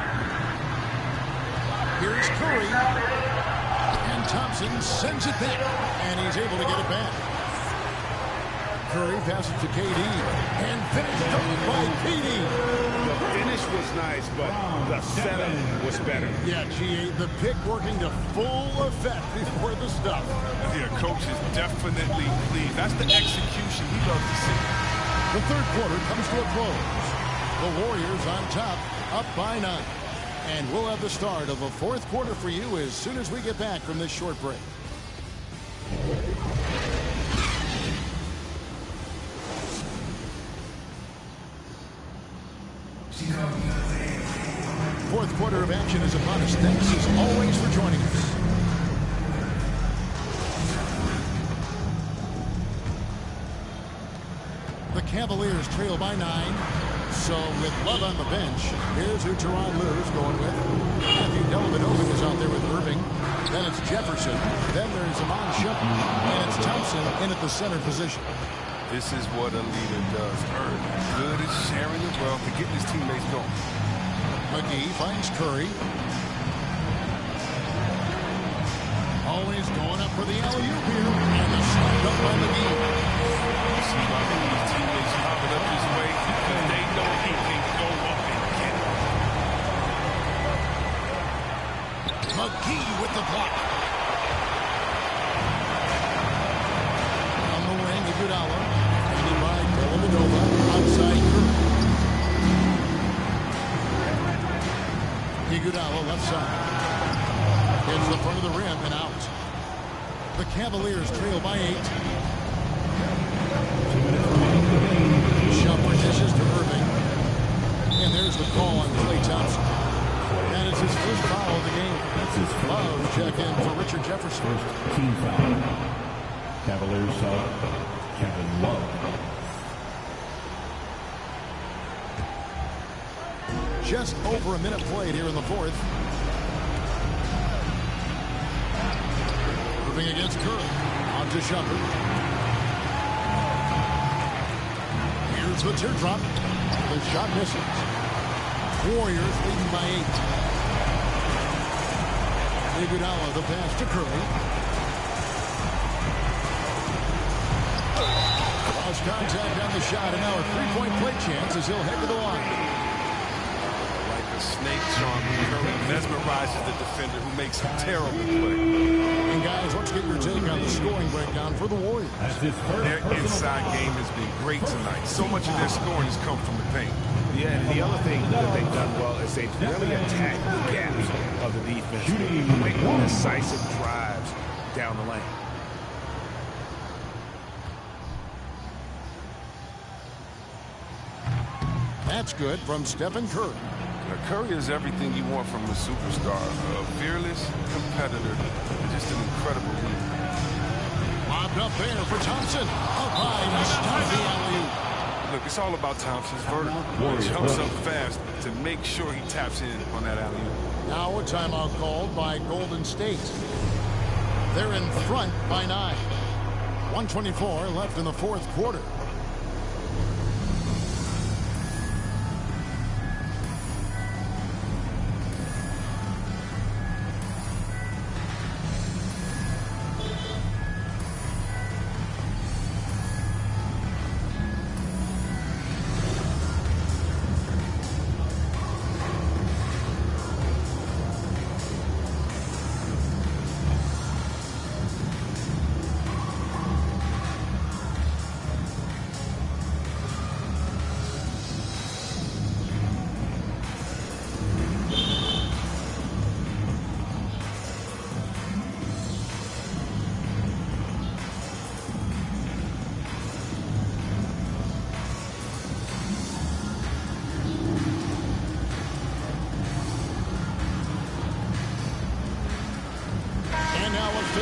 Here's Curry. And Thompson sends it back. And he's able to get it back. Curry passes to KD. And finished up by KD. The finish was nice, but the setup was better. Yeah, GA, the pick working to full effect before the stop. Yeah, coach is definitely pleased. That's the execution he loves to see. The third quarter comes to a close. The Warriors on top, up by 9. And we'll have the start of the fourth quarter for you as soon as we get back from this short break. Fourth quarter of action is upon us. Thanks as always for joining us. The Cavaliers trail by 9. So with Love on the bench, here's who Teron Lue's going with. Matthew Dellavedova is out there with Irving. Then it's Jefferson. Then there's Amon Shumpert. And it's Thompson in at the center position. This is what a leader does. Good at sharing the wealth and getting his teammates going. McGee finds Curry. Always going up for the alley-oop here. And the shot up by McGee. See why his teammates popping up his way because they know he can go up and get it. McGee with the block. On the wing, Iguodala. Handed by Dellavedova. Outside Curry. Iguodala left side. Hits the front of the rim and out. The Cavaliers trail by 8. Shumpert dishes to Irving. And there's the call on Klay Thompson. And it's his first foul of the game. That's his first. Love check in for Richard Jefferson. First team foul. Cavaliers sub Kevin Love. Just over a minute played here in the fourth. Moving against Curry. On to Shumpert. Here's the teardrop. The shot misses. Warriors leading by 8. Iguodala the pass to Curry. Lost contact on the shot, and now a three-point play chance as he'll head to the line. Snake charm. Curry mesmerizes the defender who makes a terrible play. And guys, let's get your take on the scoring breakdown for the Warriors. Their inside game has been great tonight. So much of their scoring has come from the paint. Yeah, and the other thing that they've done well is they've really attacked the gaps of the defense. Quick, decisive drives down the lane. That's good from Stephen Curry. Now, Curry is everything you want from a superstar. A fearless competitor, just an incredible leader. Lobbed up there for Thompson. Up high to stop the alley-oop. Look, it's all about Thompson's vertical. He jumps up fast to make sure he taps in on that alley-oop. Now a timeout called by Golden State. They're in front by 9. 1:24 left in the fourth quarter.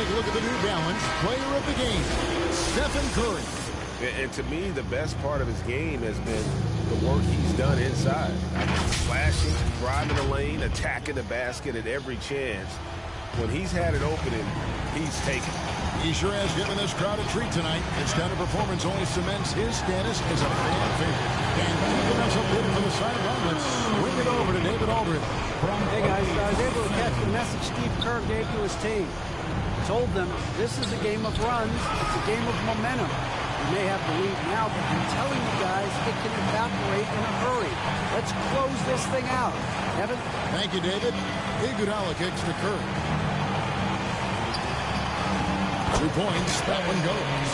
take a look at the New Balance player of the game, Stephen Curry. And to me, the best part of his game has been the work he's done inside. Slashing, driving the lane, attacking the basket at every chance. When he's had an opening, he's taken it. He sure has given this crowd a treat tonight. This kind of performance only cements his status as a fan favorite. And keeping us updated from the sideline, let's swing it over to David Aldridge. Hey guys, I was able to catch the message Steve Kerr gave to his team. Told them this is a game of runs, it's a game of momentum. You may have the lead now, but I'm telling you guys, it can evaporate in a hurry. Let's close this thing out. Evan? Thank you, David. Iguodala kicks to Curry. 2 points, that one goes.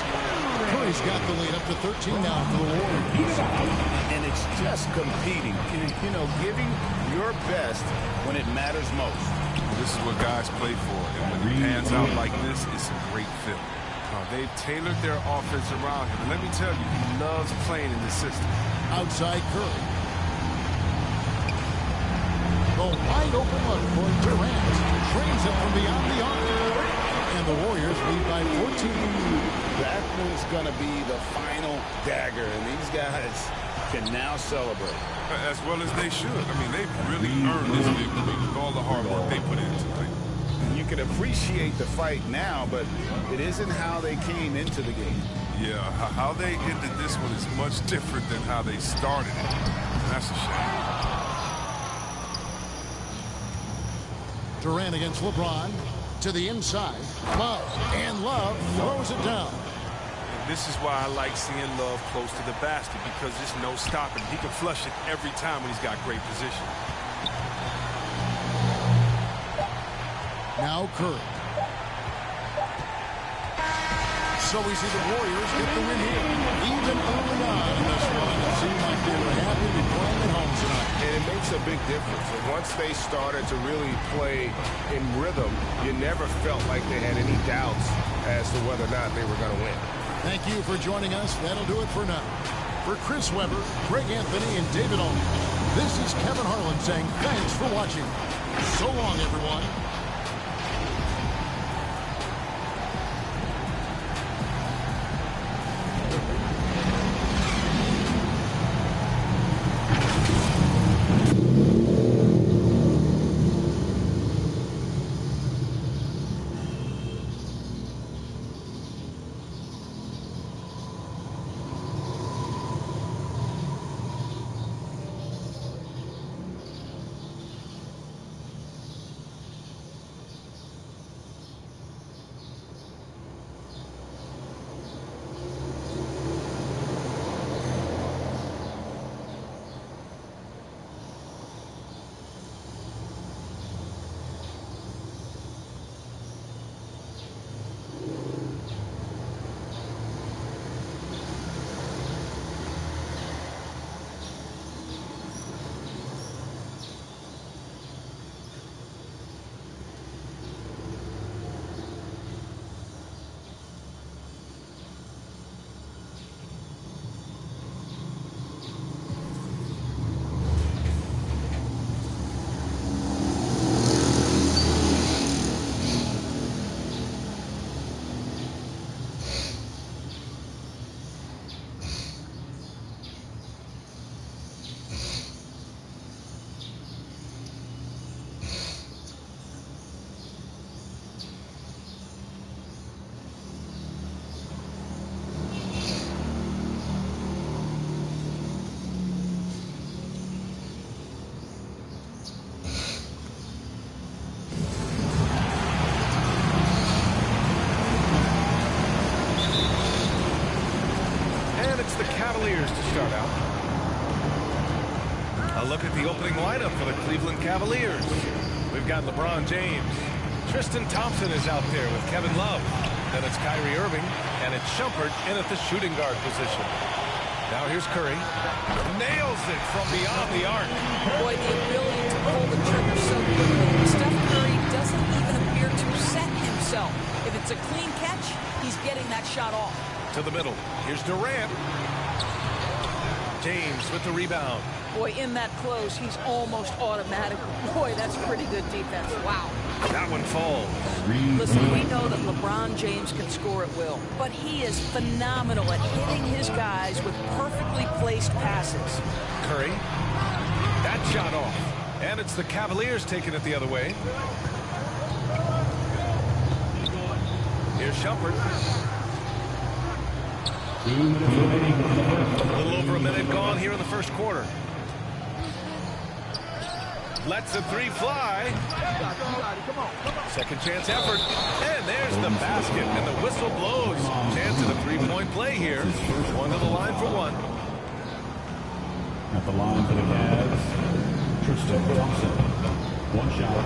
Curry's got the lead up to 13 now for the Warriors. And it's just competing, you know, giving your best when it matters most. This is what guys play for. And when it pans out like this, it's a great fit. They've tailored their offense around him. And let me tell you, he loves playing in this system. Outside Curry. The wide open look for Durant. Trains it from beyond the arc. And the Warriors lead by 14. That one's going to be the final dagger. And these guys can now celebrate. As well as they should. I mean, they've really earned this victory with all the hard work they put in tonight. You can appreciate the fight now, but it isn't how they came into the game. Yeah, how they ended this one is much different than how they started it. And that's a shame. Durant against LeBron. To the inside. Love. And Love throws it down. And this is why I like seeing Love close to the basket, because there's no stopping. He can flush it every time when he's got great position. Now Curry. So we see the Warriors get the win here. Even early on in this one, it seemed like they were happy to be playing at home tonight. And it makes a big difference. And once they started to really play in rhythm, you never felt like they had any doubts as to whether or not they were going to win. Thank you for joining us. That'll do it for now. For Chris Webber, Greg Anthony, and David Aldridge, this is Kevin Harlan saying thanks for watching. So long, everyone. Cavaliers to start out. A look at the opening lineup for the Cleveland Cavaliers. We've got LeBron James. Tristan Thompson is out there with Kevin Love. Then it's Kyrie Irving, and it's Shumpert in at the shooting guard position. Now here's Curry. Nails it from beyond the arc. Boy, the ability to pull the trigger so quickly. Steph Curry doesn't even appear to set himself. If it's a clean catch, he's getting that shot off. To the middle. Here's Durant. James with the rebound. Boy, in that close, he's almost automatic. Boy, that's pretty good defense. Wow. That one falls. Listen, we know that LeBron James can score at will, but he is phenomenal at hitting his guys with perfectly placed passes. Curry. That shot off. And it's the Cavaliers taking it the other way. Here's Shumpert. A little over a minute gone here in the first quarter. Lets the three fly. Second chance effort. And there's the basket. And the whistle blows. Chance at a three-point play here. One to the line for one. At the line for the Cavs, Tristan Thompson. One shot.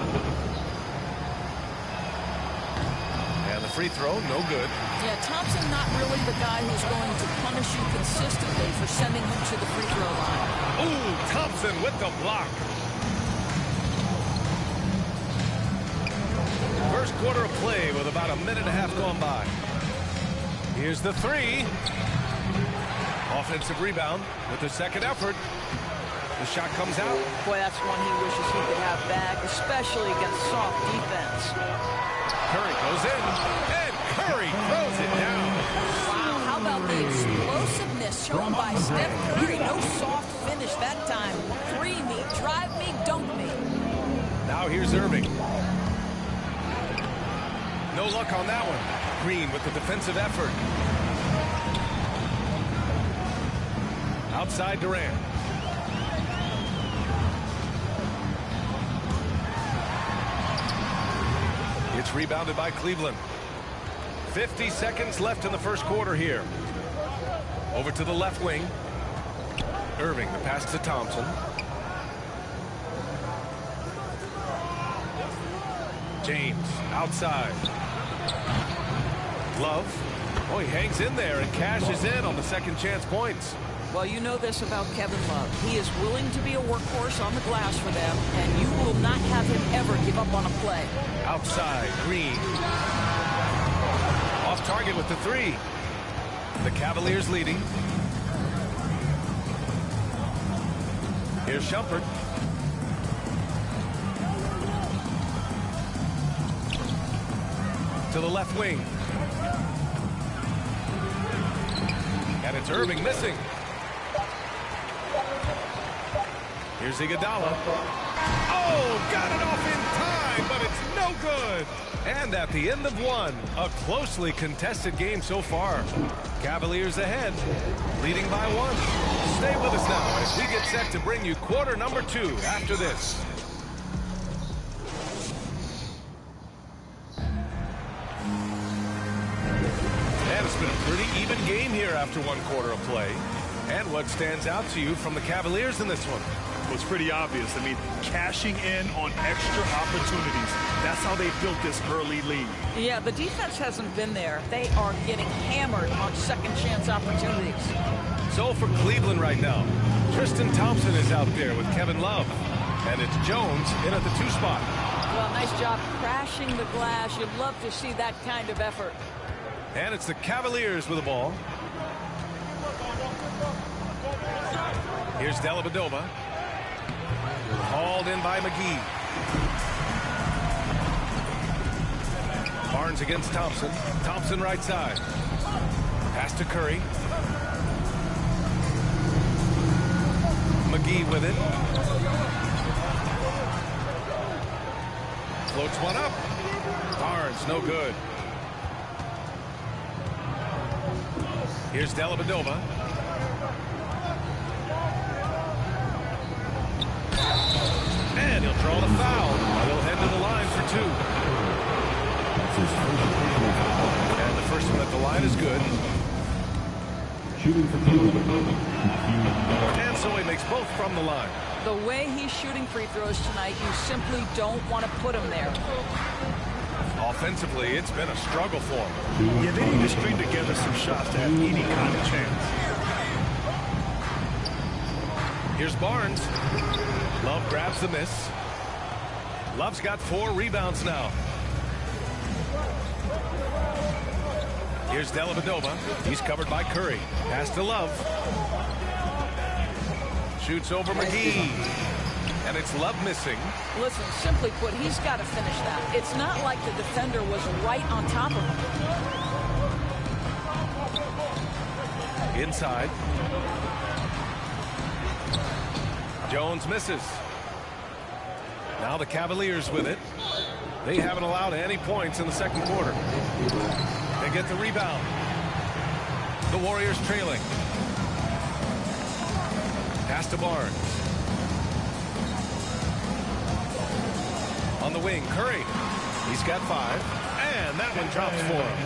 And the free throw, no good. Yeah, Thompson not really the guy who's going to punish you consistently for sending him to the free throw line. Ooh, Thompson with the block. First quarter of play with about a minute and a half gone by. Here's the three. Offensive rebound with the second effort. The shot comes out. Boy, that's one he wishes he could have back, especially against soft defense. Curry goes in, and Curry throws it down. Wow, how about the explosiveness shown by Steph Curry? No soft finish that time. Three me, drive me, dunk me. Now here's Irving. No luck on that one. Green with the defensive effort. Outside Durant. It's rebounded by Cleveland. 50 seconds left in the first quarter here. Over to the left wing. Irving, the pass to Thompson. James outside. Love. Oh, he hangs in there and cashes in on the second chance points. Well, you know this about Kevin Love. He is willing to be a workhorse on the glass for them, and you will not have him ever give up on a play. Outside, Green. Off target with the three. The Cavaliers leading. Here's Shumpert. To the left wing. And it's Irving missing. Here's Iguodala. Oh, got it off in time, but it's no good. And at the end of one, a closely contested game so far. Cavaliers ahead, leading by one. Stay with us now as we get set to bring you quarter number 2 after this. And it's been a pretty even game here after one quarter of play. And what stands out to you from the Cavaliers in this one? Well, it's pretty obvious. I mean, cashing in on extra opportunities. That's how they built this early lead. Yeah, the defense hasn't been there. They are getting hammered on second chance opportunities. So for Cleveland right now, Tristan Thompson is out there with Kevin Love. And it's Jones in at the 2 spot. Well, nice job crashing the glass. You'd love to see that kind of effort. And it's the Cavaliers with the ball. Here's Dellavedova. Hauled in by McGee. Barnes against Thompson. Thompson right side. Pass to Curry. McGee with it. Floats one up. Barnes, no good. Here's Dellavedova. And he'll draw the foul. He'll head to the line for 2. And the first one at the line is good. Shooting for Cleveland. And so he makes both from the line. The way he's shooting free throws tonight, you simply don't want to put him there. Offensively, it's been a struggle for him. Yeah, they need to string together some shots to have any kind of chance. Here's Barnes. Love grabs the miss. Love's got 4 rebounds now. Here's Dellavedova. He's covered by Curry. Pass to Love. Shoots over McGee. And it's Love missing. Listen, simply put, he's got to finish that. It's not like the defender was right on top of him. Inside. Jones misses. Now the Cavaliers with it. They haven't allowed any points in the second quarter. They get the rebound. The Warriors trailing. Pass to Barnes. On the wing, Curry. He's got 5. And that one drops for him.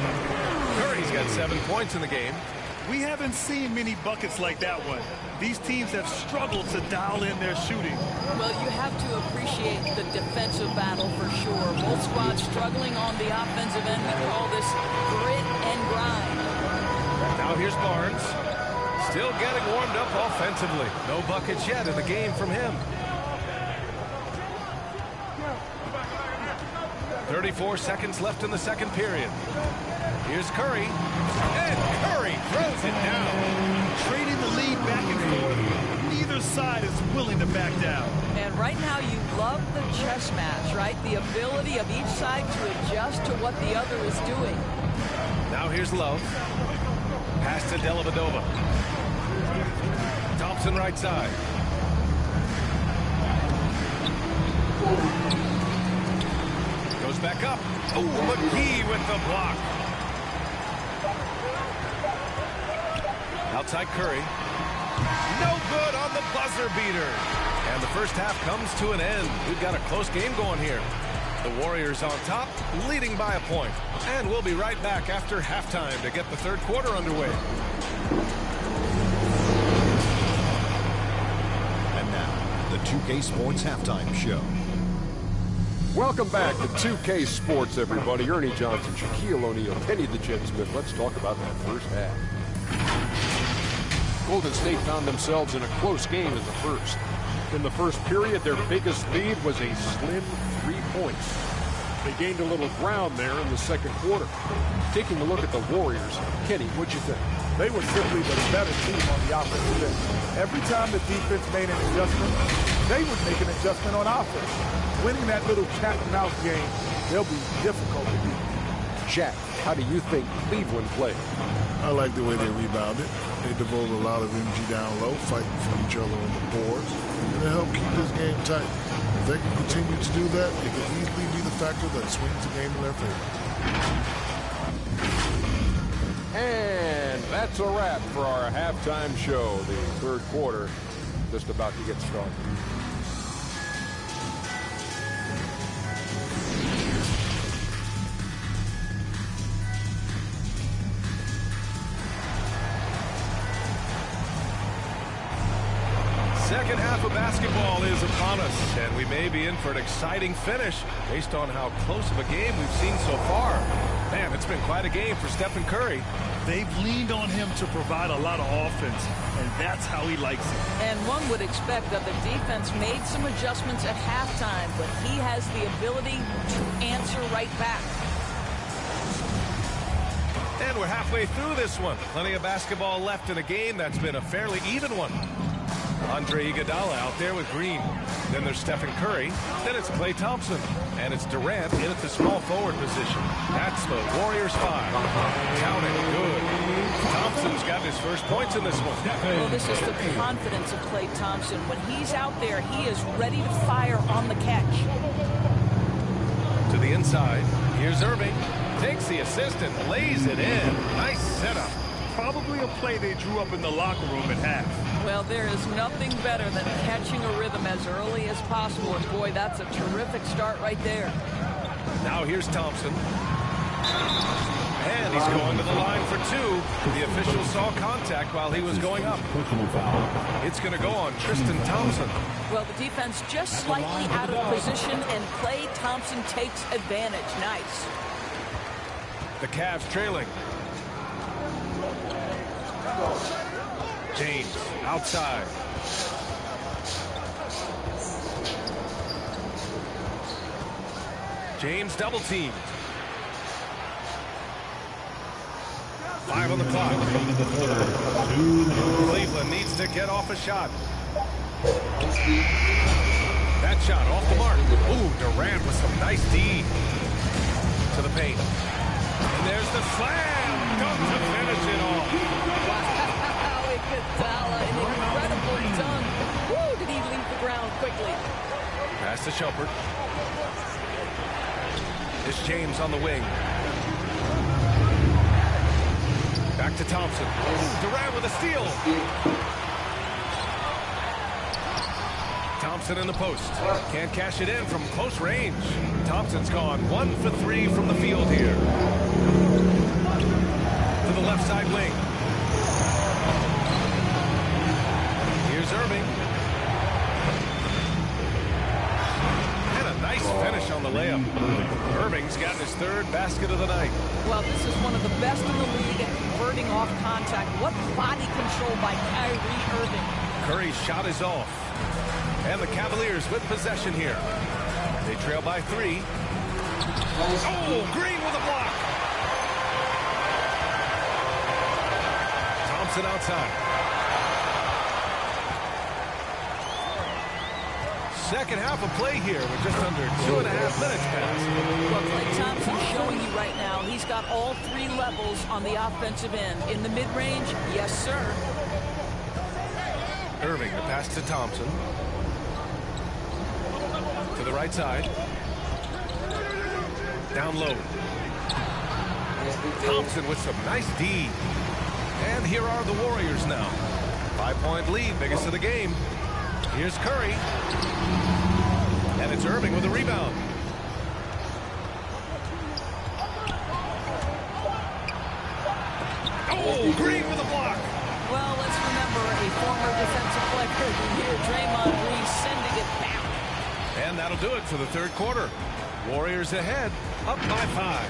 Curry's got 7 points in the game. We haven't seen many buckets like that one. These teams have struggled to dial in their shooting. Well, you have to appreciate the defensive battle for sure. Both squads struggling on the offensive end. We call this grit and grind. Now here's Barnes. Still getting warmed up offensively. No buckets yet in the game from him. 34 seconds left in the second period. Here's Curry. And Curry throws it down. Trading the lead back and forth. Neither side is willing to back down. And right now you love the chess match, right? The ability of each side to adjust to what the other is doing. Now here's Love. Pass to Dellavedova. Thompson right side. Goes back up. Oh, McGee with the block. Outside Curry. No good on the buzzer beater. And the first half comes to an end. We've got a close game going here. The Warriors on top, leading by a point. And we'll be right back after halftime to get the third quarter underway. And now, the 2K Sports Halftime Show. Welcome back to 2K Sports, everybody. Ernie Johnson, Shaquille O'Neal, Kenny the Jet Smith. Let's talk about that first half. Golden State found themselves in a close game in the first. In the first period, their biggest lead was a slim 3 points. They gained a little ground there in the second quarter. Taking a look at the Warriors, Kenny, what'd you think? They were simply the better team on the offensive end. Every time the defense made an adjustment, they would make an adjustment on offense. Winning that little cat and mouse game, they'll be difficult to beat. Shaq, how do you think Cleveland played? I like the way they rebounded. They devoted a lot of energy down low, fighting for each other on the boards, and it helped keep this game tight. If they can continue to do that, it could easily be the factor that swings the game in their favor. And that's a wrap for our halftime show. The third quarter just about to get started. Second half of basketball is upon us, and we may be in for an exciting finish based on how close of a game we've seen so far. Man, it's been quite a game for Stephen Curry. They've leaned on him to provide a lot of offense, and that's how he likes it. And one would expect that the defense made some adjustments at halftime, but he has the ability to answer right back. And we're halfway through this one. Plenty of basketball left in a game that's been a fairly even one. Andre Iguodala out there with Green. Then there's Stephen Curry. Then it's Klay Thompson. And it's Durant in at the small forward position. That's the Warriors 5. Count it good. Thompson's got his first points in this one. Well, this is the confidence of Klay Thompson. When he's out there, he is ready to fire on the catch. To the inside. Here's Irving. Takes the assist and lays it in. Nice setup. Probably a play they drew up in the locker room at half. Well, there is nothing better than catching a rhythm as early as possible. And boy, that's a terrific start right there. Now here's Thompson. And he's going to the line for 2. The official saw contact while he was going up. It's going to go on Tristan Thompson. Well, the defense just slightly out of position, and Klay Thompson takes advantage. Nice. The Cavs trailing. James outside. James double teamed. 5 on the clock. Cleveland needs to get off a shot. That shot off the mark. Ooh, Durant with some nice D to the paint. And there's the slam. Dunk to finish it off. Wow, Iguodala, an incredible dunk. Woo, did he leave the ground quickly. Pass to Shumpert. It's James on the wing. Back to Thompson. Ooh, Durant with a steal. Thompson in the post. Can't cash it in from close range. Thompson's gone 1 for 3 from the field here. To the left side wing. Here's Irving. And a nice finish on the layup. Irving's gotten his 3rd basket of the night. Well, this is one of the best in the league at converting off contact. What body control by Kyrie Irving. Curry's shot is off. And the Cavaliers with possession here. They trail by 3. Oh, Green with a block. Thompson outside. Second half of play here with just under 2.5 minutes passed. Well, Klay Thompson's showing you right now he's got all 3 levels on the offensive end. In the mid-range, yes, sir. Irving, the pass to Thompson. To the right side. Down low. Thompson with some nice D. And here are the Warriors now. 5-point lead, biggest of the game. Here's Curry. And it's Irving with a rebound. Oh, Green with a block. Well, let's remember a former defensive player of the year, Draymond Green, sending it back. And that'll do it for the 3rd quarter. Warriors ahead, up by 5.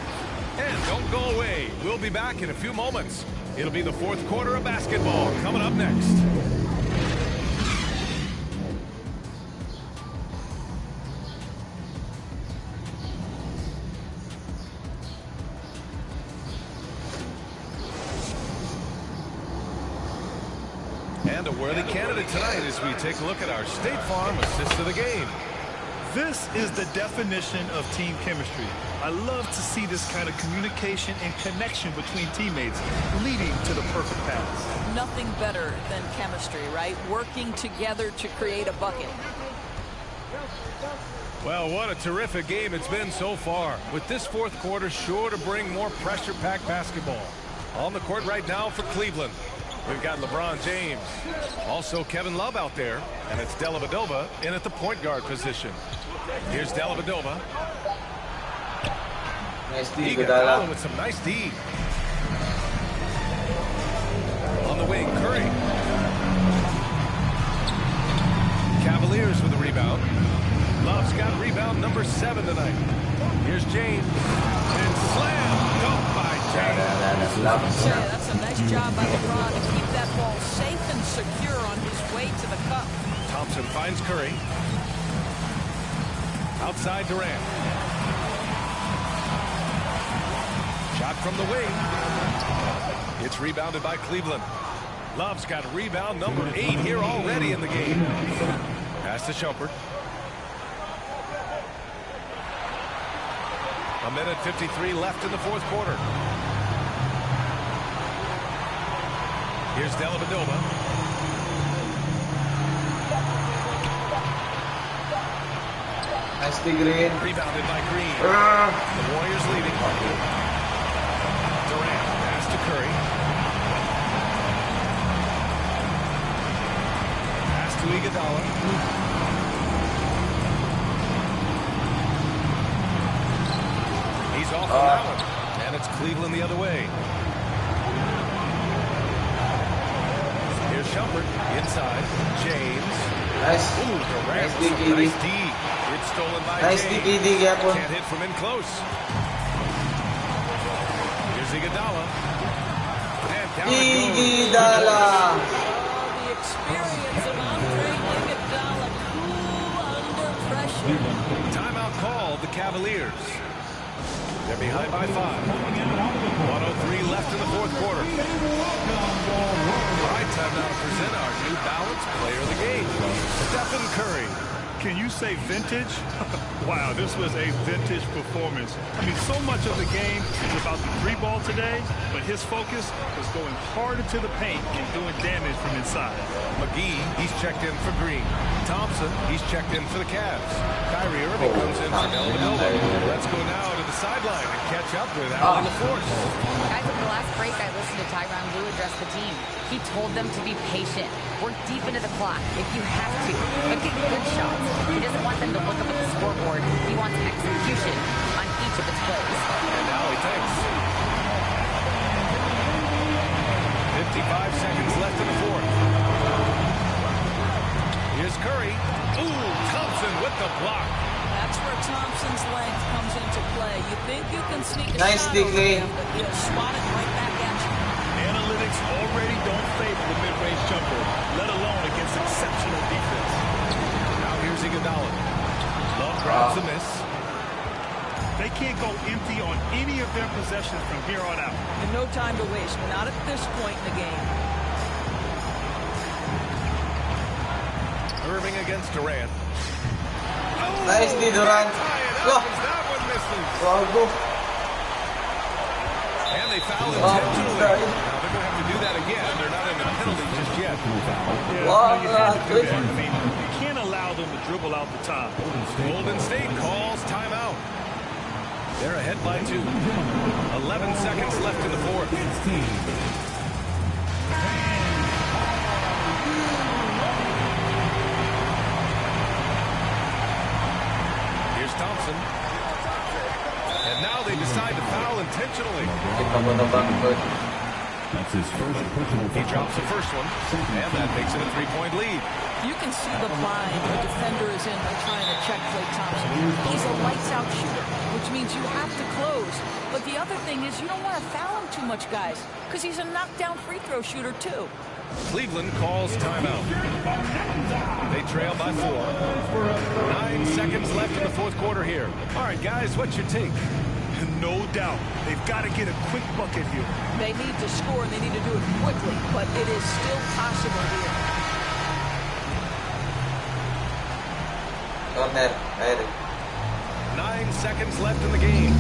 And don't go away. We'll be back in a few moments. It'll be the 4th quarter of basketball coming up next. And a worthy candidate tonight as we take a look at our State Farm assist of the game. This is the definition of team chemistry. I love to see this kind of communication and connection between teammates leading to the perfect pass. Nothing better than chemistry, right? Working together to create a bucket. Well, what a terrific game it's been so far. With this 4th quarter sure to bring more pressure-packed basketball. On the court right now for Cleveland, we've got LeBron James. Also Kevin Love out there. And it's Dellavedova in at the point guard position. Here's Dellavedova. Nice D, Iguodala with some nice D. On the wing, Curry. Cavaliers with a rebound. Love's got rebound number 7 tonight. Here's James. And slam. Dunked by James. That's a nice job by LeBron to keep that ball safe and secure on his way to the cup. Thompson finds Curry. Outside Durant. Shot from the wing. It's rebounded by Cleveland. Love's got rebound number 8 here already in the game. Pass to Shumpert. 1:53 left in the 4th quarter. Here's Dellavedova. Nice D, Green. Rebounded by Green. The Warriors leading. Durant pass to Curry. Pass to Iguodala. He's off on that one. And it's Cleveland the other way. Here's Shumpert inside. James. Nice. Ooh, Durant Nice with some D, nice D. It's stolen by Nice James. D, Gapon. Can't hit from in close. Here's Iguodala. And down it goes. Iguodala. The experience of Andre Iguodala, cool under pressure. Timeout called the Cavaliers. They're behind by 5. 1:03 left in the 4th quarter. All right, time now to present our New Balance Sports Player of the Game, Stephen Curry. Can you say vintage? Wow, this was a vintage performance. I mean, so much of the game is about the three ball today, but his focus was going hard into the paint and doing damage from inside. McGee, he's checked in for Green. Thompson, he's checked in for the Cavs. Kyrie Irving comes in for Dellavedova. Let's go now to the sideline and catch up with Allie LaForce. Guys, at the last break, I listened to Tyronn Lue address the team. He told them to be patient. Work deep into the clock if you have to, but get good shots. He doesn't want them to look up at the scoreboard. He wants execution on each of its plays. And now he takes. 55 seconds left in the fourth. Here's Curry. Ooh, Thompson with the block. That's where Thompson's length comes into play. You think you can sneak a Nice shot over DK. him, but he'll swat it right back at you. Analytics already don't favor the mid-range jumper, let alone against exceptional defense. Now here's Iguodala. Love grabs a miss. They can't go empty on any of their possessions from here on out. And no time to waste, not at this point in the game. Irving against Durant. Nicely, Durant. Wah. That one misses. Bago. And they foul intentionally. Now they're going to have to do that again. They're not in the penalty just yet. Yeah, you have to do that. I mean, you can't allow them to dribble out the top. Golden State calls timeout. They're ahead by 2. 11 seconds left in the fourth. Here's Thompson. And now they decide to foul intentionally. That's his first personal He drops the first one, and that makes it a 3-point lead. You can see the bind the defender is in by trying to check Klay Thompson. He's a lights-out shooter, which means you have to close. But the other thing is you don't want to foul him too much, guys, because he's a knockdown free throw shooter, too. Cleveland calls timeout. They trail by 4. 9 seconds left in the fourth quarter here. All right, guys, what's your take? No doubt. They've got to get a quick bucket here. They need to score, and they need to do it quickly, but it is still possible here. Corner. 9 seconds left in the game.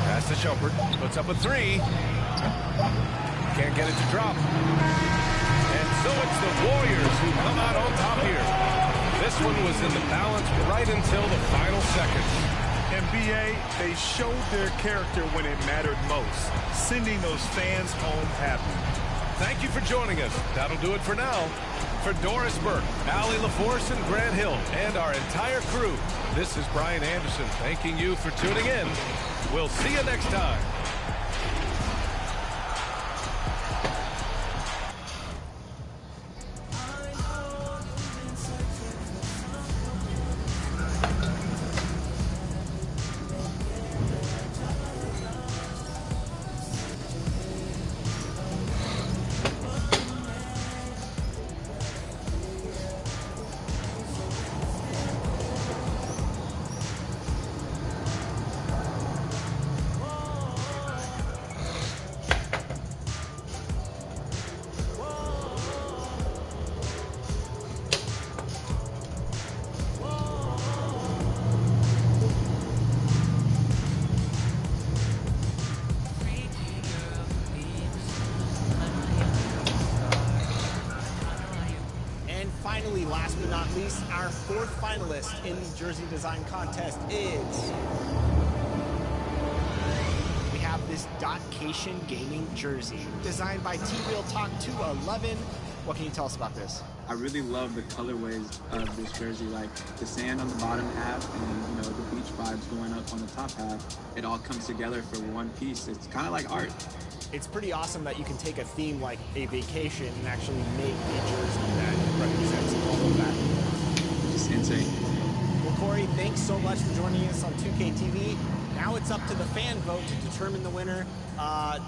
Pass to Shumpert. Puts up a 3. Can't get it to drop. And so it's the Warriors who come out on top here. This one was in the balance right until the final seconds. NBA, they showed their character when it mattered most, sending those fans home happy. Thank you for joining us. That'll do it for now. For Doris Burke, Allie LaForce, and Grant Hill, and our entire crew, this is Brian Anderson thanking you for tuning in. We'll see you next time. Finally, last but not least, our fourth finalist in the jersey design contest is... We have this Dotcation Gaming jersey, designed by T-Real Talk 211. What can you tell us about this? I really love the colorways of this jersey, like the sand on the bottom half and the beach vibes going up on the top half. It all comes together for one piece. It's kind of like art. It's pretty awesome that you can take a theme like a vacation and actually make a jersey that represents all of that. Just insane. Well, Corey, thanks so much for joining us on 2K TV. Now it's up to the fan vote to determine the winner.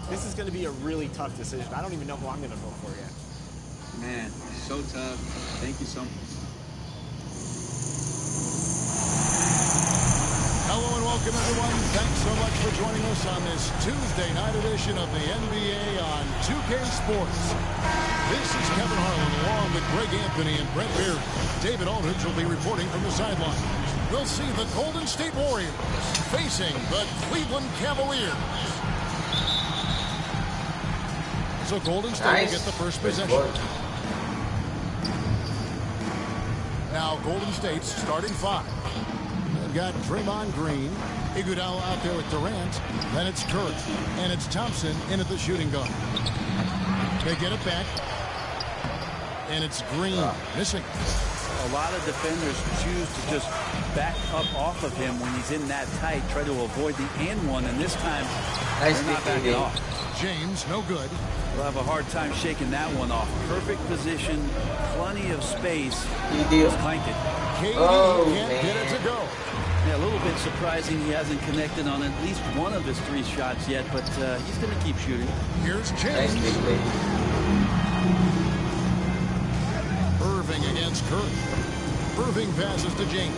This is going to be a really tough decision. I don't even know who I'm going to vote for yet. Man, so tough. Thank you so much. Hello and welcome, everyone. Thanks so much for joining us on this Tuesday night edition of the NBA on 2K Sports. This is Kevin Harlan along with Greg Anthony and Brent Beard. David Aldridge will be reporting from the sideline. We'll see the Golden State Warriors facing the Cleveland Cavaliers. So Golden State will get the first possession. Now Golden State's starting five. They've got Draymond Green, Iguodala out there with Durant. Then it's Curry, and it's Thompson in at the shooting guard. They get it back, and it's Green missing. A lot of defenders choose to just back up off of him when he's in that tight, try to avoid the and one, and this time they're not backing off. James, no good. We'll have a hard time shaking that one off. Perfect position, plenty of space. Just clanked it. KD can't get it to go. Yeah, a little bit surprising he hasn't connected on at least one of his 3 shots yet, but he's going to keep shooting. Here's James. Irving against Curry. Irving passes to James.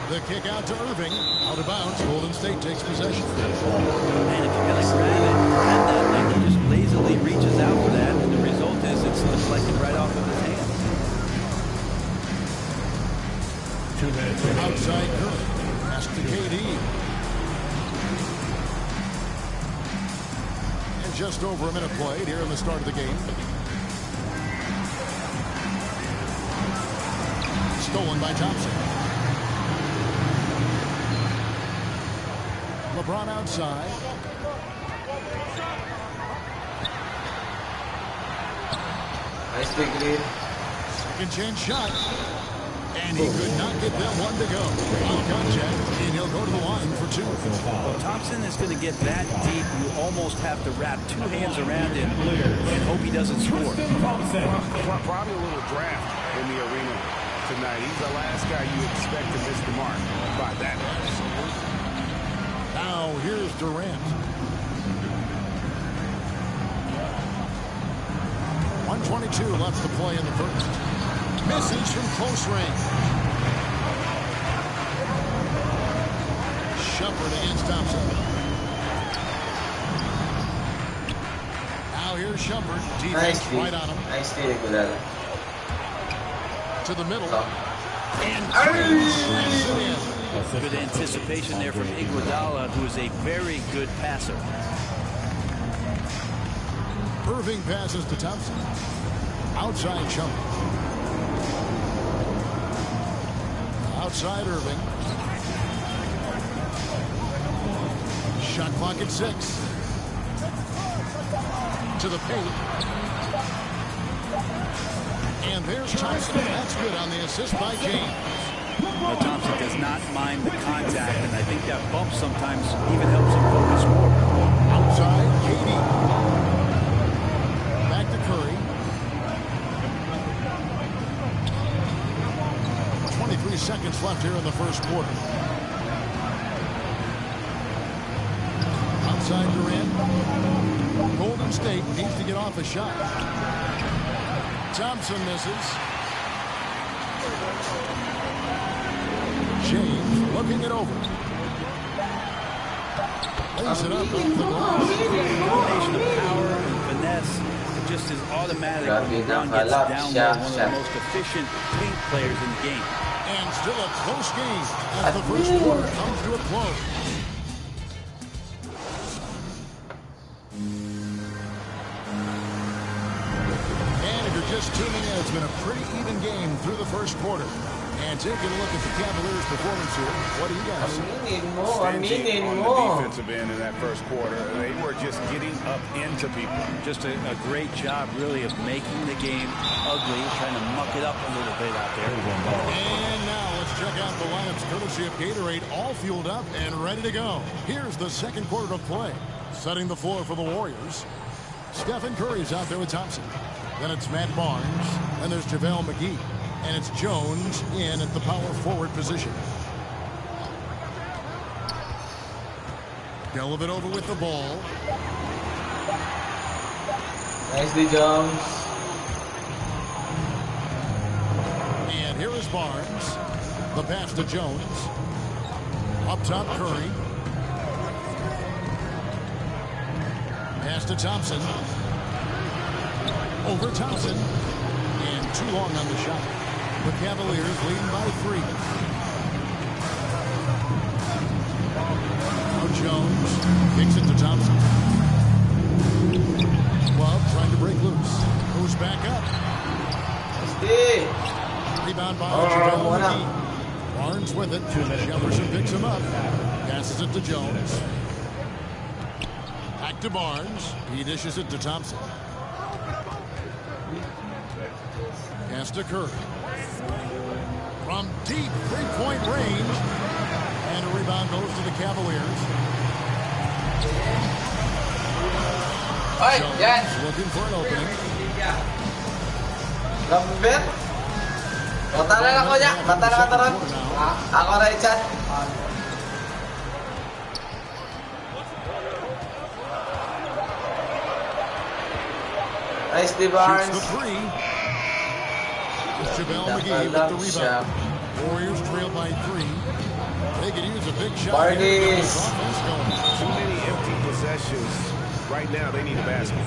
The kick out to Irving. Out of bounds. Golden State takes possession. And if you're going to grab it, grab that thing, he just lazily reaches out for that, and the result is it's deflected right off of his hand. Outside Curry. Pass to KD. And just over a minute played here in the start of the game. Stolen by Thompson. LeBron outside. Nice big lead. Second chance shot. And he could not get that one to go. On contact, and he'll go to the line for 2. Well, Thompson is going to get that deep. You almost have to wrap 2 hands around him and hope he doesn't score. Probably a little draft in the arena tonight. He's the last guy you expect to miss the mark by that. Now here's Durant. 1:22 left to play in the first. Misses from close range. Shumpert against Thompson. Now here's Shumpert. Defense right on him. Nice steal, Iguodala. To the middle. And good anticipation there from Iguodala, who is a very good passer. Irving passes to Thompson. Outside Shumpert. Outside Irving. Shot clock at 6. To the paint. And there's Thompson. That's good on the assist by James. Now, Thompson does not mind the contact, and I think that bump sometimes even helps him focus more. Outside, KD. Back to Curry. 23 seconds left here in the first quarter. Outside Durant. Golden State needs to get off a shot. Thompson misses. James looking it over. Lays it up off the glass. Combination of power and finesse. It just is automatic when LeBron gets down low. One of the most efficient paint players in the game. And still a close game as the first quarter comes to a close. And if you're just tuning in, it's been a pretty even game through the first quarter. And taking a look at the Cavaliers' performance here, what do you guys see? On the defensive end in that first quarter, they were just getting up into people. Just a great job, really, of making the game ugly, trying to muck it up a little bit out there. And now let's check out the lineups courtesy of Gatorade, all fueled up and ready to go. Here's the second quarter of play. Setting the floor for the Warriors. Stephen Curry's out there with Thompson. Then it's Matt Barnes. Then there's JaVale McGee. And it's Jones in at the power forward position. Dellavedova with the ball. Nicely, Jones. And here is Barnes. The pass to Jones. Up top, Curry. Pass to Thompson. Over Thompson. And too long on the shot. The Cavaliers leading by 3. Now Jones kicks it to Thompson. Love trying to break loose. Goes back up. Rebound by JaVale McGee. Barnes with it. Jefferson picks him up. Passes it to Jones. Back to Barnes. He dishes it to Thompson. Pass to Curry. From deep three-point range. And a rebound goes to the Cavaliers. Jones looking for an opening. Lambert. Batalan ako niya. Batalan. Ako na i-chat. Nice, Barnes. Shoots the 3. JaVale McGee with the rebound. Warriors trail by 3. They could use a big shot. Too many empty possessions. Right now, they need a basket.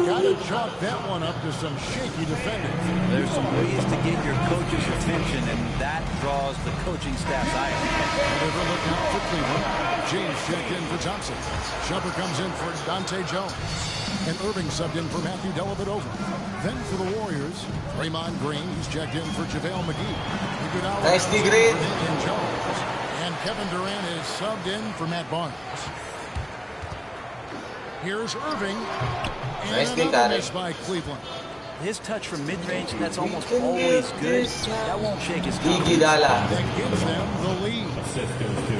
Gotta chalk that one up to some shaky defending. There's some ways to get your coach's attention, and that draws the coaching staff's eye. Never look out for Cleveland. James checked in for Thompson. Shumpert comes in for Dante Jones. And Irving subbed in for Matthew Dellavedova. Then for the Warriors, Draymond Green, he's checked in for JaVale McGee. Nice, Green. And Jones. And Kevin Durant is subbed in for Matt Barnes. Here's Irving. And another miss by Cleveland. His touch from mid-range, that's almost always good. That won't shake his confidence. That gives them the lead.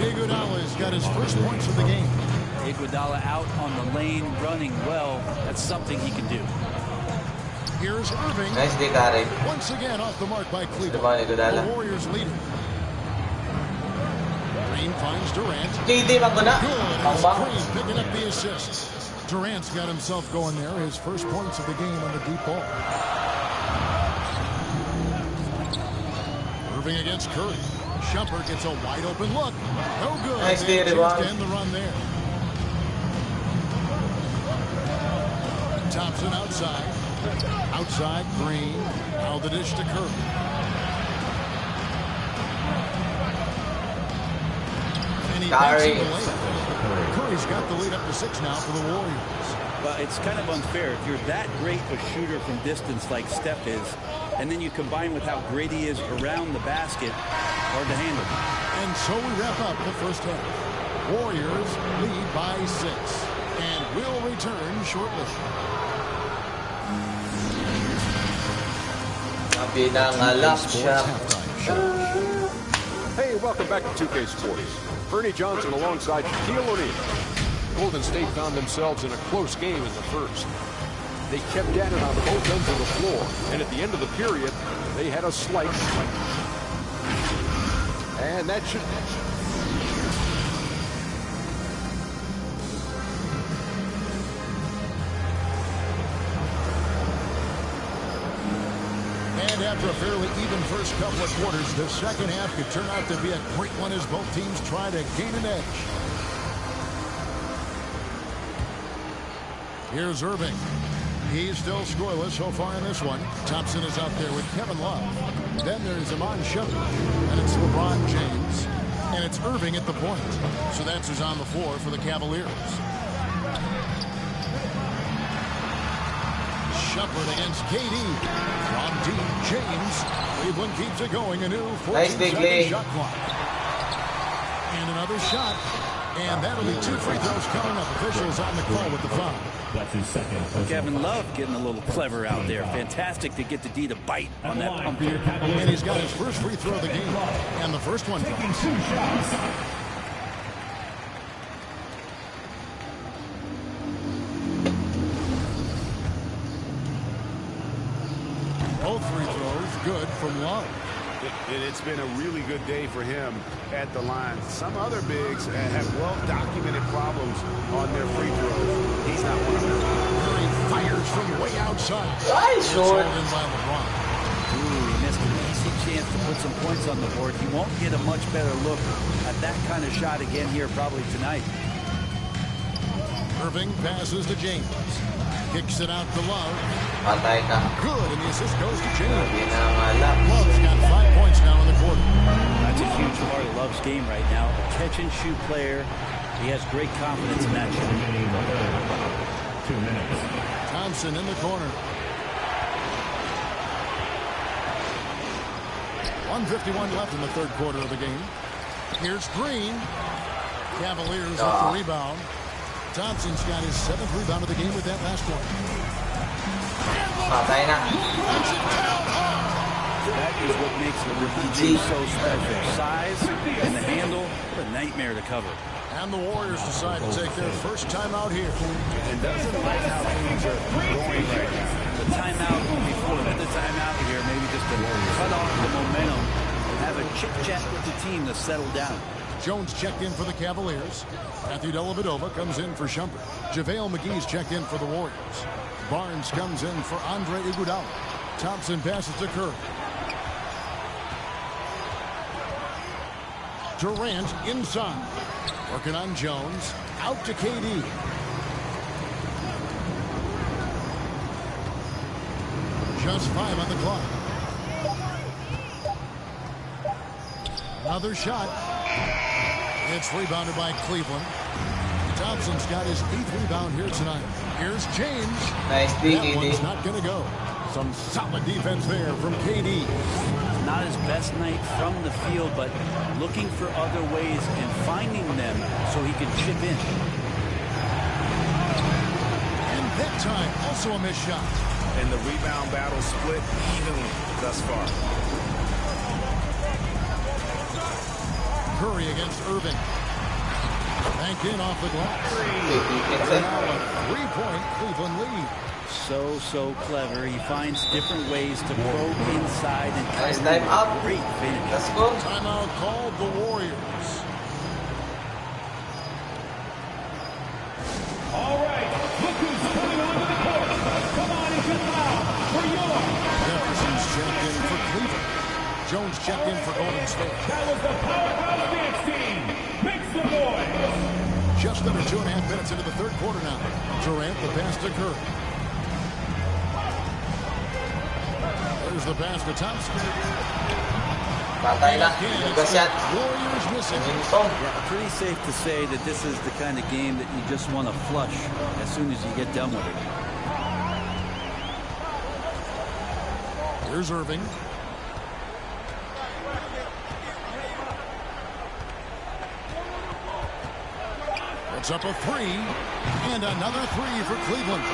Iguodala's got his first points of the game. Iguodala out on the lane, running well. That's something he can do. Here's Irving. Nice, Gary. Once again off the mark by Cleveland. The Warriors lead. Green finds Durant. Good. Green picking up the assist. Durant's got himself going there. His first points of the game on the deep ball. Irving against Curry. Shumpert gets a wide open look. No good. Nice to end the run there. Thompson outside. Outside, Green. Now the dish to Curry. And he makes it the layup. Curry's got the lead up to 6 now for the Warriors. Well, it's kind of unfair. If you're that great a shooter from distance like Steph is, and then you combine with how great he is around the basket, hard to handle. And so we wrap up the first half. Warriors lead by 6. And we'll return shortly. Hey, welcome back to 2K Sports. Ernie Johnson alongside Shaquille O'Neal. Golden State found themselves in a close game in the first. They kept at it on both ends of the floor, and at the end of the period, they had a slight. And that should... And after a fairly even first couple of quarters, the second half could turn out to be a great one as both teams try to gain an edge. Here's Irving. He's still scoreless so far in this one. Thompson is out there with Kevin Love. Then there's Iman Shumpert. And it's LeBron James. And it's Irving at the point. So that's who's on the floor for the Cavaliers. Shumpert against KD. From deep, James. Cleveland keeps it going. A new 14-second shot clock. And another shot. And that'll be 2 free throws coming up. Officials on the call with the foul. That's his second. Kevin Love getting a little clever out there. Fantastic to get the D to bite on that pump. And he's got his first free throw of the game. And the first one. Both free throws good from Love. It's been a really good day for him at the line. Some other bigs have well-documented problems on their free throws. He's not one of them. Curry fires from way outside. Nice short. In by LeBron. Ooh, he missed an easy chance to put some points on the board. He won't get a much better look at that kind of shot again here probably tonight. Irving passes to James. Kicks it out to Love. Patay ka. Good, and the assist goes to James. Hindi na malap. Love's got 5 points now in the quarter. That's a huge part of Love's game right now. A catch-and-shoot player. He has great confidence in that shot. 2 minutes. Thompson in the corner. 1:51 left in the third quarter of the game. Here's Green. Cavaliers with the rebound. Thompson's got his 7th rebound of the game with that last one. Patay na. That is what makes the rookie team so special. Size and the handle, what a nightmare to cover. And the Warriors decide to take their first timeout here. And doesn't like how things are going right now. The timeout before the timeout here, maybe just to cut off the momentum and have a chit-chat with the team to settle down. Jones checked in for the Cavaliers. Matthew Dellavedova comes in for Shumpert. JaVale McGee's checked in for the Warriors. Barnes comes in for Andre Iguodala. Thompson passes to Curry. Durant inside. Working on Jones. Out to KD. Just 5 on the clock. Another shot. It's rebounded by Cleveland. Thompson's got his 8th rebound here tonight. Here's James. Nice D, that KD. one's not going to go. Some solid defense there from KD. Not his best night from the field, but looking for other ways and finding them so he can chip in. And that time, also a missed shot. And the rebound battle split evenly thus far. Curry against Irving. Banked in off the glass. 3-point Cleveland lead. So clever. He finds different ways to probe inside and Nice time out. Great finish. Let's go. Timeout called the Warriors. All right, look who's coming onto the court. Come on and get loud for your. Jefferson's checked in for Cleveland. Jones checked in for Golden State. That was the powerhouse dance team. Makes the boys. Just under 2.5 minutes into the third quarter now. Durant the pass to Curry. There's the pass to Thompson. Patay na. Good shot. Warriors missing. Yeah, pretty safe to say that this is the kind of game that you just want to flush as soon as you get done with it. Here's Irving. It's up a 3. And another 3 for Cleveland.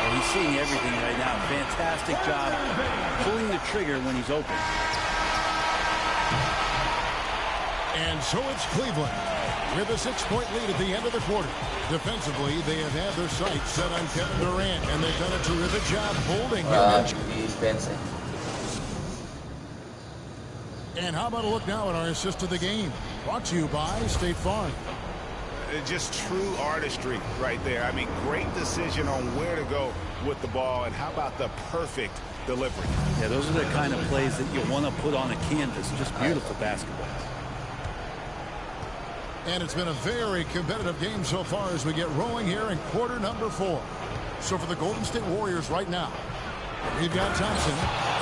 Well, he's seeing everything right now. Fantastic job pulling the trigger when he's open. And so it's Cleveland with a 6-point lead at the end of the quarter. Defensively, they have had their sights set on Kevin Durant, and they've done a terrific job holding him. And how about a look now at our assist to the game? Brought to you by State Farm. Just true artistry right there. I mean, great decision on where to go with the ball, and how about the perfect delivery? Yeah, those are the kind of plays that you want to put on a canvas. Just beautiful basketball. And it's been a very competitive game so far as we get rolling here in quarter number 4. So for the Golden State Warriors right now, we've got Thompson.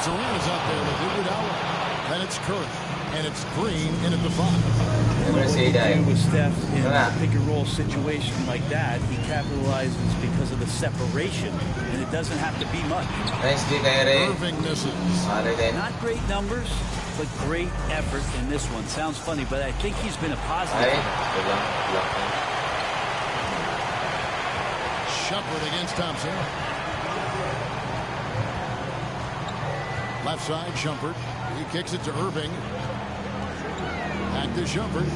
Durant is out there with Iguodala. Then it's Curry. And it's Green in at the 5. What do you do with Steph in a pick-and-roll situation like that? He capitalizes because of the separation, and it doesn't have to be much. Irving misses. Not great numbers, but great effort in this one. Sounds funny, but I think he's been a positive. Shumpert against Thompson. Left side, Shumpert. He kicks it to Irving. Back to Shumpert.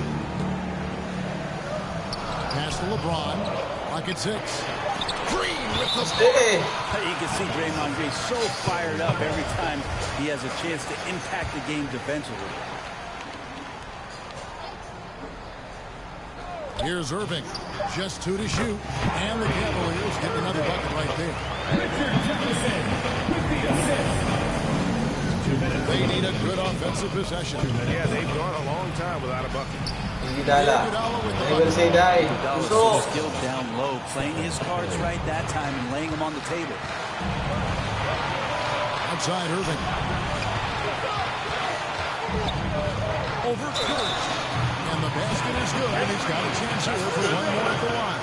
Pass to LeBron. Pocket 6. Green with the ball. You can see Draymond Green so fired up every time he has a chance to impact the game defensively. Here's Irving. Just 2 to shoot. And the Cavaliers get another bucket right there. Richard Jefferson with the assist. 2 They need a good offensive possession. Yeah, they've gone a long time without a bucket. Iguodala say die. Iguodala's so skilled down low, playing his cards right that time and laying them on the table. Outside Irving. Over Curry. And the basket is good, and he's got a chance here for one more at the line.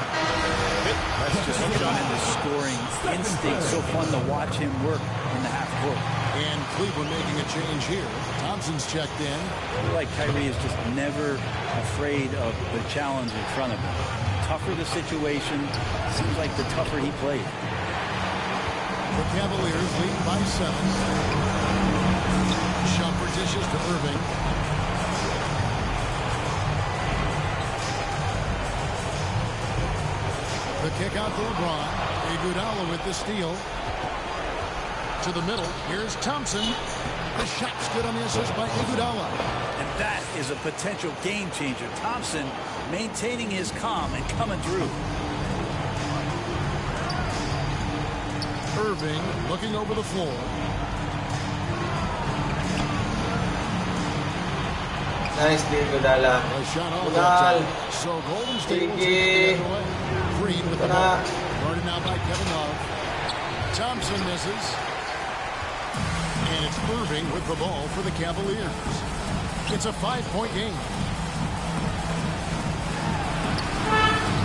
Let's just jump into scoring instinct. So fun to watch him work in the half court. And Cleveland making a change here. Thompson's checked in. I feel like Kyrie is just never afraid of the challenge in front of him. Tougher the situation, seems like the tougher he played. The Cavaliers lead by 7. Shumpert dishes to Irving. The kick out to LeBron. Iguodala with the steal. To the middle. Here's Thompson. The shot's good on the assist by Iguodala. And that is a potential game changer. Thompson maintaining his calm and coming through. Irving looking over the floor. Nice, Iguodala. A shot off that time. So Golden State will take the away. Green with the ball. Guarded now by Kevin Love. Thompson misses. And it's Irving with the ball for the Cavaliers. It's a 5-point game.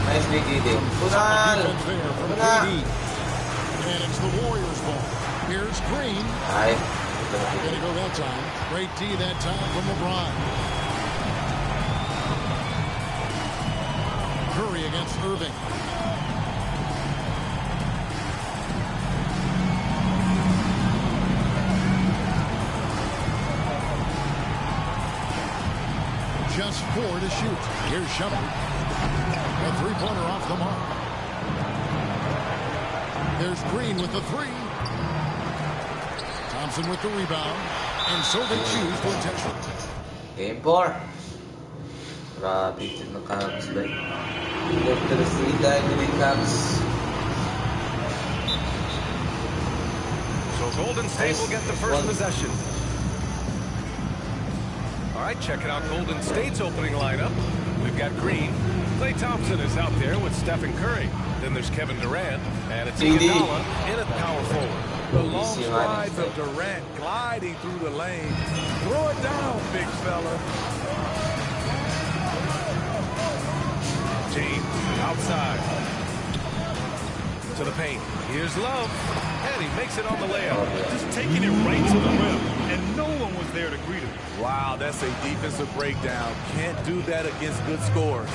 Nice big lead. And it's the Warriors' ball. Here's Green. Gonna go that time. Great D that time from LeBron. Curry against Irving. Just 4 to shoot. Here's Shumpert. A three-pointer off the mark. There's Green with the 3. Thompson with the rebound. And so they choose to attempt. Game 4. Grabe, ito na Cavs ba? Look to the free dahil ni Cavs. So Golden State will get the first possession. All right, checking out Golden State's opening lineup. We've got Green. Klay Thompson is out there with Stephen Curry. Then there's Kevin Durant, and it's Iguodala in at power forward. The long strides of Durant gliding through the lane. Throw it down, big fella. James outside to the paint. Here's Love, and he makes it on the layup. Just taking it right to the rim, and no one was there to greet him. Wow, that's a defensive breakdown. Can't do that against good scores.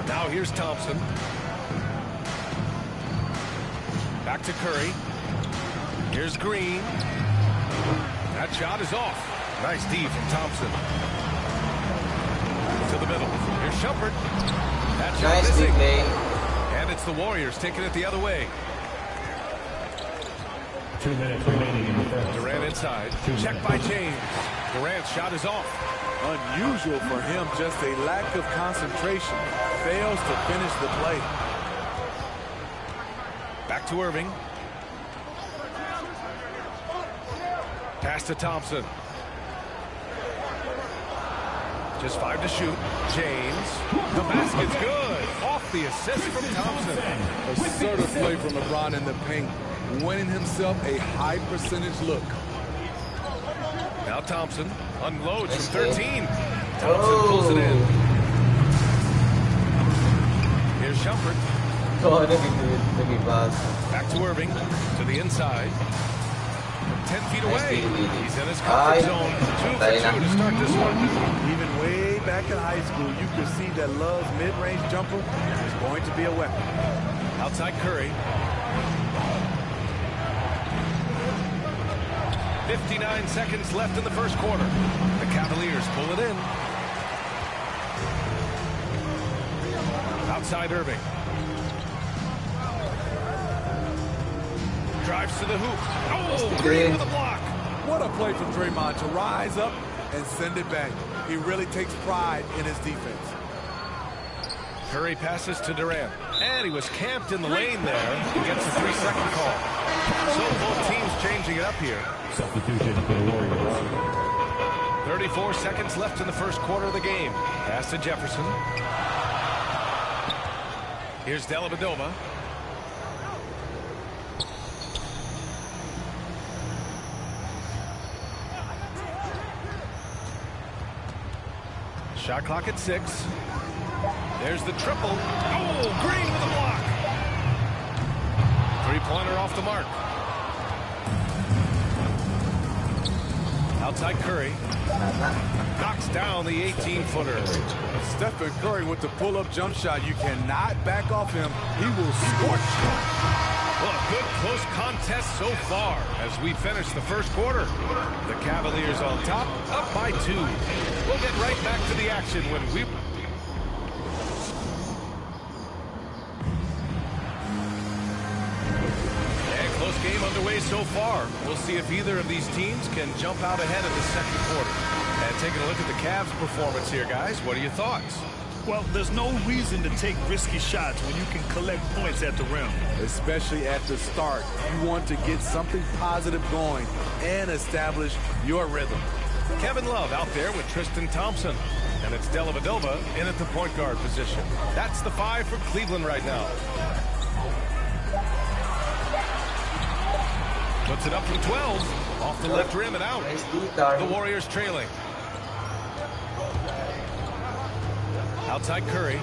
Now here's Thompson. Back to Curry. Here's Green. That shot is off. Nice D from Thompson. To the middle. Here's Shumpert. That shot missing. And it's the Warriors taking it the other way. 2 minutes remaining in the first. Durant inside. Check by James. Durant's shot is off. Unusual for him, just a lack of concentration. Fails to finish the play. Back to Irving. Pass to Thompson. Just 5 to shoot. James. The basket's good. Off the assist from Thompson. Assertive play from LeBron in the paint, winning himself a high percentage look. Now Thompson unloads from 13. Thompson pulls it in. Here's Shumpert. Back to Irving. To the inside. 10 feet away. He's in his comfort zone. 2 for 2 to start this one. Even way back in high school, you could see that Love's mid-range jumper is going to be a weapon. Outside Curry. 59 seconds left in the first quarter. The Cavaliers pull it in. Outside Irving. Drives to the hoop. Oh, Green with a block. What a play from Draymond to rise up and send it back. He really takes pride in his defense. Curry passes to Durant. And he was camped in the lane there. He gets a 3-second call. So both teams changing it up here. Substitution for the Warriors. 34 seconds left in the first quarter of the game. Pass to Jefferson. Here's Dellavedova. Shot clock at 6. There's the triple. Oh, Green with a block. Three-pointer off the mark. Outside Curry. Knocks down the 18-footer. Stephen Curry with the pull-up jump shot. You cannot back off him. He will scorch you. Well, a good close contest so far as we finish the first quarter. The Cavaliers on top, up by 2. We'll get right back to the action when we... And close game underway so far. We'll see if either of these teams can jump out ahead in the second quarter. And taking a look at the Cavs' performance here, guys. What are your thoughts? Well, there's no reason to take risky shots when you can collect points at the rim. Especially at the start. You want to get something positive going and establish your rhythm. Kevin Love out there with Tristan Thompson. And it's Dellavedova in at the point guard position. That's the 5 for Cleveland right now. Puts it up from 12. Off the left rim and out. The Warriors trailing. Outside Curry.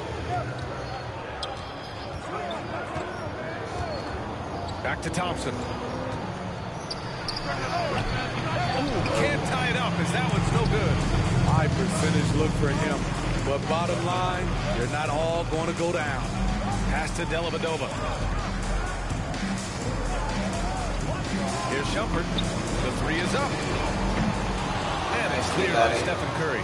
Back to Thompson. Ooh, can't tie it up as that one's no good. High percentage look for him. But bottom line, they're not all going to go down. Pass to Dellavedova. Here's Shumpert. The 3 is up. And it's cleared by Stephen Curry.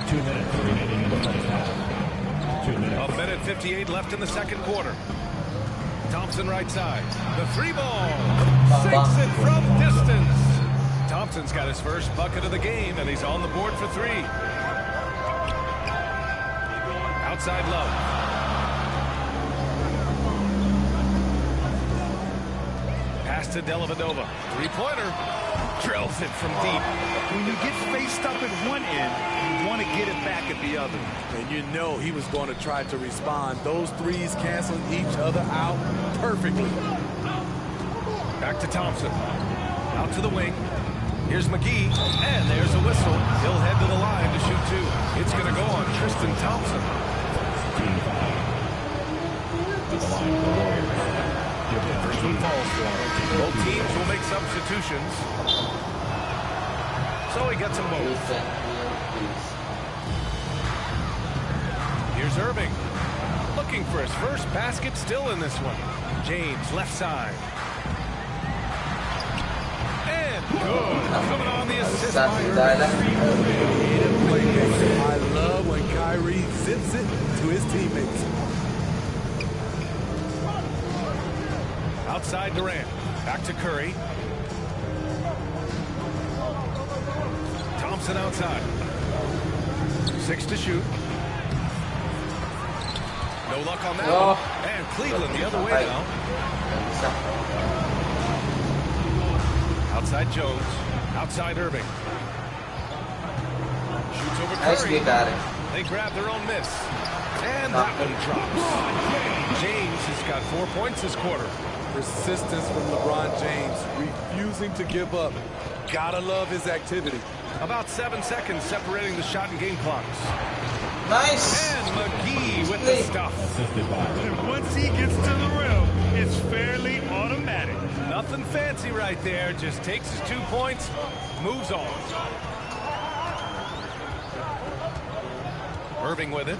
2 minutes remaining in the first half. 2 minutes. A minute 58 left in the second quarter. Thompson right side. The 3 ball. Sinks it from distance. Thompson's got his first bucket of the game, and he's on the board for 3. Outside Love. Pass to Dellavedova. 3-pointer. Drills it from deep. When you get faced up at one end, you want to get it back at the other. And you know he was going to try to respond. Those threes canceling each other out perfectly. Back to Thompson. Out to the wing. Here's McGee. And there's a whistle. He'll head to the line to shoot 2. It's going to go on Tristan Thompson. First one falls for him. Both teams will make substitutions. So he gets them both. Here's Irving. Looking for his first basket still in this one. James, left side. And good. Coming on the assist by Irving. I love when Kyrie zips it to his teammates. Outside Durant. Back to Curry. Thompson outside. 6 to shoot. No luck on that one. And Cleveland the other way now. Outside Jones. Outside Irving. Shoots over Curry. They grab their own miss. And that one drops. James has got 4 points this quarter. Persistence from LeBron James, refusing to give up. Gotta love his activity. About 7 seconds separating the shot and game clocks. Nice. And McGee with the stuff. And once he gets to the rim, it's fairly automatic. Nothing fancy right there. Just takes his 2 points, moves on. Irving with it.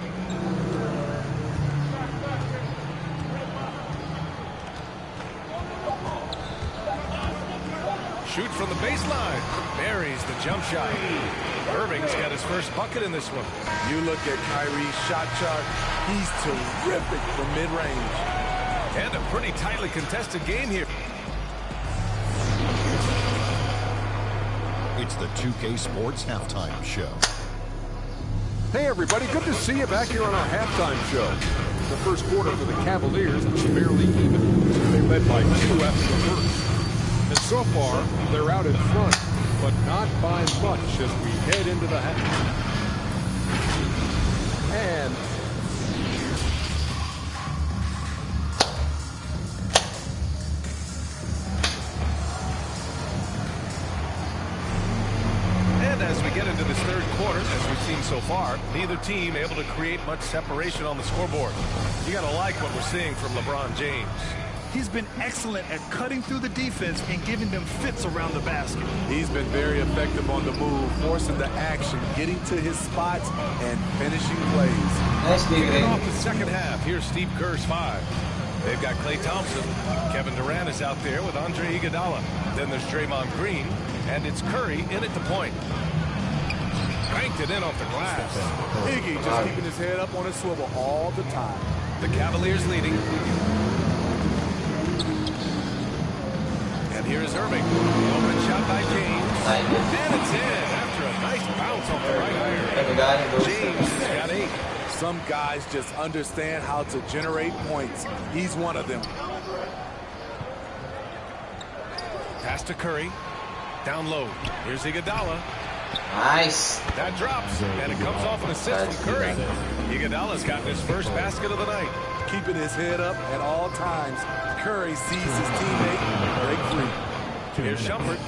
Shoot from the baseline. Buries the jump shot. Irving's got his first bucket in this one. You look at Kyrie's shot chart. He's terrific from mid-range. And a pretty tightly contested game here. It's the 2K Sports Halftime Show. Hey, everybody. Good to see you back here on our halftime show. The first quarter for the Cavaliers was barely even. They led by 2 after the first. And so far, they're out in front, but not by much as we head into the half. And as we get into this third quarter, as we've seen so far, neither team able to create much separation on the scoreboard. You got to like what we're seeing from LeBron James. He's been excellent at cutting through the defense and giving them fits around the basket. He's been very effective on the move, forcing the action, getting to his spots, and finishing plays. Kicking off the second half, here's Steve Kerr's 5. They've got Klay Thompson. Kevin Durant is out there with Andre Iguodala. Then there's Draymond Green, and it's Curry in at the point. Cranked it in off the glass. Iggy just keeping his head up on his swivel all the time. The Cavaliers leading. And here's Irving. Open shot by James. And it's in after a nice bounce off the right iron. James has got 8. Some guys just understand how to generate points. He's one of them. Pass to Curry. Down low. Here's Iguodala. Nice. That drops, and it comes off an assist from Curry. Iguodala's gotten his first basket of the night. Keeping his head up at all times. Curry sees his teammate break free. Here's Shumpert.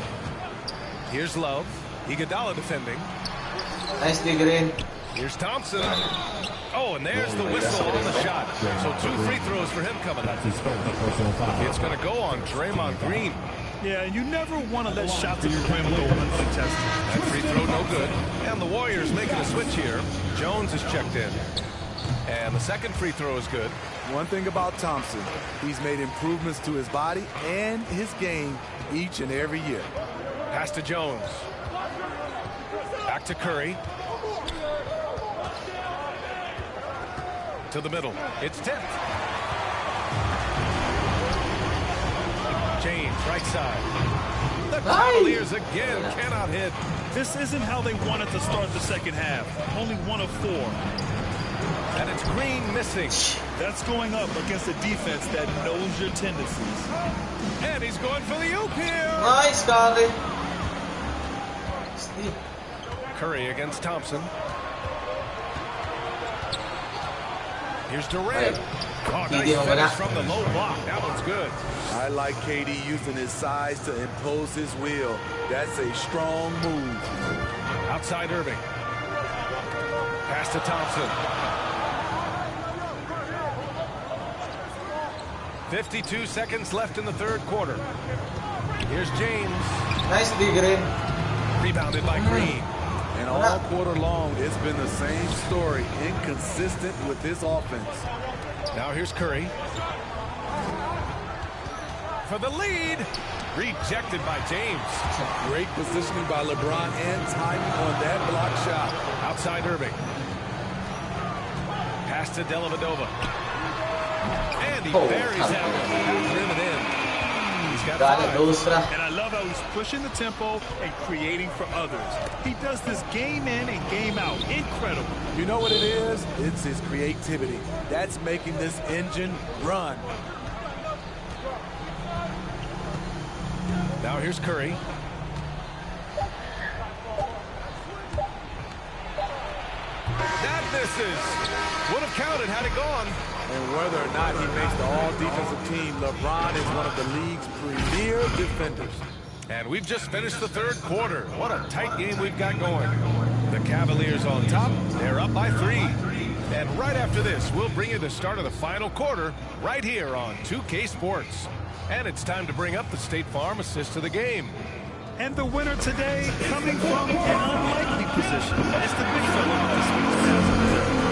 Here's Love. Iguodala defending. Nice Green. Here's Thompson. Oh, and there's the whistle on the shot. So 2 free throws for him coming up. It's going to go on Draymond Green. Yeah, you never want to let shots at the rim go uncontested. That free throw no good. And the Warriors making a switch here. Jones is checked in. And the second free throw is good. One thing about Thompson, he's made improvements to his body and his game each and every year. Pass to Jones. Back to Curry. To the middle. It's tipped. James, right side. The Cavaliers again cannot hit. This isn't how they wanted to start the second half. Only 1 of 4. And it's Green missing. That's going up against a defense that knows your tendencies. And he's going for the oop here. Nice, Carly. Curry against Thompson. Here's Durant. Oh, nice finish from the low block. That one's good. I like KD using his size to impose his will. That's a strong move. Outside Irving. Pass to Thompson. 52 seconds left in the third quarter. Here's James. Nice Green. Rebounded by Green. And all quarter long, it's been the same story. Inconsistent with his offense. Now here's Curry. For the lead. Rejected by James. Great positioning by LeBron and timing on that block shot. Outside Irving. Pass to Dellavedova. And he buries that one. Rim it in. He's got 5. And I love how he's pushing the tempo and creating for others. He does this game in and game out. Incredible. You know what it is? It's his creativity. That's making this engine run. Now here's Curry. That misses. Would have counted had it gone. And whether or not he makes the all-defensive team, LeBron is one of the league's premier defenders. And we've just finished the third quarter. What a tight game we've got going. The Cavaliers on top. They're up by 3. And right after this, we'll bring you the start of the final quarter right here on 2K Sports. And it's time to bring up the State Farm assist of the game. And the winner today, coming from an unlikely position, is the big fella with this week's pass.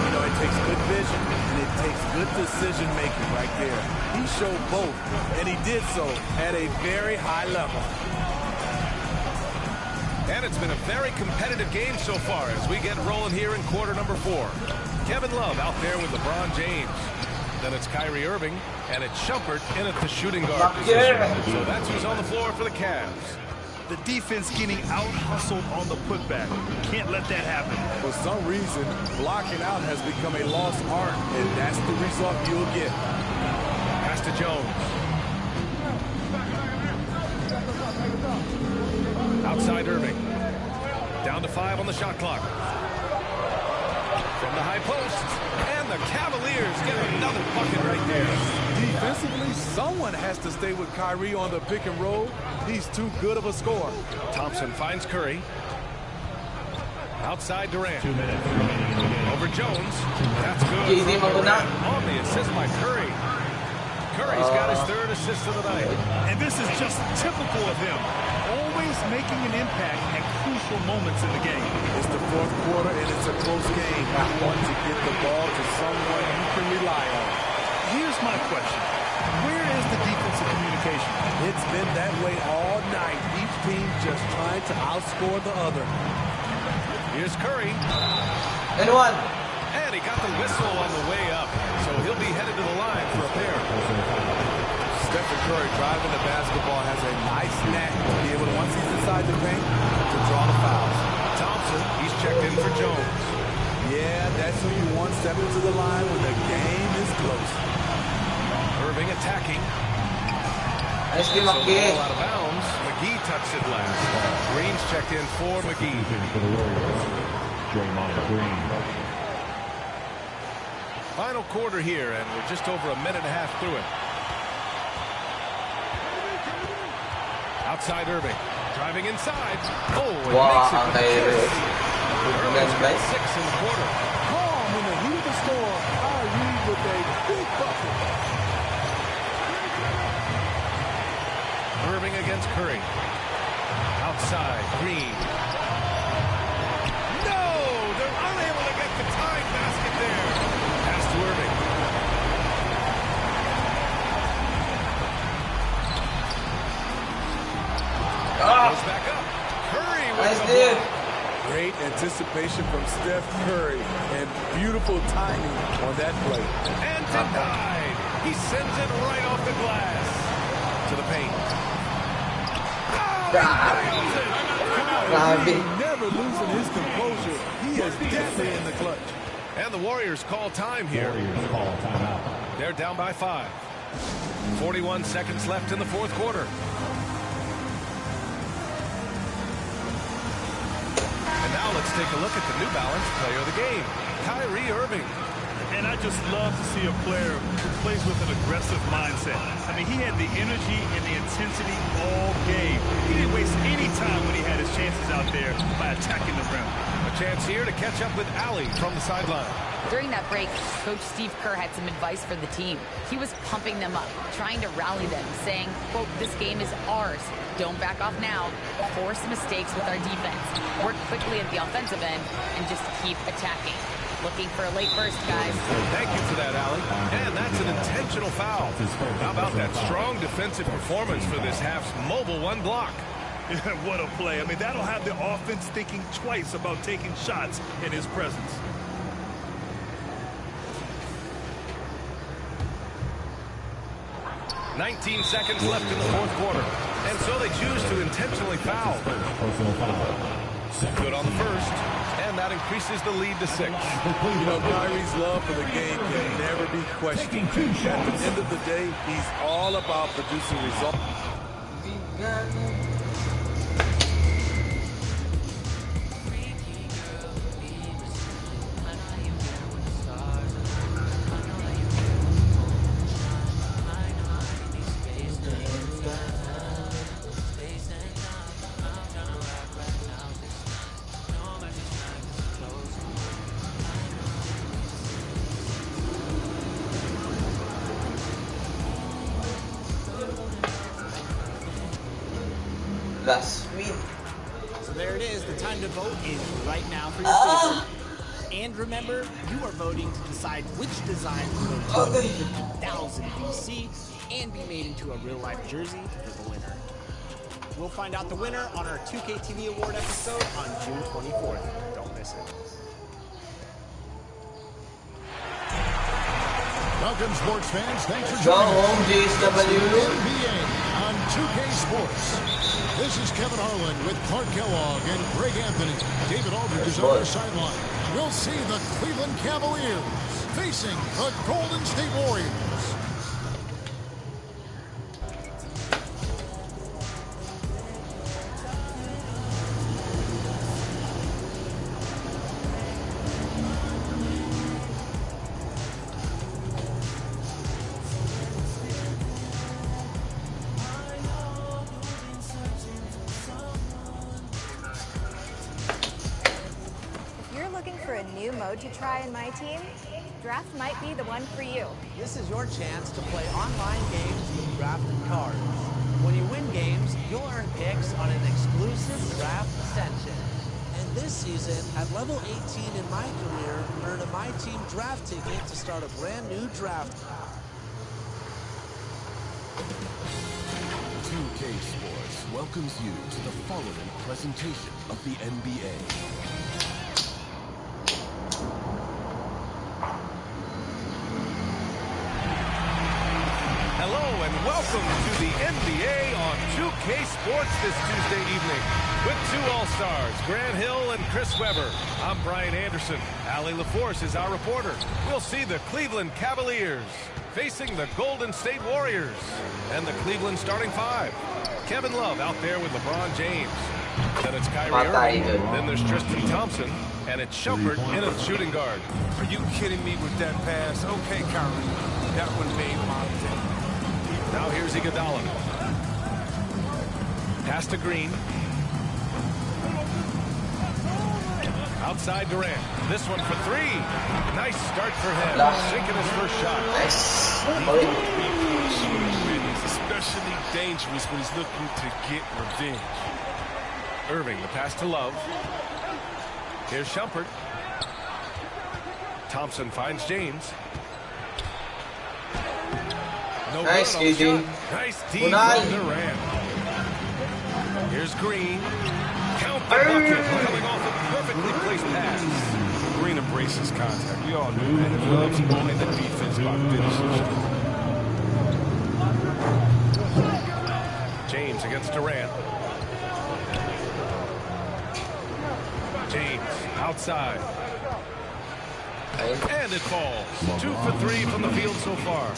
You know, it takes good vision, and it takes good decision-making right there. He showed both, and he did so at a very high level. And it's been a very competitive game so far as we get rolling here in quarter number 4. Kevin Love out there with LeBron James. Then it's Kyrie Irving, and it's Shumpert in at the shooting guard position. So that's who's on the floor for the Cavs. The defense getting out-hustled on the putback. Can't let that happen. For some reason, blocking out has become a lost art, and that's the result you'll get. Pass to Jones. Outside Irving. Down to 5 on the shot clock. From the high post. And the Cavaliers get another bucket right there. Defensively, someone has to stay with Kyrie on the pick and roll. He's too good of a scorer. Thompson finds Curry. Outside Durant. Over Jones. That's good. On the assist by Curry. Curry's got his 3rd assist of the night. And this is just typical of him. Always making an impact at crucial moments in the game. It's the 4th quarter, and it's a close game. You want to get the ball to someone you can rely on. Here's my question. Where is the defensive communication? It's been that way all night. Each team just trying to outscore the other. Here's Curry. And one. And he got the whistle on the way up. So he'll be headed to the line for a pair. Stephen Curry driving the basketball has a nice knack to be able to, once he's inside the paint, to draw the fouls. Thompson, he's checked in for Jones. Yeah, that's who you want stepping to the line when the game is close. Irving attacking. Nice game, Ball out of bounds. McGee touched it last. Green's checked in for McGee. For the Warriors, Draymond Green. Final quarter here, and we're just over a minute and a half through it. Outside Irving. Driving inside. Oh, it makes it with a kiss. Irving's got 6 in the quarter. Calm in the heat of the storm. Kyrie with a big bucket. Irving against Curry. Outside, Green. No! They're unable to get the tying basket there. Pass to Irving. Goes back up. Curry with the block. Great anticipation from Steph Curry and beautiful timing on that play. And denied. He sends it right off the glass. To the paint. Never losing his composure. He is definitely in the clutch. And the Warriors call time here. They're down by 5. 41 seconds left in the 4th quarter. And now let's take a look at the New Balance player of the game, Kyrie Irving. And I just love to see a player who plays with an aggressive mindset. I mean, he had the energy and the intensity all game. He didn't waste any time when he had his chances out there by attacking the rim. A chance here to catch up with Allie from the sideline. During that break, Coach Steve Kerr had some advice for the team. He was pumping them up, trying to rally them, saying, quote, "This game is ours. Don't back off now. Force mistakes with our defense. Work quickly at the offensive end and just keep attacking." Looking for a late burst, guys. Thank you for that, Allie. And that's an intentional foul. How about that strong defensive performance for this half's mobile 1 block? What a play. I mean, that'll have the offense thinking twice about taking shots in his presence. $19 seconds left in the 4th quarter. And so they choose to intentionally foul. Personal foul. Good on the first. And that increases the lead to 6. You know, Kyrie's love for the game can never be questioned. At the end of the day, he's all about producing results. So there it is. The time to vote is right now for your favorite. And remember, you are voting to decide which design will go to the 2000 BC and be made into a real-life jersey for the winner. We'll find out the winner on our 2K TV Award episode on June 24th. Don't miss it. Welcome, sports fans. Thanks for joining us. Go home, JSW. NBA on 2K Sports. This is Kevin Harlan with Clark Kellogg and Greg Anthony. David Aldridge is on the sideline. We'll see the Cleveland Cavaliers facing the Golden State Warriors. To try in my team, Draft might be the one for you. This is your chance to play online games with drafted cards. When you win games, you'll earn picks on an exclusive draft session. And this season, at level 18 in my career, earn a My Team draft ticket to start a brand new draft. 2K Sports welcomes you to the following presentation of the NBA. Hello and welcome to the NBA on 2K Sports this Tuesday evening. With two All-Stars, Grant Hill and Chris Webber. I'm Brian Anderson. Allie LaForce is our reporter. We'll see the Cleveland Cavaliers facing the Golden State Warriors. And the Cleveland starting five. Kevin Love out there with LeBron James. Then it's Kyrie Irving. Then there's Tristan Thompson. And it's Shumpert in a shooting guard. Are you kidding me with that pass? Okay, Kyrie. That one made my day. Now here's Iguodala. Pass to Green. Outside Durant. This one for three. Nice start for him. Sinking his first shot. Nice. He's especially dangerous when he's looking to get revenge. Irving, the pass to Love. Here's Shumpert. Thompson finds James. No nice, KD. Nice D from Durant. Here's Green. Count the bucket. Coming off a perfectly placed pass. Green embraces contact. We all knew that. If he loves only the defense by finishing. James against Durant. James outside. And it falls. 2 for 3 from the field so far.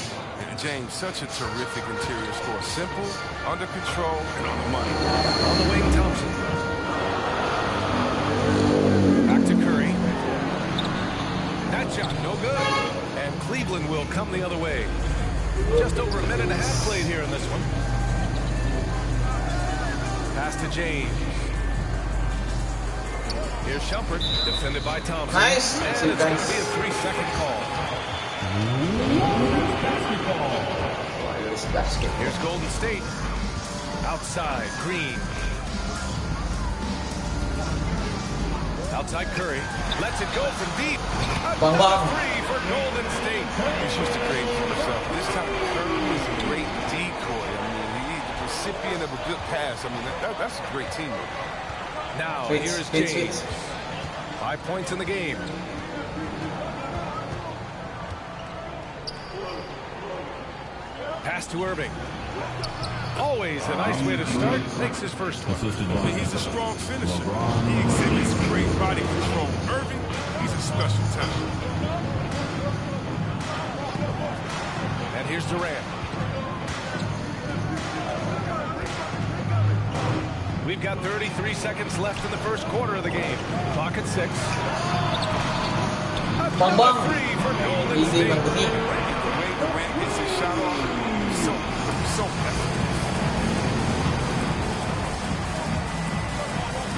James, such a terrific interior score. Simple, under control, and on the money. On the wing, Thompson. Back to Curry. That shot, no good. And Cleveland will come the other way. Just over a minute and a half played here in this one. Pass to James. Here's Shumpert, defended by Thompson. Nice. And it's going to be a 3-second call. Here's Golden State. Outside, Green. Outside Curry. Lets it go from deep. Another three for Golden State. He's used to create for himself. This time Curry is a great decoy. I mean, he's the recipient of a good pass. I mean, that's a great teamwork. Now, here's James. 5 points in the game. Pass to Irving. Always a nice way to start. Makes his first one. He's a strong finisher. He exhibits great body control. Irving, he's a special talent. And here's Durant. We've got 33 seconds left in the first quarter of the game. Clock at 6. Another three for Golden State. The way Durant gets his shot off, so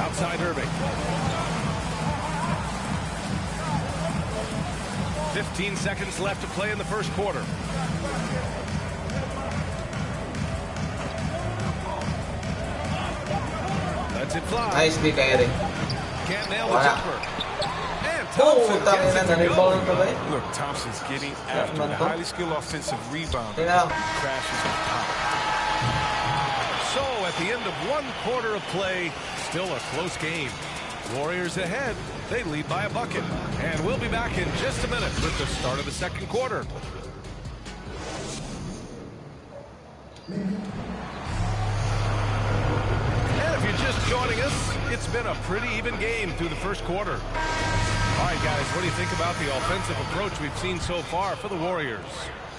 outside Irving. 15 seconds left to play in the first quarter. Lets it fly. Nice big airing. Can't nail the jumper. And Thompson gets it to go. Look, Thompson's getting after the highly skilled offensive rebound. Crashes with power. So at the end of one quarter of play, still a close game. Warriors ahead. They lead by a bucket. And we'll be back in just a minute with the start of the second quarter. joining us. It's been a pretty even game through the first quarter. All right, guys, what do you think about the offensive approach we've seen so far for the Warriors?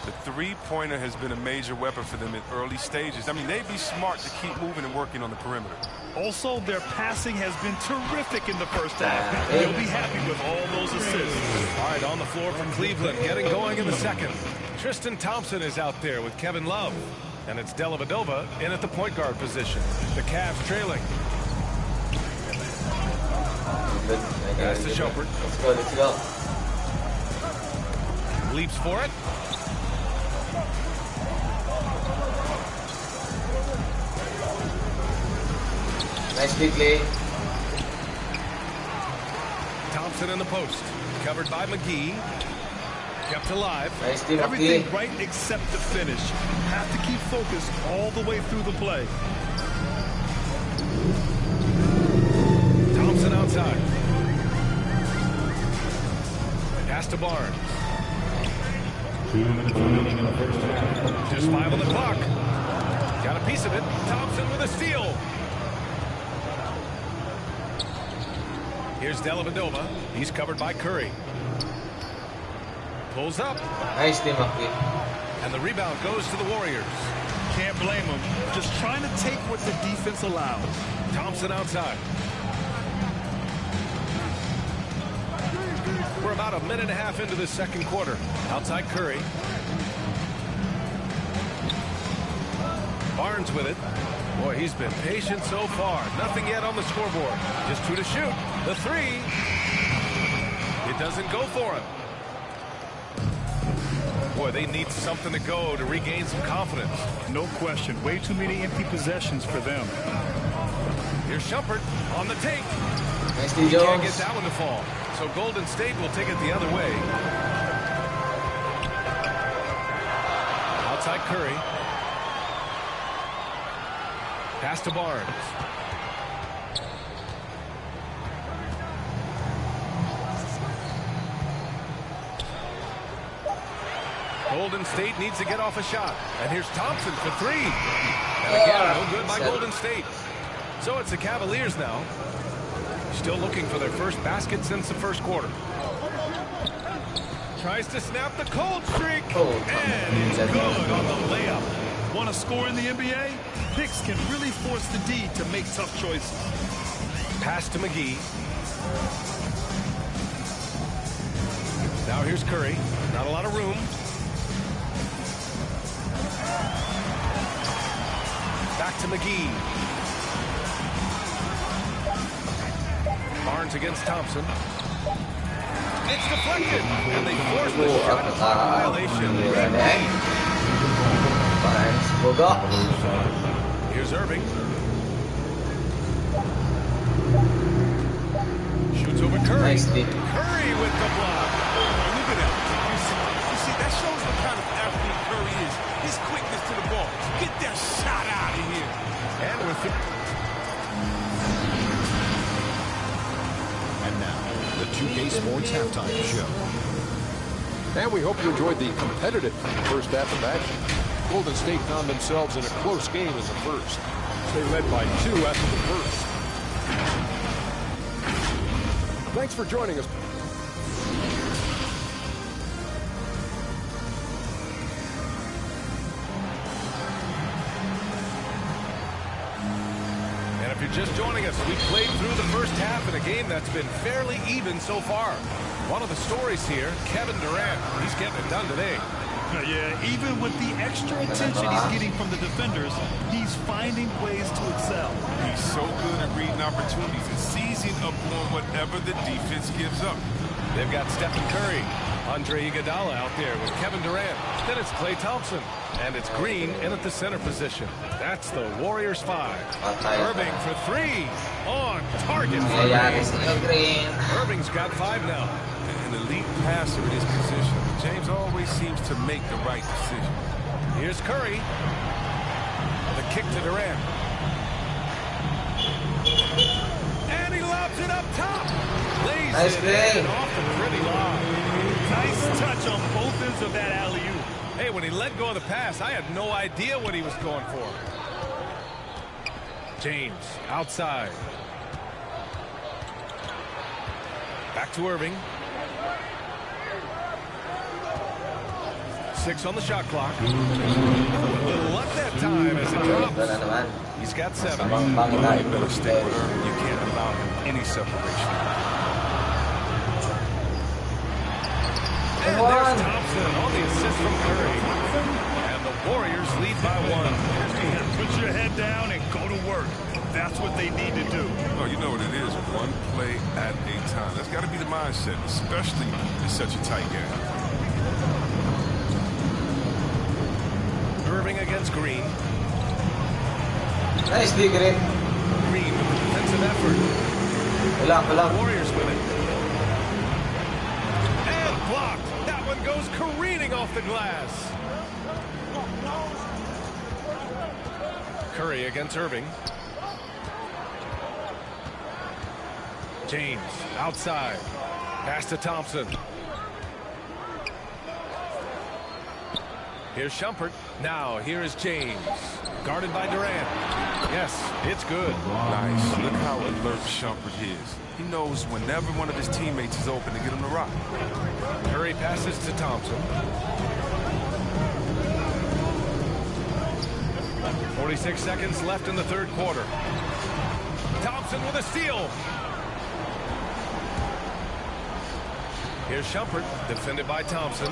The three-pointer has been a major weapon for them in early stages. I mean, they'd be smart to keep moving and working on the perimeter. Also, their passing has been terrific in the first half. They'll be happy with all those assists. All right, on the floor for Cleveland, getting going in the second. Tristan Thompson is out there with Kevin Love. And it's Dellavedova in at the point guard position. The Cavs trailing. That's to Shumpert. Let's go. Leaps for it. Nice play. Thompson in the post. Covered by McGee. Kept alive. Nice team. Everything right except the finish. Have to keep focused all the way through the play. Thompson outside. Pass to Barnes. 2 minutes remaining in the first half. Just 5 on the clock. Got a piece of it. Thompson with a steal. Here's Dellavedova. He's covered by Curry. Pulls up. Nice team up here. And the rebound goes to the Warriors. Can't blame them. Just trying to take what the defense allows. Thompson outside. We're about a minute and a half into the second quarter. Outside Curry. Barnes with it. Boy, he's been patient so far. Nothing yet on the scoreboard. Just 2 to shoot. The 3. It doesn't go for him. Boy, they need something to go to regain some confidence. No question. Way too many empty possessions for them. Here's Shumpert on the take. Nicely, He can't get that one to fall. So Golden State will take it the other way. Outside Curry. Pass to Barnes. Golden State needs to get off a shot. And here's Thompson for 3. And again, no good by Golden State. So it's the Cavaliers now. Still looking for their first basket since the first quarter. Tries to snap the cold streak. And it's good on the layup. Want to score in the NBA? Picks can really force the D to make tough choices. Pass to McGee. Now here's Curry. Not a lot of room. Back to McGee. Barnes against Thompson. It's deflected. And they force the shot clock violation. Here's Irving. Shoots over Curry. Curry with the block. Look at that. You see, that shows what kind of athlete Curry is. His quickness to the ball. Get that shot out of here. And with the... And now, the 2K Sports Halftime Show. And we hope you enjoyed the competitive first half of action. Golden State found themselves in a close game in the first. They led by 2 after the first. Thanks for joining us. And if you're just joining us, we played through the first half in a game that's been fairly even so far. One of the stories here, Kevin Durant. He's getting it done today. Yeah, even with the extra attention he's getting from the defenders, he's finding ways to excel. He's so good at reading opportunities and seizing up on whatever the defense gives up. They've got Stephen Curry, Andre Iguodala out there with Kevin Durant. Then it's Klay Thompson. And it's Green in at the center position. That's the Warriors 5. Irving for 3. On target. Irving's got 5 now. An elite passer in his position. James always seems to make the right decision. Here's Curry. The kick to Durant. And he lobs it up top. Lays it in off the pretty lob. Nice touch on both ends of that alley-oop. Hey, when he let go of the pass, I had no idea what he was going for. James outside. Back to Irving. 6 on the shot clock. A little luck that time as it drops. He's got 7. You better stick with Irving. You can't allow him any separation. And there's Thompson on the assist from Curry. And the Warriors lead by 1. Put your head down and go to work. That's what they need to do. Oh, you know what it is. One play at a time. That's got to be the mindset, especially in such a tight game. Irving against Green. Nicely, Green. Green with the defensive effort. Warriors win it. And blocked. That one goes careening off the glass. Curry against Irving. James outside. Pass to Thompson. Here's Shumpert. Now, here is James. Guarded by Durant. Yes, it's good. Nice. Look how alert Shumpert is. He knows whenever one of his teammates is open to get him to rock. Curry passes to Thompson. 46 seconds left in the third quarter. Thompson with a steal. Here's Shumpert, defended by Thompson.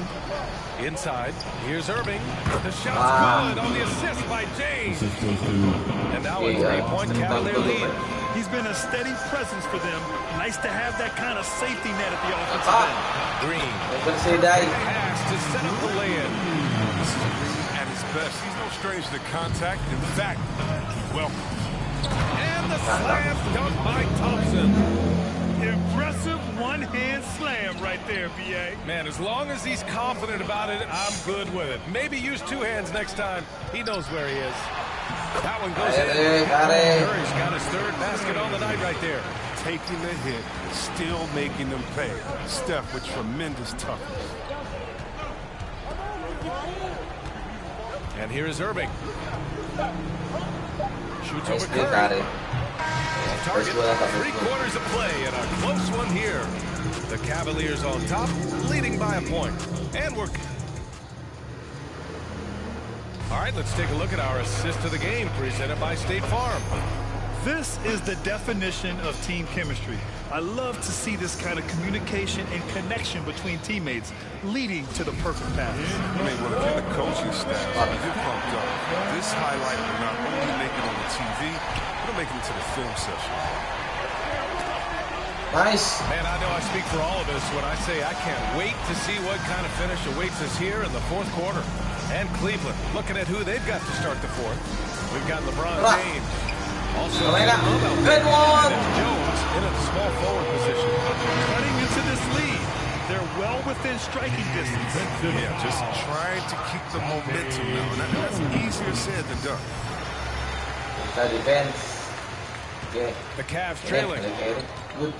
Inside, here's Irving. The shot's good on the assist by James. And now a 3-point Cavalier lead. He's been a steady presence for them. Nice to have that kind of safety net at the offensive end. Green. Pass to set up the lay-in. This is Green at his best. He's no stranger to contact. In fact, welcome. And the slam dunk by Thompson. Impressive one-hand slam right there, B.A. Man, as long as he's confident about it, I'm good with it. Maybe use 2 hands next time. He knows where he is. That one goes in. Curry's got his 3rd basket on the night right there. Taking the hit, still making them pay. Steph with tremendous toughness. And here is Irving. Shoots over Curry. Target, 3/4 of play, and a close one here. The Cavaliers on top, leading by a point. And we're... All right, let's take a look at our assist to the game, presented by State Farm. This is the definition of team chemistry. I love to see this kind of communication and connection between teammates, leading to the perfect pass. I mean, well, if you're the coaching staff, you're pumped up. This highlight will not only make it on the TV, it'll make it into the film session. Nice. Man, I know I speak for all of us when I say I can't wait to see what kind of finish awaits us here in the 4th quarter. And Cleveland, looking at who they've got to start the 4th. We've got LeBron James. Also, good one. Jones in a small forward position. Cutting into this lead. They're well within striking distance. Yeah, just trying to keep the momentum now. And that's easier said than done. The defense. Okay. The Cavs trailing. Good.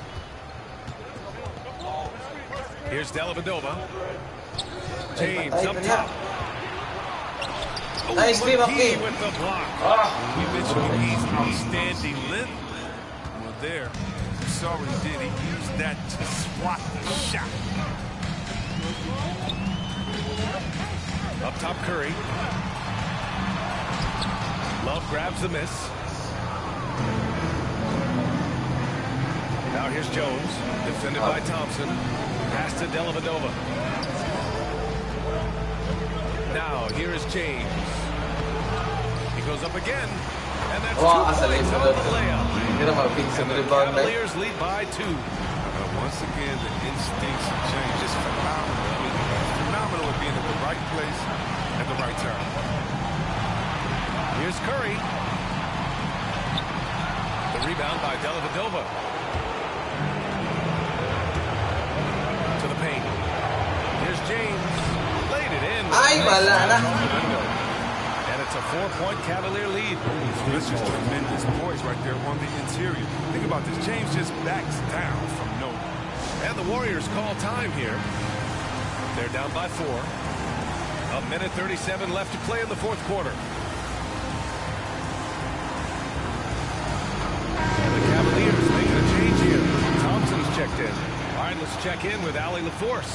Here's Dellavedova. James up top. Nice team up with the block. We mentioned he's outstanding length. Well, there, you saw what he did. He used that to swat the shot. Up top, Curry. Love grabs the miss. Now here's Jones, defended by Thompson. Pass to Dellavedova. Now here is James. He goes up again, and that's 2 points on the layup. Cavaliers lead by 2. Once again, the instincts have changed. Just phenomenal. I mean, phenomenal at being at the right place at the right time. Here's Curry. The rebound by Dellavedova. To the paint. Here's James. Laid it in. And it's a 4-point Cavalier lead. This is tremendous poise right there on the interior. Think about this. James just backs down from nowhere. And the Warriors call time here. They're down by 4. 1:37 left to play in the 4th quarter. And the Cavaliers making a change here. Thompson's checked in. All right, let's check in with Allie LaForce.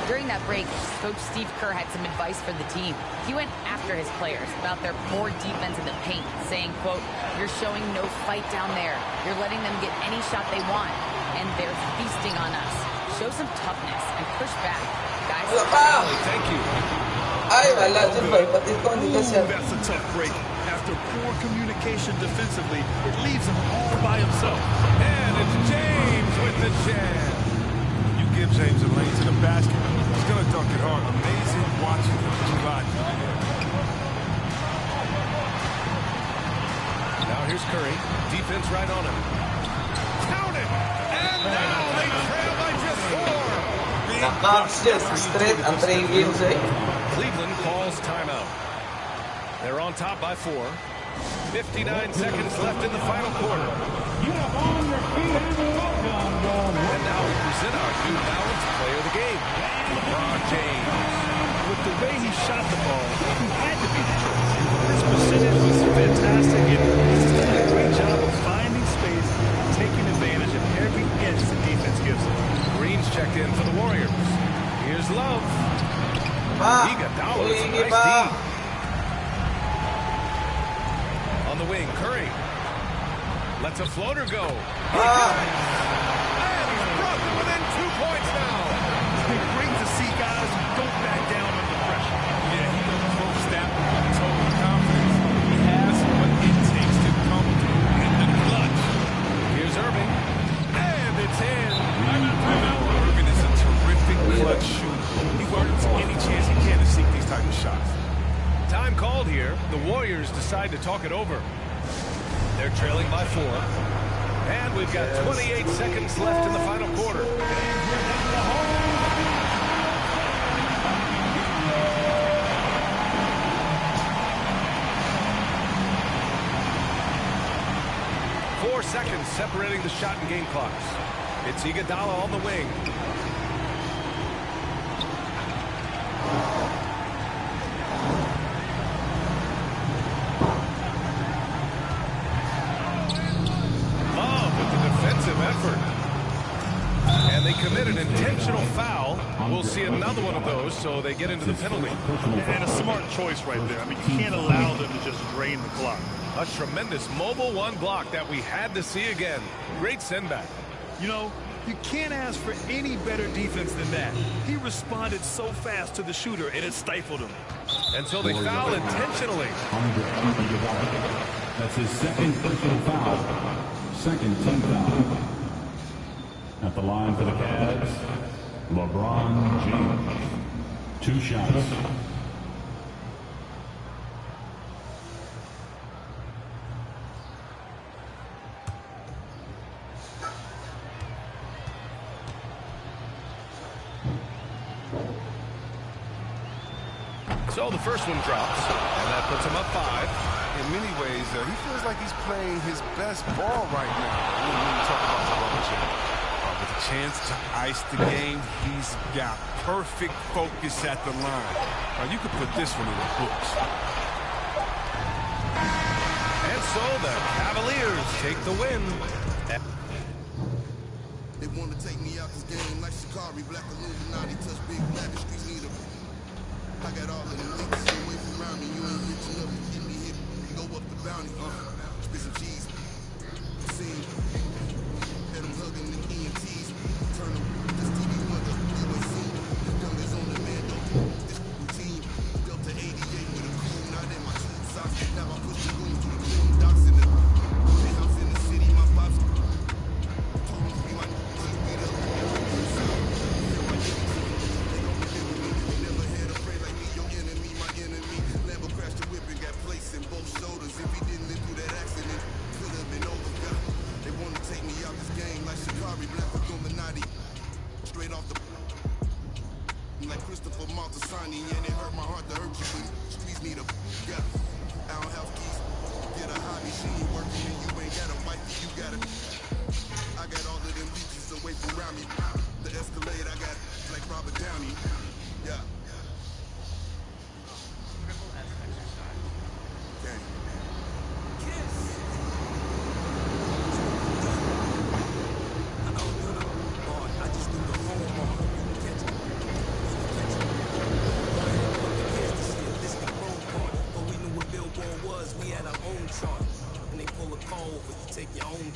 During that break, Coach Steve Kerr had some advice for the team. He went after his players about their poor defense in the paint, saying, quote, "You're showing no fight down there. You're letting them get any shot they want, and they're feasting on us. Show some toughness and push back, guys." Thank you. That's a tough break. After poor communication defensively, it leaves him all by himself. And it's James with the jam. You give James a lane to the basket, he's going to dunk it hard. Amazing watching him glide through the air. Now here's Curry. Defense right on him. Count it! And now they trail by just 4. Cleveland calls timeout. They're on top by 4. 59 seconds left in the final quarter. And now we present our new balanced player of the game, LeBron James. With the way he shot the ball, he had to be the choice. His percentage was fantastic, and he's just done a great job of finding space and taking advantage of every inch the defense gives him. Green's checked in for the Warriors. Here's Love. Iguodala with some nice D. On the wing, Curry lets a floater go. And he's brought them within 2 points now. It's been great to see guys who don't back down under pressure. Yeah, he doesn't focus that with total confidence. He has what it takes to come through in the clutch. Here's Irving. And it's in. Irving is a terrific clutch shooter. He works any chance he can to seek these type of shots. Time called here. The Warriors decide to talk it over. They're trailing by 4. And we've got 28 seconds left in the final quarter. Four seconds separating the shot and game clocks. It's Iguodala on the wing. And they commit an intentional foul. We'll see another one of those, so they get into the penalty. And a smart choice right there. I mean, you can't allow them to just drain the clock. A tremendous mobile one block that we had to see again. Great send back. You know, you can't ask for any better defense than that. He responded so fast to the shooter, and it stifled him. And so they foul intentionally. That's his second personal foul. Second team foul. At the line for the Cavs, LeBron James. 2 shots. So the first one drops, and that puts him up 5. In many ways, he feels like he's playing his best ball right now. When you talk about LeBron James. With a chance to ice the game, he's got perfect focus at the line. Now, you could put this one in the books. And so the Cavaliers take the win. They want to take me out this game like Shikari, Black Illuminati, touch big rabbit, streets need a... I got all of them links, stay away from around me, you ain't rich enough to get me hit, go up the bounty, spit some cheese, see, had them hugging the EMTs, turn them, this TV wonder, you ain't seen, this gun is on the man, this routine, Delta 88 with a cool knot in my shoe socks, now I push the room through the boom docks in the house in the city, my pops, told me to be my beat up, feel my niggas, they don't remember me, they never had a friend like me, your enemy, my enemy.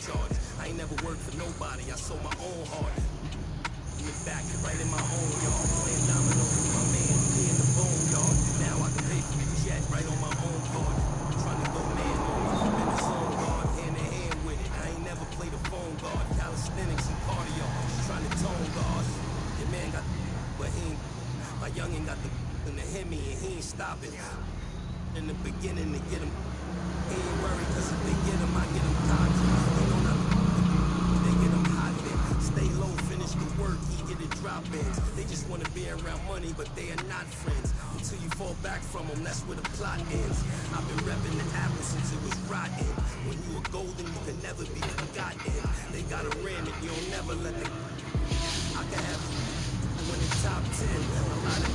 charge. I ain't never worked for nobody, I sold my own heart. In the back, right in my own yard. Playing dominoes with my man, me in the boneyard. Now I can pay for the jet right on my own card. Trying to go man on me, keeping his own guard. Hand in hand with it, I ain't never played a phone guard. Calisthenics and cardio, trying to tone guard. Your man got but he ain't. My youngin' got the in the hit me and he ain't stopping. In the beginning to get him, he ain't worried cause if they get him, I get him cocked. You know not they get him hot then. Stay low, finish the work, eager to drop ins. They just wanna be around money, but they are not friends. Until you fall back from them, that's where the plot ends. I've been repping the apple since it was rotten. When you are golden, you can never be forgotten. They got a rim and you'll never let the I can have when in top 10. A lot of